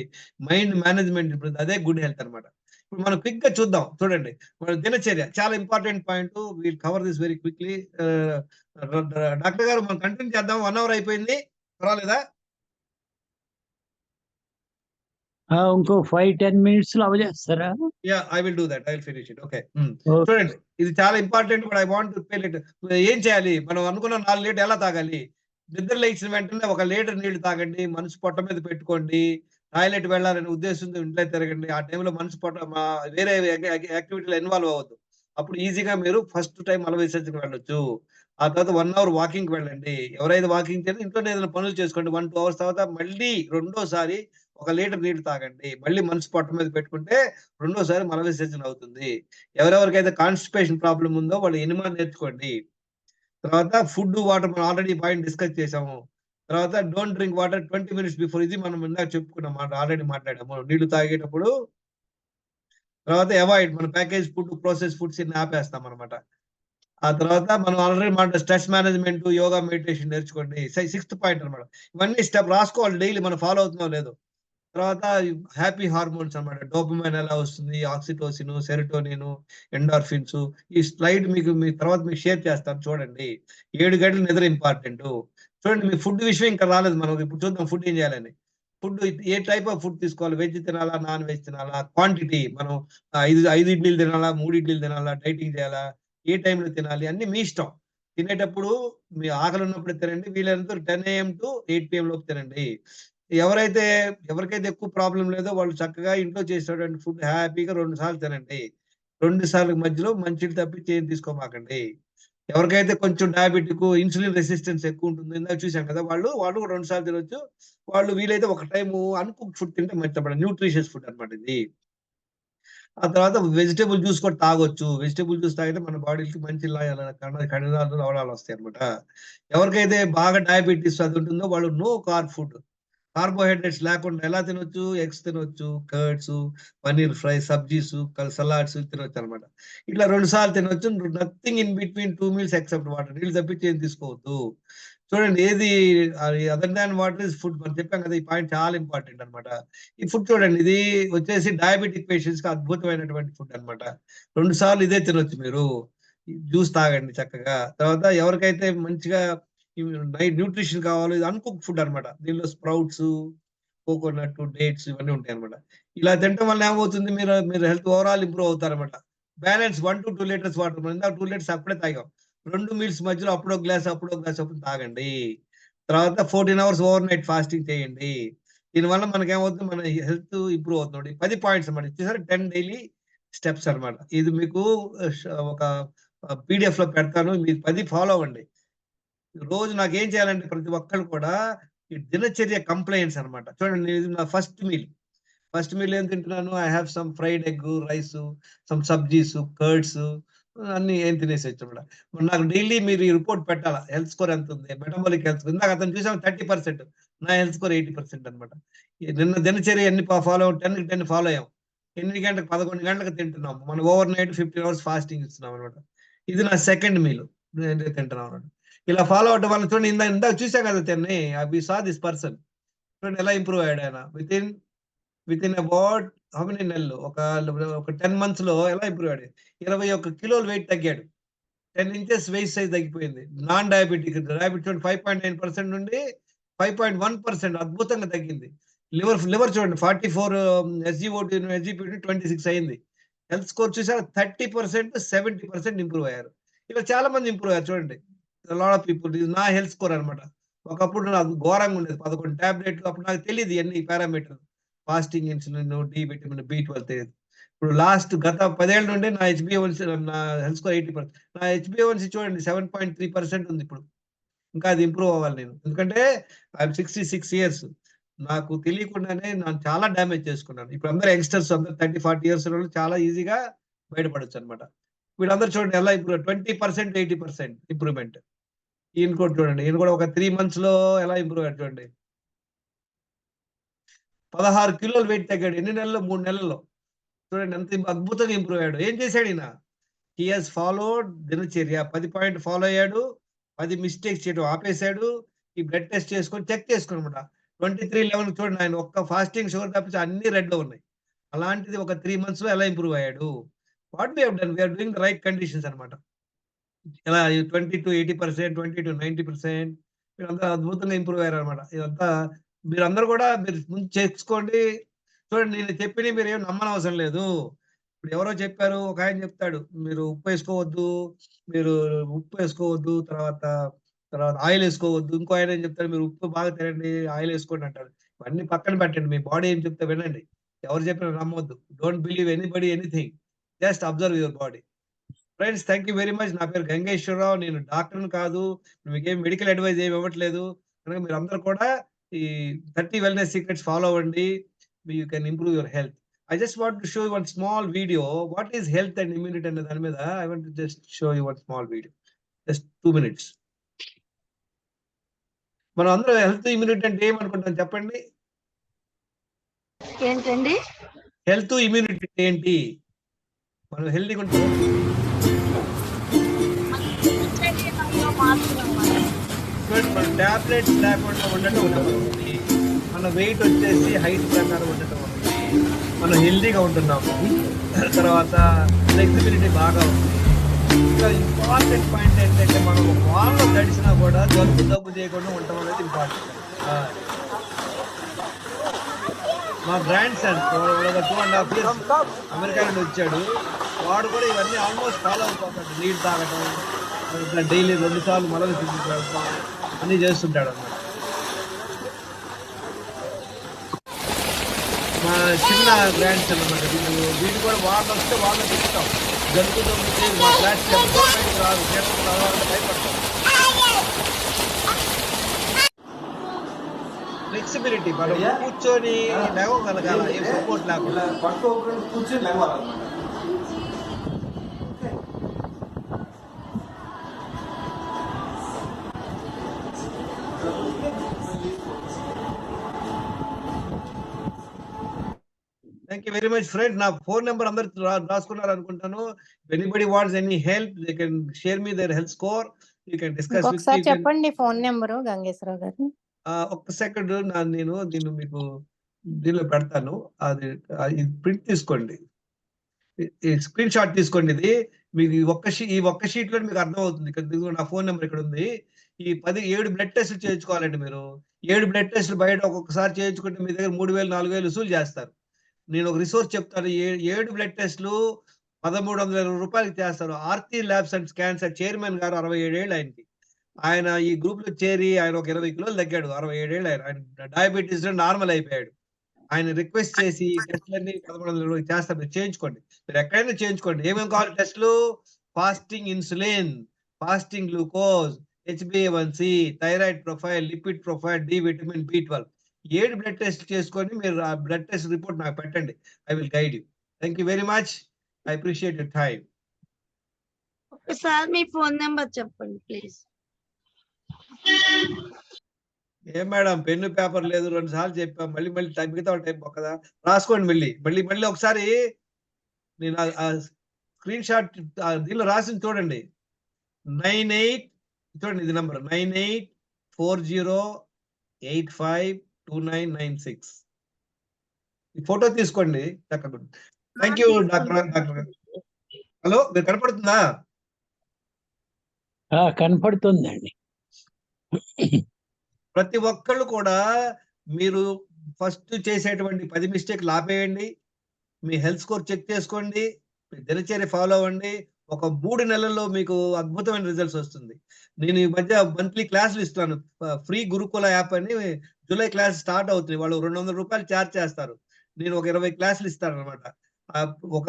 B: మైండ్ మేనేజ్మెంట్ ఇంప్రూవ్ అవుతుంది. అదే గుడ్ హెల్త్ అనమాట. ఇప్పుడు మనం క్విక్ గా చూద్దాం. చూడండి, మన దినచర్య చాలా important point. We'll cover this very quickly. Doctor గారు మనం కంటిన్యూ చేద్దాం. 1 hour అయిపోయింది, పర్వాలేదా?
A: ఇంకో 5-10 minutes లో అవజేస్తారా?
B: Yeah, I will do that. I will finish it. Okay. చూడండి, ఇది చాలా important, but I want to pay it. ఏం చేయాలి, మనం అనుకున్న 4 లీటర్ ఎలా తాగాలి? నిద్ర లేచిన వెంటనే 1 లీటర్ నీళ్లు తాగండి, మనసు పొట్ట మీద పెట్టుకోండి. టాయిలెట్ వెళ్ళాలనే ఉద్దేశంతో ఇంట్లో తిరగండి. ఆ టైంలో మనసు పొట్ట వేరే యాక్టివిటీలో ఇన్వాల్వ్ అవ్వద్దు. అప్పుడు ఈజీగా మీరు ఫస్ట్ టైం మల విసర్జనకు వెళ్ళొచ్చు. ఆ తర్వాత 1 hour వాకింగ్ వెళ్ళండి. ఎవరైతే వాకింగ్ చేయాలి, ఇంట్లోనే ఏదైనా పనులు చేసుకోండి. 1-2 hours తర్వాత మళ్ళీ రెండోసారి 1 లీటర్ నీళ్లు తాగండి. మళ్ళీ మనసు పొట్ట మీద పెట్టుకుంటే రెండోసారి మల విసర్జన అవుతుంది. ఎవరెవరికైతే కాన్స్టిపేషన్ ప్రాబ్లం ఉందో వాళ్ళు ఎనిమా నేర్చుకోండి. తర్వాత ఫుడ్, వాటర్ మనం ఆల్రెడీ పాయింట్ డిస్కస్ చేసాము. తర్వాత don't drink water 20 minutes before. ఇది మనం ఇందాక చెప్పుకున్నాం, ఆల్రెడీ మాట్లాడాము. నీళ్లు తాగేటప్పుడు. తర్వాత అవాయిడ్ మన ప్యాకేజ్ ఫుడ్, ప్రాసెస్ ఫుడ్స్ ఇన్ని ఆపేస్తాం అనమాట. ఆ తర్వాత మనం already stress management, yoga, meditation నేర్చుకోండి. 6th పాయింట్ అనమాట. ఇవన్నీ స్టెప్ రాసుకోవాలి, డైలీ మనం ఫాలో అవుతున్నాం లేదు. తర్వాత హ్యాపీ హార్మోన్స్ అన్నమాట. డోపమైన్ ఎలా వస్తుంది, ఆక్సిటోసిన్, సెరోటోనిన్, ఎండార్ఫిన్స్. ఈ స్లైడ్ మీకు తర్వాత మీకు షేర్ చేస్తాను, చూడండి. 7 గంటల నిద్ర ఇంపార్టెంట్. చూడండి, మీ ఫుడ్ విషయం ఇంకా రాలేదు, మనం ఇప్పుడు చూద్దాం ఫుడ్ ఏం చేయాలని. Food A type of food తీసుకోవాలి, వెజ్ తినాలా, నాన్ వెజ్ తినాలా, క్వాంటిటీ మనం 5 ఇడ్లీలు తినాలా, 3 ఇడ్లీలు తినాలా, డైటింగ్ చేయాలా, ఏ టైంలో తినాలి అన్ని మీ ఇష్టం. తినేటప్పుడు మీ ఆకలి ఉన్నప్పుడు తినండి, వీలైనంత 10 AM to 8 PM లోపు తినండి. ఎవరికైతే ఎక్కువ ప్రాబ్లం లేదో వాళ్ళు చక్కగా ఇంట్లో చేసేటువంటి ఫుడ్ హ్యాపీగా 2 సార్లు తినండి. 2 సార్ల మధ్యలో మంచిని తప్పించి ఏం తీసుకోమాకండి. ఎవరికైతే కొంచెం డయాబెటిక్, ఇన్సులిన్ రెసిస్టెన్స్ ఎక్కువ ఉంటుంది, ఇందాక చూసాం కదా, వాళ్ళు కూడా 2 సార్లు తినొచ్చు. వాళ్ళు వీలైతే ఒక టైము అన్‌కుక్డ్ ఫుడ్ తింటే మంచిదన్నమాట. న్యూట్రిషియస్ ఫుడ్ అన్నమాట ఇది. ఆ తర్వాత వెజిటబుల్ జ్యూస్ కూడా తాగొచ్చు. వెజిటబుల్ జ్యూస్ తాగితే మన బాడీకి మంచి ఖనిజాలు, లవణాలు వస్తాయన్నమాట. ఎవరికైతే బాగా డయాబెటిస్ అది ఉంటుందో వాళ్ళు నో కార్బ్ ఫుడ్, కార్బోహైడ్రేట్స్ లేకుండా ఎలా తినొచ్చు, ఎగ్స్ తినొచ్చు, కర్డ్స్, పన్నీర్ ఫ్రై, సబ్జీస్, సలాడ్స్ తినొచ్చు అనమాట. ఇట్లా 2 సార్లు తినొచ్చు. Nothing in between 2 meals except water. నీళ్ళు తప్పించి ఏం తీసుకోవద్దు. చూడండి, ఏది other than water is food. మనం చెప్పాం కదా, ఈ పాయింట్ చాలా ఇంపార్టెంట్ అన్నమాట. ఈ ఫుడ్ చూడండి, ఇది వచ్చేసి డయాబెటిక్ పేషెంట్స్ కి అద్భుతమైనటువంటి ఫుడ్ అన్నమాట. 2 సార్లు ఇదే తినొచ్చు మీరు. జ్యూస్ తాగండి చక్కగా. తర్వాత ఎవరికైతే మంచిగా నైట్ న్యూట్రిషన్ కావాలో, ఇది అన్‌కుక్డ్ ఫుడ్ అన్నమాట. దీనిలో స్ప్రౌట్స్, కోకోనట్, డేట్స్ ఇవన్నీ ఉంటాయి అన్నమాట. ఇలా తినటం వల్ల ఏమవుతుంది, మీరు హెల్త్ ఓవరాల్ ఇంప్రూవ్ అవుతారన్నమాట. Balance 1 to 2 litres water. మనం ఇందాక 2 లీటర్స్ అప్పుడే తాగాం. 2 మీల్స్ మధ్యలో అప్పుడో గ్లాస్ అప్పుడు తాగండి. తర్వాత 14 hours ఓవర్ నైట్ ఫాస్టింగ్ చేయండి. దీనివల్ల మనకేమవుతుంది, మన హెల్త్ ఇంప్రూవ్ అవుతుంది. 10 పాయింట్స్ అన్నమాట. ఇచ్చేసరికి 10 డైలీ స్టెప్స్ అన్నమాట. ఇది మీకు ఒక PDF లో పెడతాను, మీరు 10 ఫాలో అవ్వండి. రోజు నాకేం చేయాలంటే ప్రతి ఒక్కళ్ళు కూడా ఈ దినచర్య కంప్లైంట్స్ అన్నమాట. చూడండి, ఇది నా ఫస్ట్ మీల్ ఏం తింటున్నాను, I have some fried egg, rice, some sabzis, curds అన్ని ఏం తినేసేయచ్చు అన్నమాట. మరి నాకు డైలీ మీరు ఈ రిపోర్ట్ పెట్టాలా, హెల్త్ స్కోర్ ఎంత ఉంది, మెటబాలిక్ హెల్త్. ఇందాక అతను చూసాం 30%, నా హెల్త్ స్కోర్ 80% అన్నమాట. నిన్న దినచర్య ఎన్ని ఫాలో 10 ఫాలో అయ్యాం. 8 గంటలకు 11 గంటలకు తింటున్నాం. మనం ఓవర్ నైట్ 15 hours ఫాస్టింగ్ ఇస్తున్నాం అనమాట. ఇది నా సెకండ్ మీల్ నేను తింటున్నాం అనమాట. ఇలా ఫాలో అవడం వల్ల చూడండి, ఇందాక చూసాం కదా తిని, వి సా దిస్ పర్సన్. చూడండి ఎలా ఇంప్రూవ్ అయ్యాడు ఆయన. వితిన్ అబౌట్ హౌ మెనీ నెలలు, ఒక 10 months లో ఎలా ఇంప్రూవ్ అయ్యాడు. 21 కిలోలు వెయిట్ తగ్గాడు. 10 inches వెయిట్ సైజ్ తగ్గిపోయింది. నాన్ డయాబెటిక్ 5.9% నుండి 5.1% అద్భుతంగా తగ్గింది. లివర్ చూడండి 44 SgO2 SgPT 26 అయింది. హెల్త్ స్కోర్ చూసారా 30%, 70% ఇంప్రూవ్ అయ్యారు. ఇలా చాలా మంది ఇంప్రూవ్ అయ్యారు చూడండి. Lot of people. ఇది నా హెల్త్ స్కోర్ అన్నమాట. ఒకప్పుడు నాకు ఘోరంగా ఉండేది, 11 టాబ్లెట్లు. అప్పుడు నాకు తెలియదు ఎన్ని parameter, fasting, insulin, D vitamin, B12 తెలియదు. ఇప్పుడు గత 10 ఏళ్ల నుండి నా HbA1c, నా హెల్త్ స్కోర్ 80%. నా HbA1c చూడండి 7.3% ఉంది ఇప్పుడు. ఇంకా అది ఇంప్రూవ్ అవ్వాలి నేను. ఎందుకంటే ఐఎమ్ 66 years. నాకు తెలియకుండానే నేను చాలా డ్యామేజ్ చేసుకున్నాను. ఇప్పుడు అందరూ యంగ్స్టర్స్, అందరూ 30-40 years వాళ్ళు చాలా ఈజీగా బయటపడొచ్చు అనమాట. వీళ్ళందరూ చూడండి ఎలా ఇంప్రూవ్, 20%, 80% ఇంప్రూవ్మెంట్. ఈయన కూడా చూడండి, ఈయన కూడా ఒక 3 months లో ఎలా ఇంప్రూవ్ అయ్యాడు చూడండి. 16 కిలోలు వెయిట్ తగ్గాడు. ఎన్ని నెలల్లో? 3 నెలల్లో. చూడండి ఎంత అద్భుతంగా ఇంప్రూవ్ అయ్యాడు. ఏం చేశాడు ఈయన? హీ హాజ్ ఫాలోడ్ దినచర్య. 10 పాయింట్ ఫాలో అయ్యాడు. 10 మిస్టేక్స్ చేయడం ఆపేశాడు. ఈ బ్లడ్ టెస్ట్ చేసుకొని చెక్ చేసుకున్నమాట. 23:11 చూడండి, ఆయన ఒక్క ఫాస్టింగ్ షుగర్ తప్పించి అన్ని రెడ్ లో ఉన్నాయి. అలాంటిది ఒక 3 months లో ఎలా ఇంప్రూవ్ అయ్యాడు. What we have done, we are doing the right conditions అన్నమాట. ఎలా 20 to 80%, 20 to 90% వీళ్ళంతా అద్భుతంగా ఇంప్రూవ్ అయ్యారు అనమాట. ఇదంతా మీరందరూ కూడా మీరు ముందు చేసుకోండి. చూడండి, నేను చెప్పిన మీరు ఏం నమ్మనవసరం లేదు. ఇప్పుడు ఎవరో చెప్పారు, ఒక ఆయన చెప్తాడు మీరు ఉప్పు వేసుకోవద్దు, తర్వాత ఆయిల్ వేసుకోవద్దు. ఇంకో ఆయన ఏం చెప్తాడు, మీరు ఉప్పు బాగా తినండి, ఆయిల్ వేసుకోండి అంటారు. ఇవన్నీ పక్కన పెట్టండి. మీ బాడీ ఏం చెప్తే వినండి. ఎవరు చెప్పినా నమ్మొద్దు. Don't believe anybody anything. Just observe your body. Friends, thank you very much. నా పేరు గంగేశ్వరరావు. నేను డాక్టర్ని కాదు, మీకేం మెడికల్ అడ్వైజ్ ఏమి ఇవ్వట్లేదు. కనుక మీరు అందరూ కూడా ఈ 30 wellness secrets ఫాలో అవ్వండి. You can improve your health. I just want to show you one small video. What is health and immunity అనే దాని మీద I want to just show you one small video. Just 2 minutes. మనం అందరూ health, immunity అంటే ఏమనుకుంటాం చెప్పండి?
D: ఏంటండి?
B: Health, immunity ఏంటి? మనం హెల్తీగా ఉంటాం. మన టాబ్లెట్స్ లేకుండా ఉండటం ఉంటుంది. మన వెయిట్ వచ్చేసి హైట్ ప్రకారం ఉండటం ఉంటుంది. మనం హెల్తీగా ఉంటున్నాము. తర్వాత ఫ్లెక్సిబిలిటీ బాగా ఉంది. ఇంకా ఇంపార్టెంట్ పాయింట్ ఏంటంటే మనం వారంలో గడిచినా కూడా దగ్గు చేయకుండా ఉండటం అనేది ఇంపార్టెంట్. మా గ్రాండ్ సన్ 2.5 years అమెరికా నుండి వచ్చాడు. వాడు కూడా ఇవన్నీ ఆల్మోస్ట్ ఫాలో అయిపోతాడు. నీళ్ళు తాగటం, డైలీ 2 సార్లు మలలు తిరుగుతాడు, అన్ని చేస్తుంటాడు అన్నమాట. మా చిన్న గ్రాండ్ సన్ అన్నమాట. వీడు కూడా వాళ్ళు వస్తే వాళ్ళని తిప్పుతాం. జరుగుతుంది మా క్లాస్ రాదు, భయపడతాం. ఫ్లెక్సిబిలిటీ, మనం కూర్చొని లేవగలగాల, ఏ సపోర్ట్ లేకుండా.
F: కూర్చొని లేవాలన్నమాట.
B: Thank you very much friend. నా ఫోన్ నెంబర్ అందరు రాసుకున్నారు అనుకుంటాను. Anybody wants any help, they can share me their health score, you can discuss.
G: ఒకసారి చెప్పండి ఫోన్ నెంబరు గంగేశ్వరరావు గారు.
B: ఒక్క సెకండ్, నేను దీన్ని మీకు దీనిలో పెడతాను. అది ప్రింట్ తీసుకోండి, ఈ స్క్రీన్ షాట్ తీసుకోండి. ఇది మీకు ఈ ఒక్క షీట్ లో మీకు అర్థం అవుతుంది. ఇక్కడ నా ఫోన్ నెంబర్ ఇక్కడ ఉంది. ఈ 7 బ్లడ్ టెస్ట్లు చేయించుకోవాలండి మీరు. 7 బ్లడ్ టెస్ట్లు బయట ఒక్కొక్కసారి చేయించుకుంటే మీ దగ్గర 3,000 4,000 వసూలు చేస్తారు. నేను ఒక రిసోర్స్ చెప్తాను. 7 బ్లడ్ టెస్ట్లు 1,320 రూపాయలకి చేస్తారు. Aarti labs and scans chairman గారు 67 ఏళ్ళు ఆయనకి. ఆయన ఈ గ్రూప్ లో చేరి ఆయన ఒక 20 కిలోలు తగ్గాడు. 67 ఏళ్ళు ఆయన డయాబెటీస్ నార్మల్ అయిపోయాడు. ఆయన రిక్వెస్ట్ చేసి టెస్ట్లన్నీ 1,320 చేస్తారు. మీరు చేయించుకోండి, మీరు ఎక్కడైనా చేయించుకోండి. ఏమేమి కావాలి టెస్ట్లు? Fasting insulin, fasting glucose, HbA1c, thyroid profile, lipid profile, D vitamin, B12. 7 blood test చేసుకొని మీరు ఆ బ్లడ్ టెస్ట్ రిపోర్ట్ నాకు పెట్టండి. I will guide you. Thank you very much. I appreciate your time.
D: ఒకసారి మీ ఫోన్ నెంబర్ చెప్పండి please.
B: ఏం madam, pen paper లేదు, 2 సార్లు చెప్పాం. మళ్ళీ మిగతా టైం కదా, రాసుకోండి. మళ్ళీ ఒకసారి నేను ఆ స్క్రీన్ షాట్ దీనిలో రాసింది చూడండి. 98 చూడండి, ఇది నంబర్ 9840852996. ఈ ఫోటో తీసుకోండి చక్కగా. Thank you doctor. హలో, మీరు కనపడుతుందా?
A: కనపడుతుందండి.
B: ప్రతి ఒక్కళ్ళు కూడా మీరు ఫస్ట్ చేసేటువంటి 10 మిస్టేక్లు ఆపేయండి. మీ హెల్త్ స్కోర్ చెక్ చేసుకోండి, మీ దినచర్య ఫాలో అవ్వండి. ఒక 3 నెలల్లో మీకు అద్భుతమైన రిజల్ట్స్ వస్తుంది. నేను ఈ మధ్య మంత్లీ క్లాసులు ఇస్తున్నాను. ఫ్రీ గురుకుల యాప్ అని జూలై క్లాస్ స్టార్ట్ అవుతుంది. వాళ్ళు 200 రూపాయలు ఛార్జ్ చేస్తారు. నేను ఒక 20 క్లాసులు ఇస్తాను అనమాట. ఒక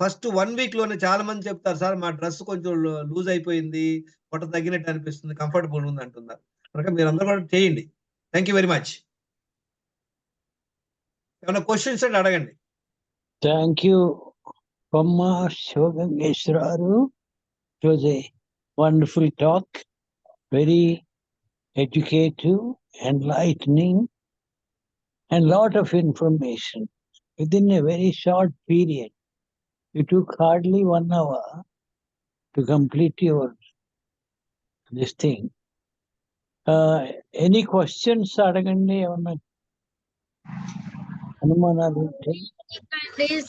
B: ఫస్ట్ 1 వీక్ లోనే చాలా మంది చెప్తారు, సార్ మా డ్రెస్ కొంచెం లూజ్ అయిపోయింది, పొట్ట తగ్గినట్టు అనిపిస్తుంది, కంఫర్టబుల్ ఉంది అంటున్నారు. కనుక మీరు అందరూ కూడా చేయండి. Thank you very much. ఏమైనా క్వశ్చన్స్ అంటే అడగండి.
A: Thank you Pamma Shivagangeshwararu. It was a wonderful talk, very educative, enlightening, and lot of information within a very short period. You took hardly 1 hour to complete this thing. Any questions అడగండి, ఏమన్నా అనుమానాలు ఉంటే.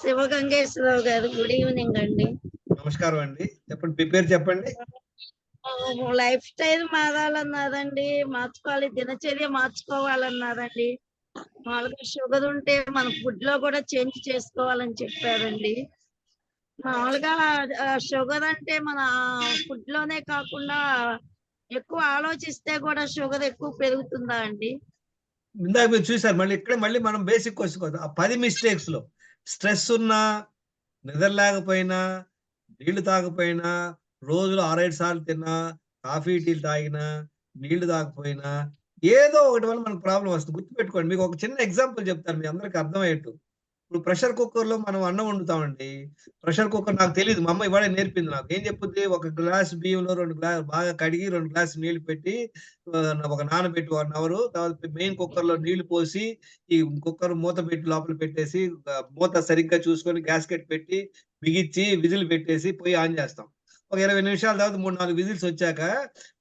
D: శివగంగేశ్వరరావు గారు, good evening అండి.
B: నమస్కారం అండి, చెప్పండి. Prepare చెప్పండి.
D: లైఫ్ స్టైల్ మారాలన్నారండి, మార్చుకోవాలి, దినచర్య మార్చుకోవాలన్నారండి. మామూలుగా షుగర్ ఉంటే మన ఫుడ్ లో కూడా చేంజ్ చేసుకోవాలని చెప్పారండి. మామూలుగా షుగర్ అంటే మన ఫుడ్ లోనే కాకుండా ఎక్కువ ఆలోచిస్తే కూడా షుగర్ ఎక్కువ పెరుగుతుందా అండి?
B: ఇందాక మీరు చూసారు. మళ్ళీ మనం బేసిక్ క్వశ్చన్, ఆ 10 మిస్టేక్స్ లో స్ట్రెస్ ఉన్నా, నిద్ర లేకపోయినా, నీళ్లు తాగపోయినా, రోజులో 6-7 సార్లు తిన్నా, కాఫీ టీలు తాగినా, నీళ్లు తాగపోయినా, ఏదో ఒకటి వల్ల మనకు ప్రాబ్లం వస్తుంది. గుర్తుపెట్టుకోండి. మీకు ఒక చిన్న ఎగ్జాంపుల్ చెప్తాను, మీ అందరికి అర్థమయ్యేట్టు. ఇప్పుడు ప్రెషర్ కుక్కర్ లో మనం అన్నం వండుతామండి. ప్రెషర్ కుక్కర్ నాకు తెలియదు, మా అమ్మ ఇవాళ నేర్పింది నాకు. ఏం చెప్పుద్ది, ఒక గ్లాస్ బియ్యంలో 2 గ్లాస్ బాగా కడిగి 2 గ్లాసు నీళ్లు పెట్టి ఒక నానబెట్టి 1 అవర్, తర్వాత మెయిన్ కుక్కర్ లో నీళ్లు పోసి ఈ కుక్కర్ మూత పెట్టి లోపల పెట్టేసి మూత సరిగ్గా చూసుకొని గ్యాస్కెట్ పెట్టి బిగించి విజిల్ పెట్టేసి పొయ్యి ఆన్ చేస్తాం. ఒక 20 నిమిషాల తర్వాత 3-4 విజిల్స్ వచ్చాక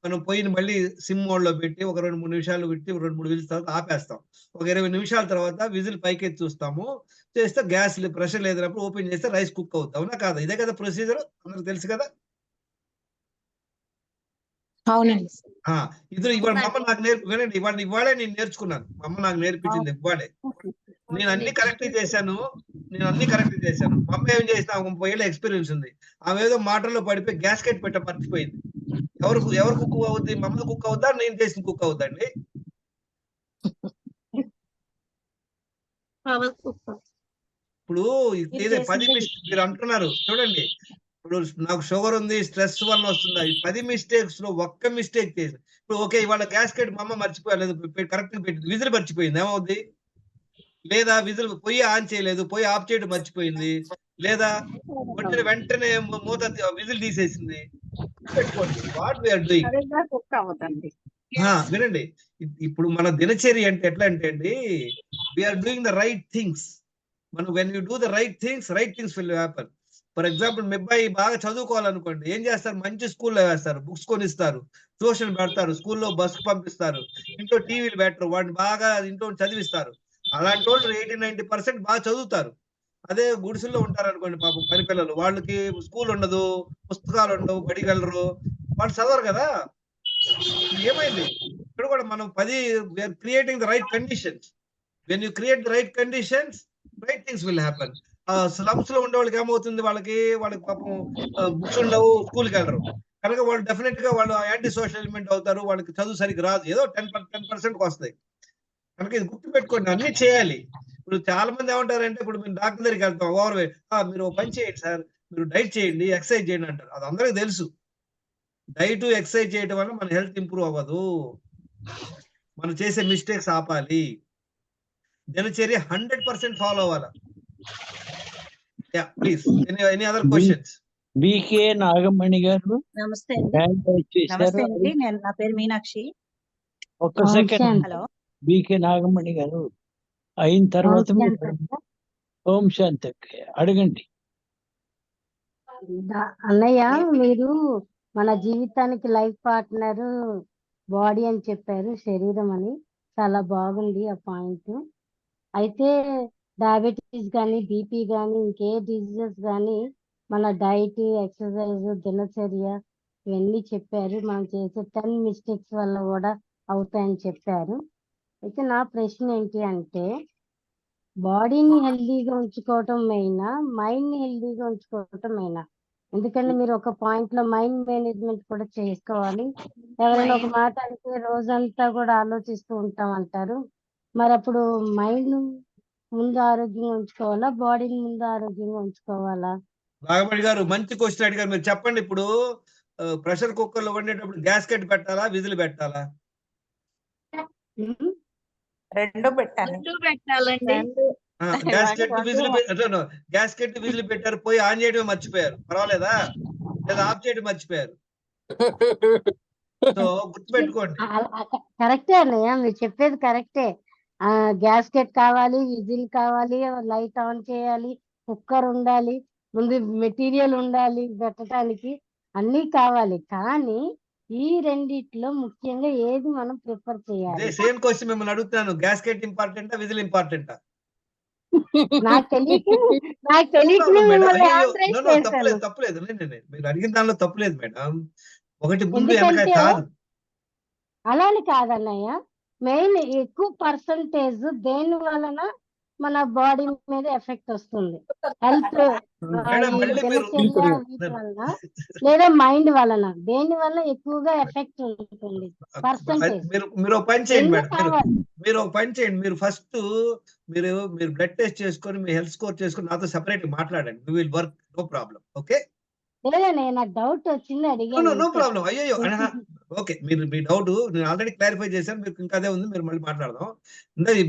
B: మనం పొయ్యిని మళ్ళీ సిమ్ మోడ్ లో పెట్టి ఒక 2-3 నిమిషాలు పెట్టి 2-3 విజిల్స్ తర్వాత ఆపేస్తాం. ఒక 20 నిమిషాల తర్వాత విజిల్ పైకెత్తి చూస్తాము, చేస్తే గ్యాస్ ప్రెషర్ లేదన్నప్పుడు ఓపెన్ చేస్తే రైస్ కుక్ అవుతుంది. అవునా కాదా? ఇదే కదా ప్రొసీజర్, అందరికి తెలుసు కదా.
G: అవునండి.
B: ఇది ఇవాళ మా అమ్మ నాకు వినండి, ఇవాళే నేను నేర్చుకున్నాను. మా అమ్మ నాకు నేర్పించింది ఇవాళే. నేను అన్ని కరెక్ట్ చేశాను. మా అమ్మ ఏం చేసిన 30 ఏళ్ళ ఎక్స్పీరియన్స్ ఉంది. ఆమె ఏదో మాటల్లో పడిపోయి గ్యాస్కెట్ పెట్ట మర్చిపోయింది. ఎవరు కుక్ అవుద్ది? మా అమ్మది కుక్ అవుద్దా? నేను చేసిన కుక్ అవుద్దండి? ఇప్పుడు ఇదే 10 మీరు అంటున్నారు చూడండి. ఇప్పుడు నాకు షుగర్ ఉంది, స్ట్రెస్ వల్ల వస్తుంది. ఈ 10 మిస్టేక్స్ లో ఒక్క మిస్టేక్ చేసి ఇప్పుడు ఓకే ఇవాళ గ్యాస్కెట్ మా అమ్మ మర్చిపోయలేదు, కరెక్ట్ పెట్టింది, విజిల్ మర్చిపోయింది, ఏమవుద్ది? లేదా విజిల్ పొయ్యి ఆన్ చేయలేదు, పొయ్యి ఆఫ్ చేయడం మర్చిపోయింది, లేదా వండిన వెంటనే మూత విజిల్ తీసేసింది. పెట్టుకోండి వాట్ వీఆర్ డూయింగ్. వినండి, ఇప్పుడు మన దినచర్య అంటే ఎట్లా అంటే అండి, we are doing the right things. మనం when you do the right things will happen. For example మీ అబ్బాయి బాగా చదువుకోవాలనుకోండి, ఏం చేస్తారు? మంచి స్కూల్లో వేస్తారు, బుక్స్ కొనిస్తారు, ట్యూషన్ పెడతారు, స్కూల్లో బస్సు పంపిస్తారు, ఇంట్లో టీవీలు పెట్టరు, వాడిని బాగా ఇంట్లో చదివిస్తారు. అలాంటి వాళ్ళు 80-90% బాగా చదువుతారు. అదే గుడిసెల్లో ఉంటారు అనుకోండి, పాపం పని పిల్లలు, వాళ్ళకి స్కూల్ ఉండదు, పుస్తకాలు ఉండవు, బడికి వెళ్ళరు, వాళ్ళు చదవరు కదా. ఏమైంది ఇక్కడ కూడా మనం we are creating the right conditions. When you create the right conditions, right things will happen. Slums లో ఉండే వాళ్ళకి ఏమవుతుంది? వాళ్ళకి పాపం బుక్స్ ఉండవు, స్కూల్కి వెళ్ళరు కనుక వాళ్ళు డెఫినెట్ గా వాళ్ళు యాంటీ సోషల్ ఎలిమెంట్ అవుతారు, వాళ్ళకి చదువు సరిగ్గా రాదు, ఏదో 10% వస్తాయి. కనుక ఇది గుర్తు పెట్టుకోండి, అన్ని చేయాలి. ఇప్పుడు చాలా మంది ఏమంటారంటే, ఇప్పుడు మేము డాక్టర్ దగ్గరికి వెళ్తాం, మీరు పని చేయండి సార్, మీరు డైట్ చేయండి, ఎక్సర్సైజ్ చేయండి అంటారు. అది అందరికీ తెలుసు. డైట్ ఎక్సర్సైజ్ చేయడం వల్ల మన హెల్త్ ఇంప్రూవ్ అవ్వదు. మనం చేసే మిస్టేక్స్ ఆపాలి. దినచర్య 100% ఫాలో అవ్వాలి. Please any other questions?
A: BK Nagamani గారు
E: నమస్తే అండి.
A: హ్యాండ్ రైజ్ చేశారు.
E: నమస్తే అండి. నా పేరు మీనాక్షి.
A: ఒక్క సెకండ్.
E: హలో.
A: బీకే నాగమణి గారు అయిన తర్వాత ఓం శాంతి అడగండి.
H: అన్నయ్య, మీరు మన జీవితానికి లైఫ్ పార్ట్నర్ బాడీ అని చెప్పారు, శరీరం అని. చాలా బాగుంది ఆ పాయింట్. అయితే డయాబెటీస్ కానీ, బీపీ కానీ, ఇంకే డిజీజెస్ కానీ మన డైట్, ఎక్సర్సైజ్, దినచర్య ఇవన్నీ చెప్పారు. మనం చేసే 10 మిస్టేక్స్ వల్ల కూడా అవుతాయని చెప్పారు. అయితే నా ప్రశ్న ఏంటి అంటే, బాడీని హెల్దీగా ఉంచుకోవటం మెయినా, మైండ్ ని హెల్దీగా ఉంచుకోవటం మెయినా? ఎందుకంటే మీరు ఒక పాయింట్ లో మైండ్ మేనేజ్మెంట్ కూడా చేసుకోవాలి. ఎవరైనా ఒక మాట అంటే రోజంతా కూడా ఆలోచిస్తూ ఉంటాం అంటారు. మరి అప్పుడు మైండ్ ముందు ఆరోగ్యంగా ఉంచుకోవాలా, బాడీని ముందు ఆరోగ్యంగా ఉంచుకోవాలా?
B: నాగమణి గారు మంచి క్వశ్చన్ అడిగారు. మీరు చెప్పండి, ఇప్పుడు ప్రెషర్ కుక్కర్ లో వండేటప్పుడు గ్యాస్కెట్ పెట్టాలా, విజిల్ పెట్టాలా?
G: రెండు పెట్టాలి.
B: గ్యాస్కెట్ విజిల్ పెట్టారు, పోయి ఆన్ చేయడం మర్చిపోయారు, పర్వాలేదా? లేదా ఆఫ్ చేయడం మర్చిపోయారు? సో గుర్తుపెట్టుకోండి.
H: కరెక్టే అన్నయ్య, మీరు చెప్పేది కరెక్టే. గ్యాస్కెట్ కావాలి, విజిల్ కావాలి, లైట్ ఆన్ చేయాలి, కుక్కర్ ఉండాలి, ముందు మెటీరియల్ ఉండాలి పెట్టడానికి, అన్ని కావాలి. కానీ ఈ రెండిట్లో ముఖ్యంగా ఏది మనం ప్రిఫర్ చేయాలి?
B: సేమ్ క్వశ్చన్ మిమ్మల్ని అడుగుతున్నాను, గ్యాస్కెట్ ఇంపార్టెంటా, విజిల్ ఇంపార్టెంటా?
H: నాకు తెలియక
B: తప్పులేదు. మీరు అడిగిన దానిలో తప్పులేదు మేడం. ఒకటి ముందు
H: ఎందుకంటే
B: కాదు.
H: అలానే కాదన్నయ్య, మెయిన్ ఎక్కువ పర్సంటేజ్ దేని వలన మన బాడీ మీద ఎఫెక్ట్ వస్తుంది? హెల్త్ వలన లేదా మైండ్ వలన? దేని వల్ల ఎక్కువగా ఎఫెక్ట్ ఉంటుంది పర్సంటేజ్?
B: మీరు ఒక పని చేయండి మేడం, మీరు ఫస్ట్ మీరు బ్లడ్ టెస్ట్ చేసుకొని మీ హెల్త్ స్కోర్ చేసుకొని నాతో సెపరేట్ మాట్లాడండి. We will work, no problem. Okay,
H: నాకు డౌట్ వచ్చింది, అడిగాను.
B: No problem. అయ్యో ఓకే, మీరు మీ డౌట్ నేను ఆల్రెడీ క్లారిఫై చేశాను. మీకు ఇంకా అదే ఉంది, మీరు మళ్ళీ మాట్లాడదాం.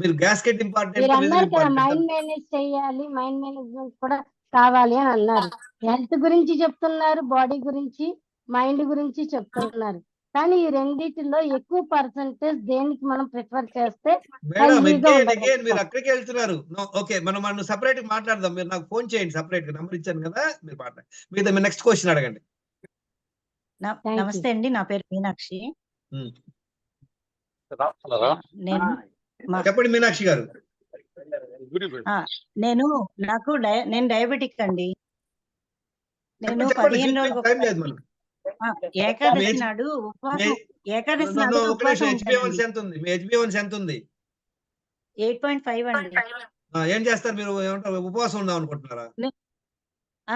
B: మీరు గ్యాస్కెట్ ఇంపార్టెంట్,
H: మైండ్ మేనేజ్ చేయాలి, మైండ్ మేనేజ్మెంట్ కూడా కావాలి అని అన్నారు. హెల్త్ గురించి చెప్తున్నారు, బాడీ గురించి, మైండ్ గురించి చెప్తున్నారు. కానీ ఈ రెండిటిలో ఎక్కువ పర్సంటేజ్ దేనికి మనం ప్రిఫర్ చేస్తే
B: మీరు అక్కడికి వెళ్తున్నారు. ఓకే, మనం సెపరేట్ మాట్లాడదాం. మీరు నాకు ఫోన్ చేయండి, సెపరేట్ గా నంబర్ ఇచ్చాను కదా, మీరు మాట్లాడండి. మీరు నెక్స్ట్ క్వశ్చన్ అడగండి.
E: నమస్తే అండి. నా పేరు మీనాక్షి.
B: చెప్పండి మీనాక్షి గారు.
E: నేను డయాబెటిక్ అండి. నేను 15 రోజులు ఏకాదశి నాడు ఉపవాసం. ఏకాదశి నాడు ఉపవాసం.
B: హెచ్బిఏవన్సీ ఎంత ఉంది? మీ హెచ్బిఏవన్సీ ఎంత ఉంది?
E: 8.5 అండి.
B: ఏం చేస్తారు మీరు? ఏమంటారు, ఉపవాసం ఉందాం అనుకుంటున్నారా?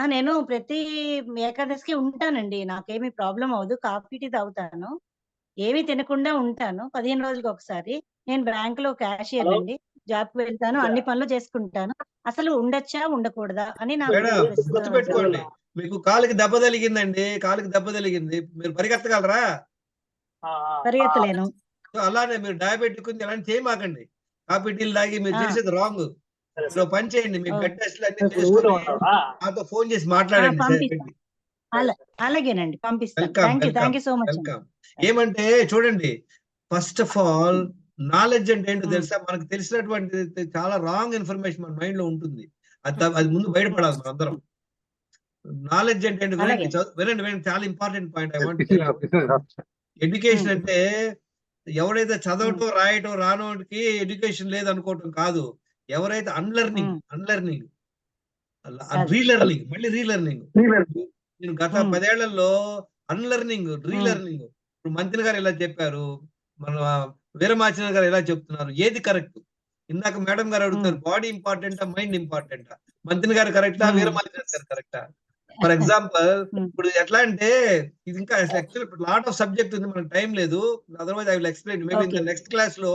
E: నేను ప్రతి ఏకాదశికి ఉంటానండి. నాకేమి ప్రాబ్లమ్ అవ్వదు. కాఫీ, టీ తాగుతాను. ఏమీ తినకుండా ఉంటాను. 15 రోజులకి ఒకసారి. నేను బ్యాంక్‌లో క్యాషియర్ అండి. జాబ్‌కి వెళ్తాను. అన్ని పనులు చేసుకుంటాను. అసలు ఉండొచ్చా? ఉండకూడదా? అని నాకు
B: మేడం గుర్తుపెట్టుకోండి,
E: సందేహం.
B: మీకు కాలుకి దెబ్బ తగిలిందండి. కాలుకి దెబ్బ తగిలింది. మీరు పరిగెత్తగలరా?
E: పరిగెత్తలేను.
B: సో అలానే మీరు డయాబెటిక్ ఉంది అలాంటి చేయమాకండి. కాఫీ టీలు తాగి మీరు
E: ఆ!
B: చేసేది రాంగ్. మీరు ఓ పని చేయండి, మీ
E: ఓహ్!
B: బ్లడ్ టెస్ట్‌లు అన్నీ చేసుకొని నాతో ఫోన్ చేసి మాట్లాడండి
E: పంపిస్తా. అలా అలాగేనండి. పంపిస్తాను.
B: Welcome,
E: thank
B: welcome,
E: you so much అండి.
B: వెల్కమ్. ఏమంటే చూడండి, ఫస్ట్ ఆఫ్ ఆల్ నాలెడ్జ్ అంటే ఏంటో
E: హ్మ్.
B: తెలుసా? మనకు తెలిసినటువంటి చాలా రాంగ్ ఇన్ఫర్మేషన్ మన మైండ్ లో ఉంటుంది. అది ముందు బయటపడాలి మనందరం. నాలెడ్జ్ అంటే ఏంటి?
E: అలాగే.
B: వినండి, వినండి, చాలా important point I want to tell you. Education
E: హ్మ్.
B: అంటే ఎవరైతే
E: హ్మ్.
B: చదవటం, రాయటం రానోడికి ఎడ్యుకేషన్ లేదనుకోవటం కాదు. ఎవరైతే అన్‌లెర్నింగ్,
E: హ్మ్.
B: అన్‌లెర్నింగ్,
E: అది.
B: రీలెర్నింగ్, మళ్ళీ రీలెర్నింగ్. నేను గత
E: హ్మ్.
B: 10 ఏళ్లలో అన్‌లెర్నింగ్,
E: హ్మ్.
B: రీలెర్నింగ్. ఇప్పుడు మంత్రి గారు ఇలా చెప్పారు. మన వీరమాచిన గారు ఇలా చెప్తున్నారు. ఏది కరెక్ట్? ఇందాక మేడం గారు
E: హ్మ్.
B: అడుగుతారు, బాడీ ఇంపార్టెంటా? మైండ్ ఇంపార్టెంటా? మంత్రి గారు కరెక్టా?
E: హ్మ్.
B: వీరమాచిన గారు కరెక్టా? ఫర్ ఎగ్జాంపుల్
E: హ్మ్.
B: ఇప్పుడు ఎట్లా అంటే, ఇది ఇంకా యాక్చువల్లీ ఇప్పుడు లాట్ ఆఫ్ సబ్జెక్ట్ ఉంది. మనకు టైం లేదు. Otherwise I will explain. Maybe in
E: okay.
B: The next క్లాస్‌లో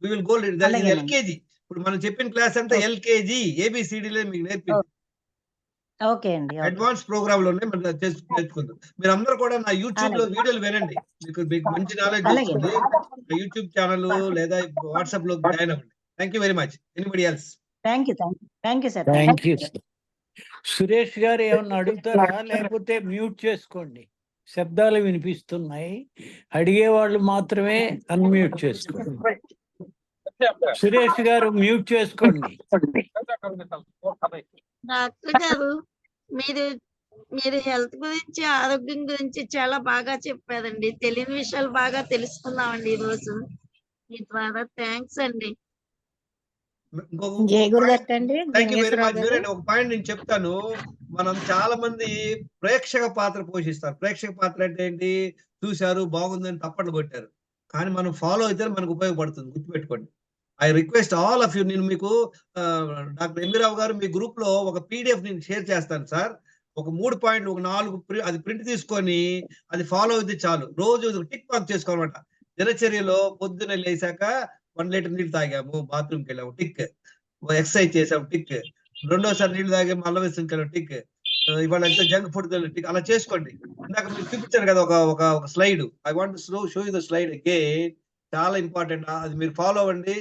B: వి విల్ గో ఇది
E: అలాగేనండి.
B: ఎల్‌కేజీ. ఇప్పుడు మనం చెప్పిన క్లాస్ అంతా
E: ఓకే.
B: ఎల్‌కేజీ, ఏబీసీడీలే మీకు నేర్పింది.
E: ఓకే అండి. ఓకే.
B: అడ్వాన్స్ ప్రోగ్రామ్‌లోనే మనం నేర్చుకుందాం. మీరందరూ కూడా నా యూట్యూబ్‌లో
E: అలాగే.
B: వీడియోలు వినండి. మీకు మంచి నాలెడ్జ్
E: అలాగే.
B: వస్తుంది. నా యూట్యూబ్ ఛానల్ లేదా వాట్సాప్‌లో జాయిన్ అవ్వండి. Thank you very much. Anybody else?
E: Thank you. Thank you sir. Thank
A: thank
E: you.
A: You. Suresh గారు ఏమన్నా అడుగుతారా? లేకపోతే మ్యూట్ చేసుకోండి. శబ్దాలు వినిపిస్తున్నాయి. అడిగేవాళ్ళు మాత్రమే అన్మ్యూట్ చేసుకోండి. సురేష్ గారు మ్యూట్ చేసుకోండి.
D: డాక్టర్ గారు మీరు మీరు హెల్త్ గురించి, ఆరోగ్యం గురించి చాలా బాగా చెప్పారండి. తెలియని విషయాలు బాగా తెలుసుకున్నామండి ఈరోజు. మీ ద్వారా థ్యాంక్స్ అండి.
B: ఇంకొక
G: జయ
B: పాయింట్.
G: గురుదత్త అండి,
B: thank you very
G: Gangeswararao
B: much.
G: గారు.
B: వినండి, ఒక పాయింట్ నేను చెప్తాను. మనం చాలా మంది ప్రేక్షక పాత్ర పోషిస్తారు. ప్రేక్షక పాత్ర అంటే ఏంటి? చూశారు, బాగుందని తప్పట్లు కొట్టారు. కానీ మనం ఫాలో అయితే మనకు ఉపయోగపడుతుంది. గుర్తుపెట్టుకోండి. I request all of you. నేను మీకు డాక్టర్ ఎంబీరావు గారు మీ గ్రూప్‌లో ఒక పీడీఎఫ్ నేను షేర్ చేస్తాను సార్. ఒక 3 పాయింట్లు, ఒక 4 అది ప్రింట్ తీసుకొని అది ఫాలో అయితే చాలు. రోజు టిక్ మార్క్ చేసుకోవాలన్నమాట. దినచర్యలో పొద్దున్నే లేసాక 1 లీటర్ నీళ్ళు తాగాము, బాత్రూమ్‌కెళ్ళాము, టిక్. ఎక్సర్సైజ్ చేసాం, టిక్. రెండోసారి నీళ్ళు తాగాము, మల్ల విసరించాం, టిక్. ఇవాళ అయితే జంక్ ఫుడ్ టిక్. అలా చేసుకోండి. ఇందాక మీకు చూపించాను కదా ఒక ఒక ఒక slide. I want to show you the slide again. చాలా ఇంపార్టెంట్. అది మీరు ఫాలో అవ్వండి.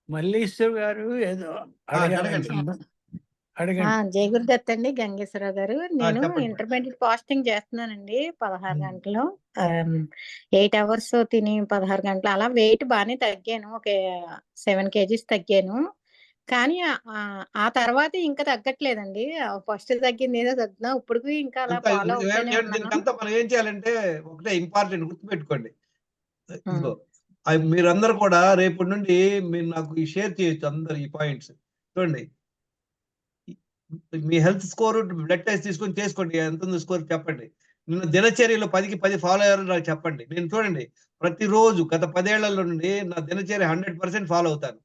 A: మల్లీశ్వర్ గారు ఏదో
B: అడగండి.
A: అడగాలంటున్నారు. అడగండి.
G: జయ గురుదత్త అండి, గంగేశ్వరరావు గారు. నేను
B: చెప్పండి.
G: ఇంటర్మీడియట్ ఫాస్టింగ్ చేస్తున్నానండి 16
B: హ్మ్.
G: గంటలు. 8 అవర్స్ తిని 16 గంటలు అలా వెయిట్ బాగానే తగ్గాను. ఒక 7 కేజీస్ తగ్గాను. కానీ ఆ తర్వాత ఇంకా తగ్గట్లేదండి. ఫస్ట్ తగ్గింది ఏదో తగ్గుతున్నా. ఇప్పటికి ఇంకా అలా
B: అంతా
G: ఫాలో అవుతూనే ఉన్నాను.
B: దీనికంతా మనం ఏం చేయాలంటే ఒకటే ఇంపార్టెంట్ గుర్తుపెట్టుకోండి.
G: ఉమ్,
B: ఇదిగో మీరందరూ కూడా రేపటి నుండి మీరు నాకు షేర్ చేయొచ్చు అందరు ఈ పాయింట్స్. చూడండి, మీ హెల్త్ స్కోర్ బ్లడ్ టెస్ట్ తీసుకొని చేసుకోండి. ఎంత ఉంది స్కోర్ చెప్పండి. నిన్న దినచర్యలో 10కి 10 ఫాలో అయ్యారో నాకు చెప్పండి. నేను చూడండి, ప్రతిరోజు గత 10 ఏళ్లలో నుండి నా దినచర్య 100% ఫాలో అవుతాను.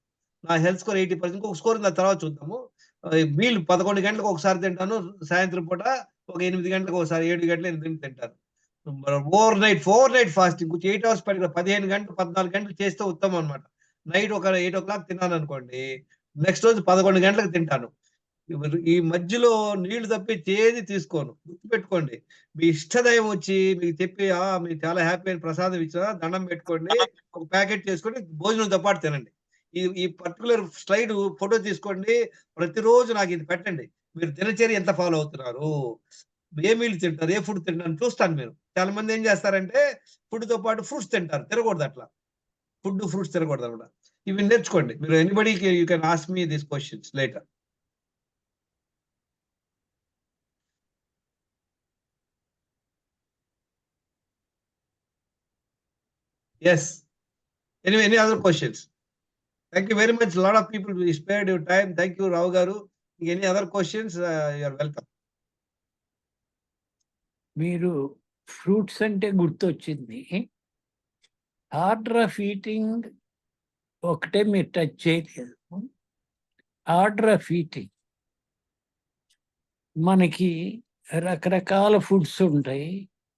B: నా హెల్త్ స్కోర్ 80%. ఇంకొక స్కోర్ నా తర్వాత చూద్దాము. మీల్ 11 గంటలకు ఒకసారి తింటాను. సాయంత్రం పూట ఒక 8 గంటలకు ఒకసారి, 7 గంటలు, 8 గంటలు తింటాను. Four night fasting. కొంచెం 8 అవర్స్ 15 గంటలు, 14 గంటలు చేస్తే ఉత్తమం అన్నమాట. నైట్ ఒక 8:00 తిన్నాననుకోండి, నెక్స్ట్ రోజు 11 గంటలకు తింటాను. ఈ మధ్యలో నీళ్లు తప్పించి ఏది తీసుకోను. గుర్తుపెట్టుకోండి. మీ ఇష్టదైవం వచ్చి మీకు చెప్పి మీకు చాలా హ్యాపీ అని ప్రసాదం ఇచ్చినా దండం పెట్టుకోండి. ఒక ప్యాకెట్ చేసుకొని భోజనంతో పాటు తినండి. ఈ ఈ పర్టిక్యులర్ స్లైడ్ ఫోటో తీసుకోండి. ప్రతిరోజు నాకు ఇది పెట్టండి. మీరు దినచర్య ఎంత ఫాలో అవుతున్నారు? ఏ మీల్ తింటారు? ఏ ఫుడ్ తింటారు? చూస్తాను మీరు. చాలా మంది ఏం చేస్తారంటే ఫుడ్‌తో పాటు ఫ్రూట్స్ తింటారు. తినకూడదు అట్లా. ఫుడ్, ఫ్రూట్స్ తినకూడదన్నమాట. ఇవి నేర్చుకోండి. మీరు ఎనీబడీకి you can ask me these questions later. Yes. Anyway, any other questions? Thank you very much. A lot of people spared your time. Thank you, Rao Garu. Any other questions? You are welcome.
A: మీరు fruits అంటే గుర్తొచ్చింది. Order of eating ఒకటే మీరు touch చేయలేదు, order of eating. మనకి రకరకాల foods ఉంటాయి,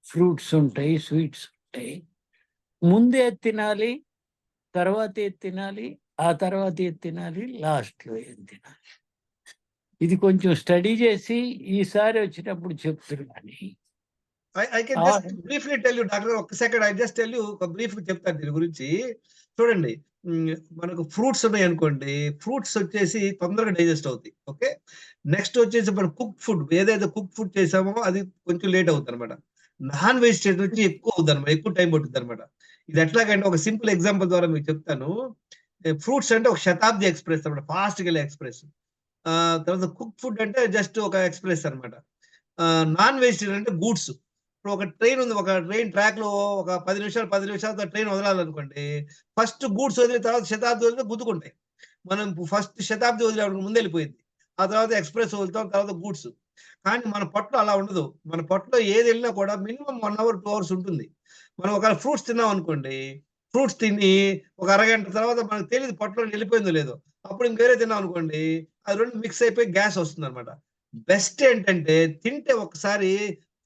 A: fruits ఉంటాయి, స్వీట్స్ ఉంటాయి. ముందే తినాలి, తర్వాత ఏది తినాలి, ఆ తర్వాత ఏది తినాలి, లాస్ట్లో ఏది తినాలి. ఇది కొంచెం స్టడీ చేసి ఈసారి వచ్చినప్పుడు చెప్తున్నాను.
B: I can just briefly tell you, doctor, ఒక్క second. I just tell you, ఒక బ్రీఫ్ చెప్తాను దీని గురించి. చూడండి, మనకు ఫ్రూట్స్ ఉన్నాయి అనుకోండి, ఫ్రూట్స్ వచ్చేసి తొందరగా డైజెస్ట్ అవుతాయి. ఓకే, నెక్స్ట్ వచ్చేసి మనం కుక్ ఫుడ్, ఏదైతే కుక్ ఫుడ్ చేసామో అది కొంచెం లేట్ అవుతుంది అనమాట. నాన్ వెజిటేరియన్ వచ్చి ఎక్కువ అవుతుంది అనమాట, ఎక్కువ టైం పడుతుంది అనమాట. ఇది ఎట్లాగంటే ఒక సింపుల్ ఎగ్జాంపుల్ ద్వారా మీకు చెప్తాను. ఫ్రూట్స్ అంటే ఒక శతాబ్ది ఎక్స్ప్రెస్ అనమాట, ఫాస్ట్ గా ఎక్స్ప్రెస్. తర్వాత కుక్ ఫుడ్ అంటే జస్ట్ ఒక ఎక్స్ప్రెస్ అనమాట. నాన్ వెజిటేరియన్ అంటే గూడ్స్. ఇప్పుడు ఒక ట్రైన్ ఉంది, ఒక ట్రైన్ ట్రాక్ లో ఒక 10 నిమిషాలతో ట్రైన్ వదలాలనుకోండి, ఫస్ట్ గూడ్స్ వదిలిన తర్వాత శతాబ్ది వదిలితే గుద్దుకుంటాయి. మనం ఫస్ట్ శతాబ్ది వదిలేప్పుడు ముందు వెళ్ళిపోయింది, ఆ తర్వాత ఎక్స్ప్రెస్ వదులుతాం, తర్వాత గూడ్స్. కానీ మన పొట్టలో అలా ఉండదు. మన పొట్టలో ఏది వెళ్ళినా కూడా మినిమం 1 hour 2 hours ఉంటుంది. మనం ఒకవేళ ఫ్రూట్స్ తిన్నాం అనుకోండి, ఫ్రూట్స్ తిని ఒక అరగంట తర్వాత మనకు తెలియదు పొట్టలో వెళ్ళిపోయిందో లేదో, అప్పుడు ఇంకేరే తిన్నాం అనుకోండి, అది రెండు మిక్స్ అయిపోయి గ్యాస్ వస్తుంది అనమాట. బెస్ట్ ఏంటంటే తింటే ఒకసారి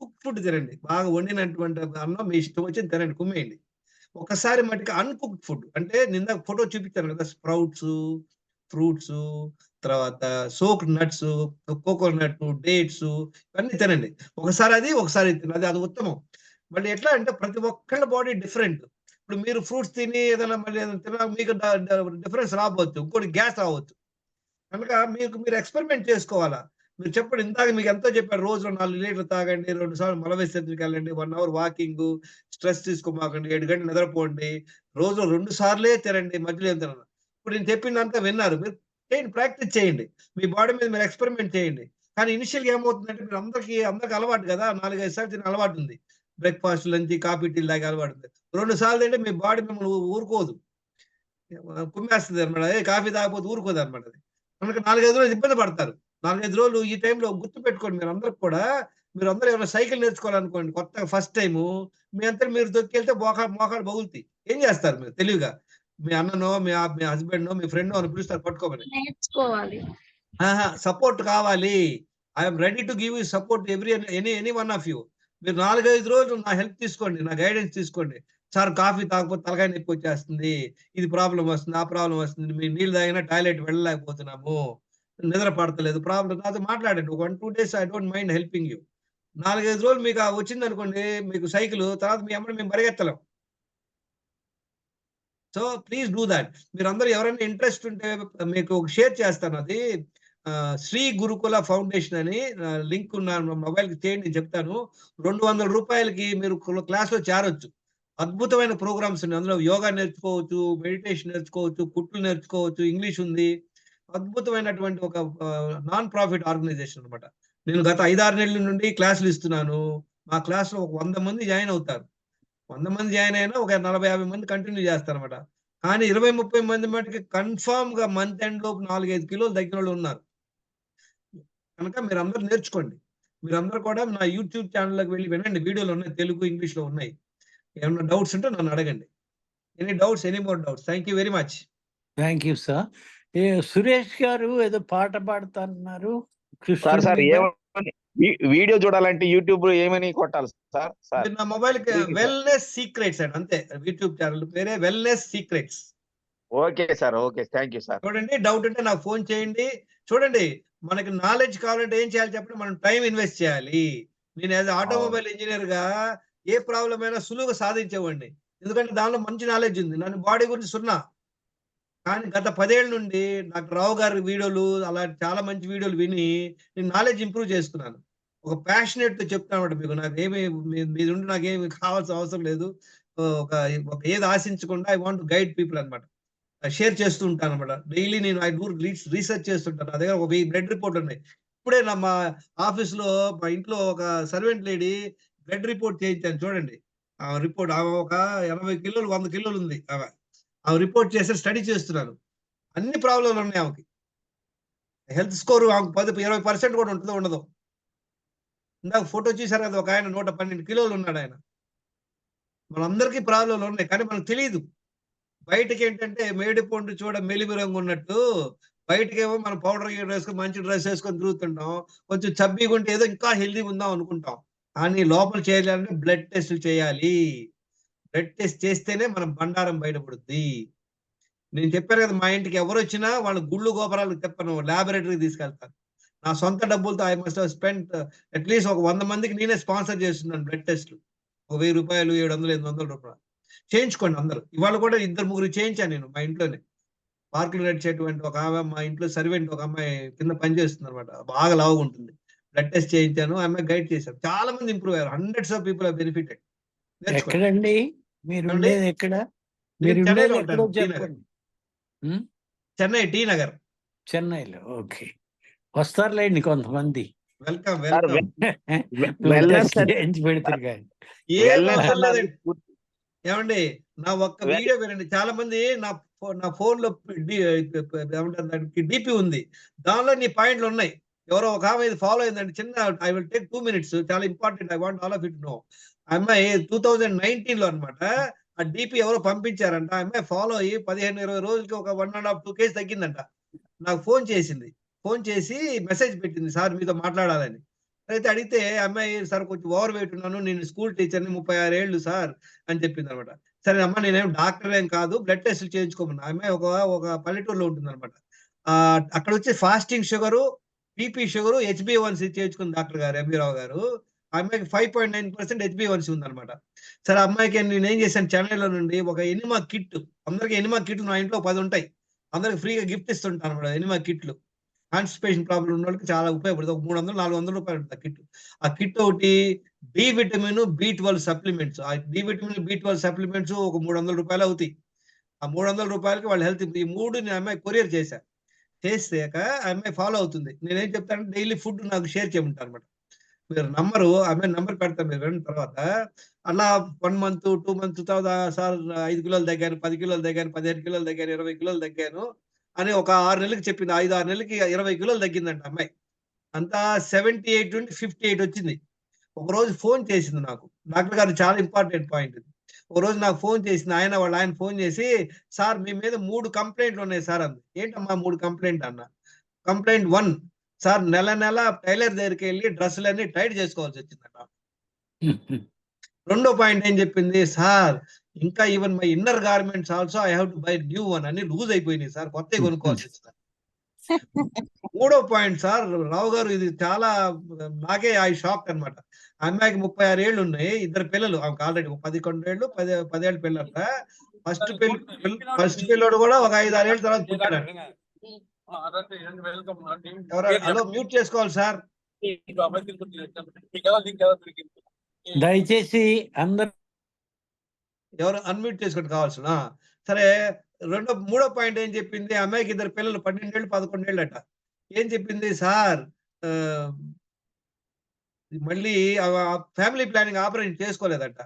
B: కుక్ ఫుడ్ తినండి, బాగా వండినటువంటి అన్నం మీ ఇష్టం వచ్చింది తినండి, కుమ్మేయండి. ఒకసారి మటుకు అన్కుక్డ్ ఫుడ్ అంటే నిన్న ఫోటో చూపించాను కదా, స్ప్రౌట్స్, ఫ్రూట్స్, తర్వాత సోక్డ్ నట్స్, కోకోనట్, డేట్స్, ఇవన్నీ తినండి. ఒకసారి అది, ఒకసారి తినండి, అది ఉత్తమం. మళ్ళీ ఎట్లా అంటే ప్రతి ఒక్కళ్ళ బాడీ డిఫరెంట్. ఇప్పుడు మీరు ఫ్రూట్స్ తిని ఏదైనా మళ్ళీ ఏదైనా తిన్నా మీకు డిఫరెన్స్ రావచ్చు, ఇంకోటి గ్యాస్ రావచ్చు. కనుక మీరు ఎక్స్పెరిమెంట్ చేసుకోవాలా. మీరు చెప్పండి, ఇందాక మీకు ఎంతో చెప్పారు, రోజులో 4 లీటర్లు తాగండి, 2 సార్లు మల విసర్జనకి వెళ్ళండి, 1 hour వాకింగ్, స్ట్రెస్ తీసుకోమాకండి, 7 గంటలు నిద్రపోండి, రోజులో 2 సార్లే తినండి, మధ్యలో ఏం తినను. ఇప్పుడు నేను చెప్పిందంతా విన్నారు, మీరు చేయండి, ప్రాక్టీస్ చేయండి, మీ బాడీ మీద మీరు ఎక్స్పెరిమెంట్ చేయండి. కానీ ఇనిషియల్గా ఏమవుతుందంటే మీరు అందరికీ అలవాటు కదా, 4-5 సార్లు తినే అలవాటు ఉంది, బ్రేక్ఫాస్ట్, లంచ్, కాఫీ, టీలు తాగే అలవాటు ఉంది. 2 సార్లు తింటే మీ బాడీ మిమ్మల్ని ఊరుకోదు, కుమ్మేస్తుంది అనమాట. కాఫీ తాగకపోతే ఊరుకోదు అనమాట. అది మనకు 4-5 రోజులు ఇబ్బంది పడతారు. 4-5 రోజులు ఈ టైంలో గుర్తు పెట్టుకోండి. మీరందరూ ఏమైనా సైకిల్ నేర్చుకోవాలనుకోండి, కొత్తగా ఫస్ట్ టైము, మీ అంతా మీరు తొక్కెళ్తే మోకాలు పగులుతాయి. ఏం చేస్తారు మీరు తెలివిగా? మీ అన్ననో, మీ హస్బెండ్‌నో, మీ ఫ్రెండ్‌నో అని పిలుస్తారు పట్టుకోమని.
D: నేర్చుకోవాలి.
B: సపోర్ట్ కావాలి. I am ready to give you support any one of you. మీరు 4-5 రోజులు నా హెల్ప్ తీసుకోండి, నా గైడెన్స్ తీసుకోండి. సార్ కాఫీ తాగకపోతే తలకాయ నొప్పి వచ్చేస్తుంది, ఇది ప్రాబ్లమ్ వస్తుంది, ఆ ప్రాబ్లమ్ వస్తుంది, మేము నీళ్ళు తాగినా టాయిలెట్ వెళ్ళలేకపోతున్నాము, నిద్ర పడతలేదు, ప్రాబ్లమ్ నాతో మాట్లాడండి. ఒక 1-2 days I don't mind helping you. 4-5 రోజులు మీకు వచ్చిందనుకోండి మీకు సైకిల్, తర్వాత మీ అమ్మని మేము పరిగెత్తలేం. So please do that. మీరందరూ ఎవరైనా ఇంట్రెస్ట్ ఉంటే మీకు షేర్ చేస్తాను. అది శ్రీ గురుకుల ఫౌండేషన్ అని లింక్ ఉన్న మొబైల్‌కి చేయండి, చెప్తాను. 200 రూపాయలకి మీరు క్లాస్‌లో చేరొచ్చు. అద్భుతమైన ప్రోగ్రామ్స్ ఉన్నాయి. అందులో యోగా నేర్చుకోవచ్చు, మెడిటేషన్ నేర్చుకోవచ్చు, కుట్లు నేర్చుకోవచ్చు, ఇంగ్లీష్ ఉంది. అద్భుతమైనటువంటి ఒక నాన్ ప్రాఫిట్ ఆర్గనైజేషన్ అన్నమాట. నేను గత 5-6 నెలల నుండి క్లాసులు ఇస్తున్నాను. మా క్లాస్‌లో ఒక 100 మంది జాయిన్ అవుతారు. 100 మంది జాయిన్ అయినా ఒక 40-50 మంది కంటిన్యూ చేస్తారన్నమాట. కానీ 20-30 మంది మటుకు కన్ఫర్మ్‌గా మంత్ ఎండ్ లోపు 4-5 కిలోలు తగ్గినోళ్ళు ఉన్నారు. కనుక మీరందరూ నేర్చుకోండి. మీరందరూ కూడా నా యూట్యూబ్ ఛానెల్‌లోకి వెళ్లి వినండి. వీడియోలు ఉన్నాయి, తెలుగు, ఇంగ్లీష్‌లో ఉన్నాయి. ఏమన్నా డౌట్స్ ఉంటే నన్ను అడగండి. Any more doubts? Thank you very much.
A: Thank you sir. Suresh గారు ఏదో పాట పాడుతున్నారు
I: సార్
A: కృష్ణుడి
I: సార్
A: మీద.
I: ఏమని వీడియో చూడాలంటే యూట్యూబ్ ఏమని కొట్టాలి సార్? సార్
B: మీరు నా మొబైల్‌కి
I: ప్లీజ్ సార్.
B: వెల్‌నెస్ సీక్రెట్స్ అండి, అంతే. యూట్యూబ్ ఛానెల్ పేరే wellness secrets.
I: Okay sir, okay, thank you sir.
B: చూడండి, డౌట్ ఉంటే నాకు ఫోన్ చేయండి. చూడండి, మనకి నాలెడ్జ్ కావాలంటే ఏం చేయాలి చెప్పండి? మనం టైం ఇన్వెస్ట్ చేయాలి. నేను యాస్ ఆటోమొబైల్ ఇంజినీర్‌గా ఏ ప్రాబ్లమ్ అయినా సులువుగా సాధించేవాడిని. ఎందుకంటే దానిలో మంచి నాలెడ్జ్ ఉంది. నన్ను బాడీ గురించి సున్నా. కానీ గత 10 ఏళ్ల నుండి డాక్టర్ రావు గారి వీడియోలు, అలాంటి చాలా మంచి వీడియోలు విని నేను నాలెడ్జ్ ఇంప్రూవ్ చేసుకున్నాను. ఒక ప్యాషనేట్‌తో చెప్తానన్నమాట మీకు. నాకేమి మీ నుండి నాకేమి కావాల్సిన అవసరం లేదు. ఒక ఒక ఏది ఆశించకుండా I want to guide people అన్నమాట. షేర్ చేస్తూ ఉంటానన్నమాట. డైలీ నేను ఐ డూ రీసెర్చ్ చేస్తుంటాను. నా దగ్గర ఒక 1000 బ్లడ్ రిపోర్ట్ ఉన్నాయి. ఇప్పుడే మా ఆఫీస్‌లో, మా ఇంట్లో ఒక సర్వెంట్ లేడీ బ్లడ్ రిపోర్ట్ చేయించాను చూడండి. ఆ రిపోర్ట్ ఆమె ఒక 80 కిలోలు, 100 కిలోలు ఉంది ఆమె. ఆమె రిపోర్ట్ చేసి స్టడీ చేస్తున్నాను. అన్ని ప్రాబ్లమ్‌లు ఉన్నాయి ఆమెకి. హెల్త్ స్కోర్ ఆమెకు 20% కూడా ఉంటదో ఉండదో. ఇందాక ఫోటో చూసారు కదా, ఒక ఆయన 112 కిలోలు ఉన్నాడు ఆయన. మనందరికీ ప్రాబ్లమ్‌లు ఉన్నాయి, కానీ మనకు తెలీదు. బయటకి ఏంటంటే మేడి పండు చూడ మెలిమి రంగు ఉన్నట్టు, బయటకేమో మనం పౌడర్ వేసుకొని మంచి డ్రెస్ వేసుకొని తిరుగుతుంటాం. కొంచెం చబ్బీగా ఉంటే ఏదో ఇంకా హెల్దీగా ఉందాం అనుకుంటాం. కానీ లోపల చేయాలంటే బ్లడ్ టెస్టులు చేయాలి. బ్లడ్ టెస్ట్ చేస్తేనే మన బండారం బయటపడుద్ది. నేను చెప్పాను కదా, మా ఇంటికి ఎవరొచ్చినా వాళ్ళ గుళ్ళు గోపురాలకు తిప్పను, ల్యాబొరేటరీకి తీసుకెళ్తాను. నా సొంత డబ్బులతో I must have spent at least ఒక 100 మందికి నేనే స్పాన్సర్ చేస్తున్నాను బ్లడ్ టెస్ట్‌లు. ఒక రూ. 1000, 700, 800 రూపాయలు. చేయించుకోండి అందరూ. ఇవాళ కూడా ఇద్దరు ముగ్గురు చేయించాను నేను మా ఇంట్లోనే. పార్కులో నడిచేటువంటి ఒక ఆమె, మా ఇంట్లో సర్వెంట్ ఒక అమ్మాయి కింద పనిచేస్తుందన్నమాట. బాగా లావుగుంటుంది. బ్లడ్ టెస్ట్ చేయించాను. ఆ అమ్మాయి గైడ్ చేశాను. చాలా మంది ఇంప్రూవ్ అయ్యారు. Hundreds of people have benefited. నేర్చుకోండి.
A: ఎక్కడండి మీరు
B: ఏమండి?
A: ఉండేది? ఎక్కడ
B: నేను
A: మీరు
B: చెన్నైలో
A: ఉండేది? ఎక్కడో
B: ఉంటాను. టీ నగర్.
A: చెప్పండి. ఉం?
B: చెన్నై టీ నగర్.
A: చెన్నైలో. ఓకే, వస్తారులేండి కొంతమంది.
B: Welcome,
I: sir
B: welcome.
I: Wellness
A: test చేయించి పెడతారు కానీ.
B: ఏం
I: వెల్నెస్
B: అవసరం
I: అన్నది
B: లేదండి. ఏమండి, నా ఒక్క వీడియో వినండి. చాలా మంది నా ఫోన్ లో ఏమంటారు దానికి డీపీ ఉంది. దానిలో నీ పాయింట్లు ఉన్నాయి. ఎవరో ఒక ఆమె ఇది ఫాలో అయిందండి. చిన్న ఐ విల్ టేక్ 2 minutes. చాలా important. I want all of it know. ఆ అమ్మాయి 2019 లో అన్నమాట. ఆ డీపీ ఎవరో పంపించారంట. ఆ అమ్మాయి ఫాలో అయ్యి 15-20 రోజులకి ఒక 1.5 2 kg తగ్గిందంట. నాకు ఫోన్ చేసింది. ఫోన్ చేసి మెసేజ్ పెట్టింది, సార్ మీతో మాట్లాడాలని. అయితే అడిగితే అమ్మాయి, సార్ కొంచెం ఓవర్ వెయిట్ ఉన్నాను, నేను స్కూల్ టీచర్‌ని, 36 ఏళ్ళు సార్ అని చెప్పిందనమాట. సరే అమ్మ, నేనేం డాక్టర్‌నేం కాదు, బ్లడ్ టెస్ట్‌లు చేయించుకోమన్నా. ఆ అమ్మాయి ఒక పల్లెటూరులో ఉంటుందనమాట. అక్కడొచ్చి fasting sugar, BP sugar, H B one C చేయించుకుంది డాక్టర్ గారు, ఎంవీరావు గారు. ఆ అమ్మాయికి 5.9% హెచ్‌బీ1సీ ఉందనమాట. సరే అమ్మాయికి నేనేం చేశాను, చెన్నైలో నుండి ఒక ఎనిమా కిట్, అందరికి ఎనిమా కిట్లు నా ఇంట్లో 10 ఉంటాయి. అందరికి ఫ్రీగా గిఫ్ట్ ఇస్తుంటాను అనమాట ఎనిమా కిట్లు. కాన్‌స్టిపేషన్ ప్రాబ్లమ్ ఉన్నోళ్ళకి చాలా ఉపయోగపడుతుంది. ఒక 300, 400 రూపాయలు ఉంటుంది ఆ కిట్. ఆ కిట్ ఒకటి, డి విటమిన్, బి12 సప్లిమెంట్స్. ఆ డి విటమిన్, బి12 సప్లిమెంట్స్ ఒక 300 రూపాయలు అవుతాయి. ఆ 300 రూపాయలకి వాళ్ళ హెల్త్, ఈ 3 నేను అమ్మాయి కొరియర్ చేశా. చేసాక ఆ అమ్మాయి ఫాలో అవుతుంది. నేనేం చెప్తానంటే డైలీ ఫుడ్ నాకు షేర్ చేయమంటాను అనమాట. మీరు నమ్మరు, ఆ అమ్మాయి నంబర్ పెడతాను మీరు విన్న తర్వాత. అలా 1 మంత్, 2 మంత్స్ తర్వాత, సార్ 5 కిలోలు తగ్గాను, 10 కిలోలు తగ్గాను, 15 కిలోలు తగ్గాను, 20 కిలోలు తగ్గాను అని ఒక 6 నెలలకి చెప్పింది. 5, 6 నెలలకి 20 కిలోలు తగ్గిందంట అమ్మాయి. అంతా 78 నుండి 58 వచ్చింది. ఒకరోజు ఫోన్ చేసింది నాకు. డాక్టర్ గారు, చాలా ఇంపార్టెంట్ పాయింట్ ఇది. ఒకరోజు నాకు ఫోన్ చేసింది. వాళ్ళ ఆయన ఫోన్ చేసి, సార్ మీ మీద 3 కంప్లెయింట్లు ఉన్నాయి సార్ అంది. ఏంటమ్మా 3 కంప్లెయింట్ అన్న. కంప్లెయింట్ 1, సార్ నెల నెల టైలర్ దగ్గరికెళ్ళి డ్రెస్సులన్నీ టైట్ చేసుకోవాల్సి వచ్చిందంట. రెండో పాయింట్ ఏం చెప్పింది, సార్ ఇంకా even my inner garments also I have to buy new one, అన్ని లూజ్ అయిపోయినాయి సార్, కొత్తవి కొనుక్కోవాల్సి వచ్చింది. మూడో పాయింట్, సార్ రావు గారు ఇది చాలా, నాకే ఐ షాక్ అన్నమాట. ఆ అమ్మాయికి 36 ఏళ్ళు ఉన్నాయి, 2 పిల్లలు. ఆమెకు ఆల్రెడీ 11 ఏళ్ళు, 10 ఏళ్ళ పిల్లట. ఫస్ట్ పిల్లోడు కూడా ఒక 5, 6 ఏళ్ళ తర్వాత పుట్టాడు. హలో, మ్యూట్ చేసుకోవాలి సార్.
A: దయచేసి అందరు
B: ఎవరు అన్మ్యూట్ చేసుకోండి కావాల్సిన. సరే, మూడో పాయింట్ ఏం చెప్పింది, అమ్మాయికి 2 పిల్లలు, 12 ఏళ్ళు, 11 ఏళ్ళట. ఏం చెప్పింది, సార్ మళ్ళీ ఫ్యామిలీ ప్లానింగ్ ఆపరేషన్ చేసుకోలేదంట.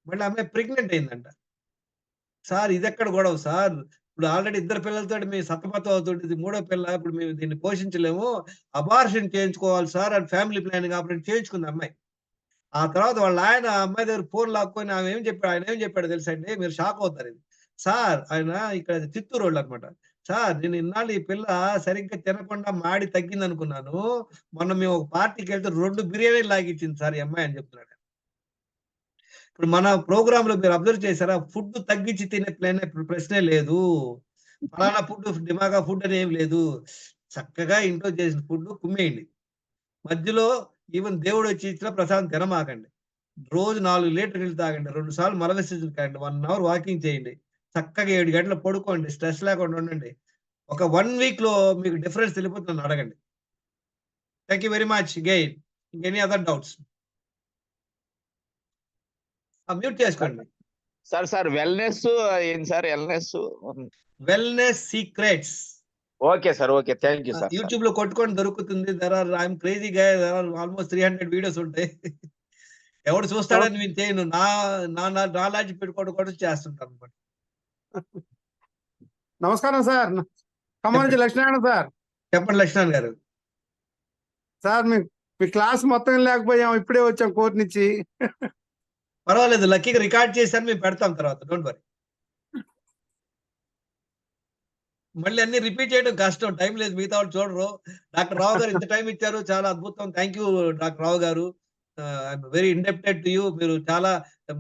B: మళ్ళీ అమ్మాయి ప్రెగ్నెంట్ అయిందంట. సార్ ఇదెక్కడ గొడవ సార్, ఇప్పుడు ఆల్రెడీ 2 పిల్లలతో మేము సతమతం అవుతుంది, ఇది మూడో పిల్ల, ఇప్పుడు మేము దీన్ని పోషించలేము, అబార్షన్ చేయించుకోవాలి సార్ అని ఫ్యామిలీ ప్లానింగ్ ఆపరేషన్ చేయించుకుంది అమ్మాయి. ఆ తర్వాత వాళ్ళ ఆయన అమ్మాయి దగ్గర ఫోన్ లాక్కొని ఆయన ఏం చెప్పాడు తెలుసా అండి, మీరు షాక్ అవుతారు. ఇది సార్, ఆయన ఇక్కడ చిత్తూరు వాళ్ళు అనమాట. సార్ నేను ఇన్నాళ్ళు ఈ పిల్ల సరిగ్గా తినకుండా మాడి తగ్గింది అనుకున్నాను, మొన్న మేము ఒక పార్టీకి వెళ్తే 2 బిర్యానీలు లాగిచ్చింది సార్ ఈ అమ్మాయి అని చెప్తున్నాడు. ఇప్పుడు మన ప్రోగ్రామ్ లో మీరు అబ్జర్వ్ చేశారా, ఫుడ్ తగ్గించి తినే ప్రశ్నే లేదు. ఫలానా ఫుడ్, డిమాగా ఫుడ్ అని ఏం లేదు. చక్కగా ఇంట్లో చేసిన ఫుడ్ కుమ్మేయండి. మధ్యలో ఈవెన్ దేవుడు వచ్చి ఇచ్చిన ప్రసాదం తినమాకండి. రోజు 4 లీటర్ నీళ్ళు తాగండి, 2 సార్లు మల విసర్జన కాండి, 1 అవర్ వాకింగ్ చేయండి, చక్కగా 7 గంటలు పడుకోండి, స్ట్రెస్ లేకుండా ఉండండి. ఒక 1 వీక్ లో మీకు డిఫరెన్స్ తెలిపోతుందని అడగండి. Thank you very much gain. Any other doubts? Mute చేసుకోండి.
I: సార్ వెల్నెస్ ఏంటి sir?
B: Wellness secrets.
I: Okay sir, okay, thank you sir.
B: YouTube లో కొట్టుకొని దొరుకుతుంది. I'm crazy guy, almost 300 videos ఉంటాయి. ఎవడు చూస్తాడని నేను చేయను, నా నాలెడ్జ్ పెట్టుకోవడం కూడా చేస్తుంటాను అనమాట.
J: నమస్కారం సార్, ఖమ్మం నుంచి లక్ష్మీనారాయణ సార్.
B: చెప్పండి లక్ష్మణ్ గారు.
J: సార్ మీ క్లాస్ మొత్తం లేకపోయాం, ఇప్పుడే వచ్చాం కోర్టు నుంచి.
B: పర్వాలేదు, లక్కీగా రికార్డ్ చేశాను, మేము పెడతాం తర్వాత, డోంట్ వరీ. మళ్ళీ అన్ని రిపీట్ చేయడం కష్టం, టైం లేదు, మిగతా వాళ్ళు చూడరు. డాక్టర్ రావు గారు ఇంత టైం ఇచ్చారు, చాలా అద్భుతం. థ్యాంక్ యూ డాక్టర్ రావు గారు. I'm very indebted to you. మీరు చాలా,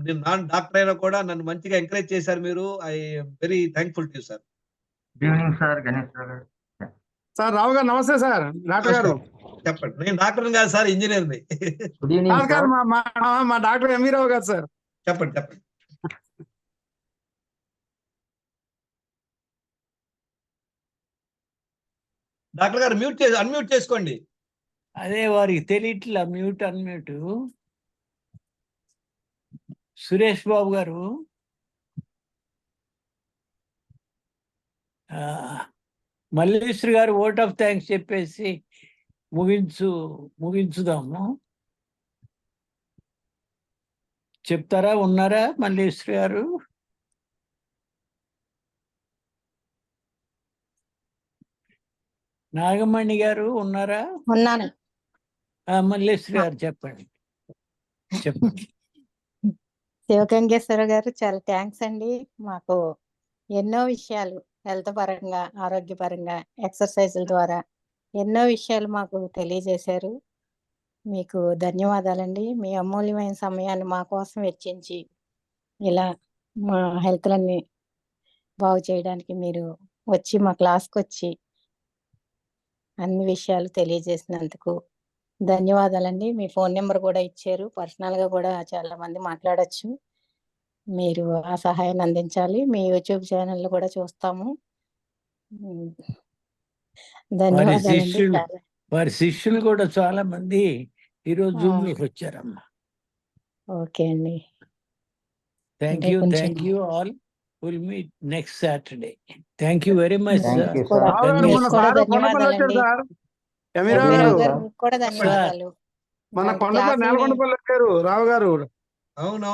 B: నేను నాన్ డాక్టర్ అయినా కూడా నన్ను మంచిగా ఎంకరేజ్ చేశారు మీరు. I very thankful to you sir.
C: Good evening sir, Ganesh Rao గారు.
J: సార్ రావు గారు నమస్తే సార్. డాక్టర్ గారు
B: చెప్పండి. నేను డాక్టర్ కాదు సార్, ఇంజనీర్ని.
C: గుడ్ ఈవినింగ్
J: కాదు
C: సార్.
J: మా డాక్టర్ ఎంవి రావు గారు సార్.
B: చెప్పండి చెప్పండి. డాక్టర్ గారు అన్మ్యూట్ చేసుకోండి.
A: అదే వారికి తెలియట్లా మ్యూట్ అన్మ్యూట్. సురేష్ బాబు గారు, మల్లేశ్వరి గారు ఓట్ ఆఫ్ థ్యాంక్స్ చెప్పేసి ముగించుదాము. చెప్తారా? ఉన్నారా మల్లేశ్వరి గారు? నాగమణి గారు ఉన్నారా?
G: ఉన్నాను.
A: మల్లేశ్వరి గారు చెప్పండి.
G: శివగంగేశ్వర గారు చాలా థ్యాంక్స్ అండి. మాకు ఎన్నో విషయాలు హెల్త్ పరంగా, ఆరోగ్యపరంగా, ఎక్సర్సైజుల ద్వారా ఎన్నో విషయాలు మాకు తెలియజేశారు. మీకు ధన్యవాదాలండి. మీ అమూల్యమైన సమయాన్ని మా కోసం వెచ్చించి ఇలా మా హెల్త్లన్నీ బాగు చేయడానికి మీరు వచ్చి మా క్లాస్కి వచ్చి అన్ని విషయాలు తెలియజేసినందుకు ధన్యవాదాలండి. మీ ఫోన్ నెంబర్ కూడా ఇచ్చారు, పర్సనల్గా కూడా చాలా మంది మాట్లాడచ్చు. మీరు ఆ సహాయాన్ని అందించాలి. మీ యూట్యూబ్ ఛానల్ కూడా చూస్తాము. ధన్యవాదాలండి.
A: వారి శిష్యులు కూడా చాలా మంది ఈరోజు జూమ్ లోకి వచ్చారమ్మా.
G: ఓకే అండి.
A: Thank you all. Will meet next Saturday. Thank you very much sir.
G: కూడా ధన్యవాదాలు.
J: మన కొండపల్లి నేలకొండపల్లి వచ్చారు రావు గారు.
B: అవును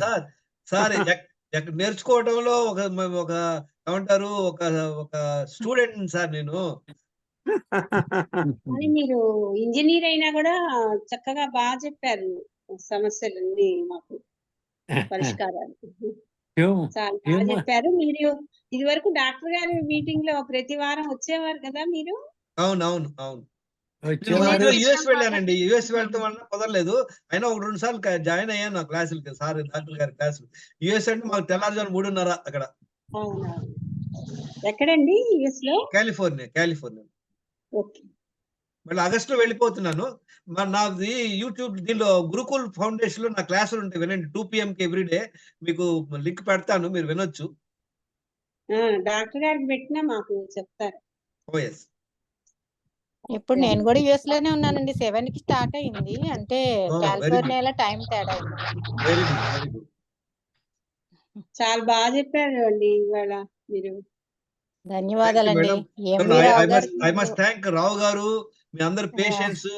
B: సార్. సార్ నేర్చుకోవడంలో ఒక ఏమంటారు, ఒక స్టూడెంట్ సార్ నేను.
K: మీరు ఇంజనీర్ అయినా కూడా చక్కగా బాగా చెప్పారు సమస్యలన్నీ, మాకు పరిష్కారాలు చాలా బాగా చెప్పారు. మీరు ఇది వరకు డాక్టర్ గారి మీటింగ్ లో ప్రతి వారం వచ్చేవారు కదా మీరు?
B: అవును. యుఎస్ వెళ్ళానండి. యుఎస్ వెళ్ళటం వల్ల కుదరలేదు. అయినా 1-2 సార్లు జాయిన్ అయ్యాను నా క్లాసులకి, సార్ డాక్టర్ గారి క్లాసులు. యుఎస్ అంటే మాకు తెల్లారుజాము 3:30 అక్కడ.
K: ఎక్కడండి యుఎస్ లో?
B: కాలిఫోర్నియా.
K: ఓకే.
B: మళ్ళీ ఆగస్టులో వెళ్ళిపోతున్నాను. నాది యూట్యూబ్ దీనిలో గురుకుల్ ఫౌండేషన్ లో నా క్లాసులు ఉంటాయి, వినండి. 2 PM ఎవ్రీడే. మీకు లింక్ పెడతాను, మీరు వినొచ్చు.
K: డాక్టర్ గారికి పెట్టినా మాకు చెప్తారు.
G: ఇప్పుడు నేను కూడా యుఎస్ లోనే ఉన్నానండి. 7కి స్టార్ట్ అయింది, అంటే కాలిఫోర్నియాలో టైం తేడా ఉంది.
K: చాలా బాగా చెప్పారు అండి ఇవాళ మీరు.
G: ధన్యవాదాలండి.
B: ఐ మస్ట్ థ్యాంక్ రావు గారు, మీ అందరి పేషెన్స్.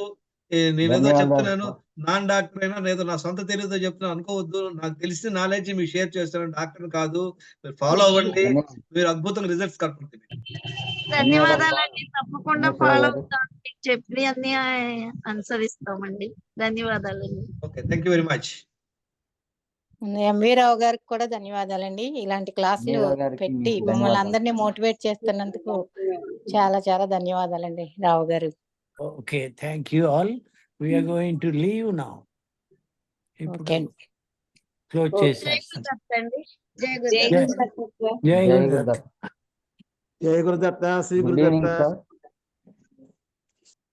B: నేనేదో చెప్తున్నాను, నాన్ డాక్టర్ అయినా లేదా నా సొంత తెలివితో చెప్తున్నాను అనుకోవద్దు. నాకు తెలిసిన నాలెడ్జ్ మీకు షేర్ చేస్తాను, డాక్టర్ కాదు. మీరు ఫాలో అవ్వండి, మీరు అద్భుతంగా రిజల్ట్స్ కనుక్కుంటుంది.
D: ధన్యవాదాలండి. తప్పకుండా ఫాలో అవుతాం, మీకు చెప్పి అన్ని అనుసరిస్తామండి. ధన్యవాదాలండి.
B: Okay, thank you very much.
G: M V Rao గారికి కూడా ధన్యవాదాలండి. ఇలాంటి క్లాసులు పెట్టి మమ్మల్ని అందరినీ మోటివేట్ చేస్తున్నందుకు చాలా చాలా ధన్యవాదాలండి రావు గారు.
A: ఓకే, thank you all. We are going to leave now.
G: Okay,
A: close చేసేస్తాం.
D: జై గురుదత్త.
A: జై గురుదత్త.
F: జై గురుదత్త. శ్రీ గురుదత్త.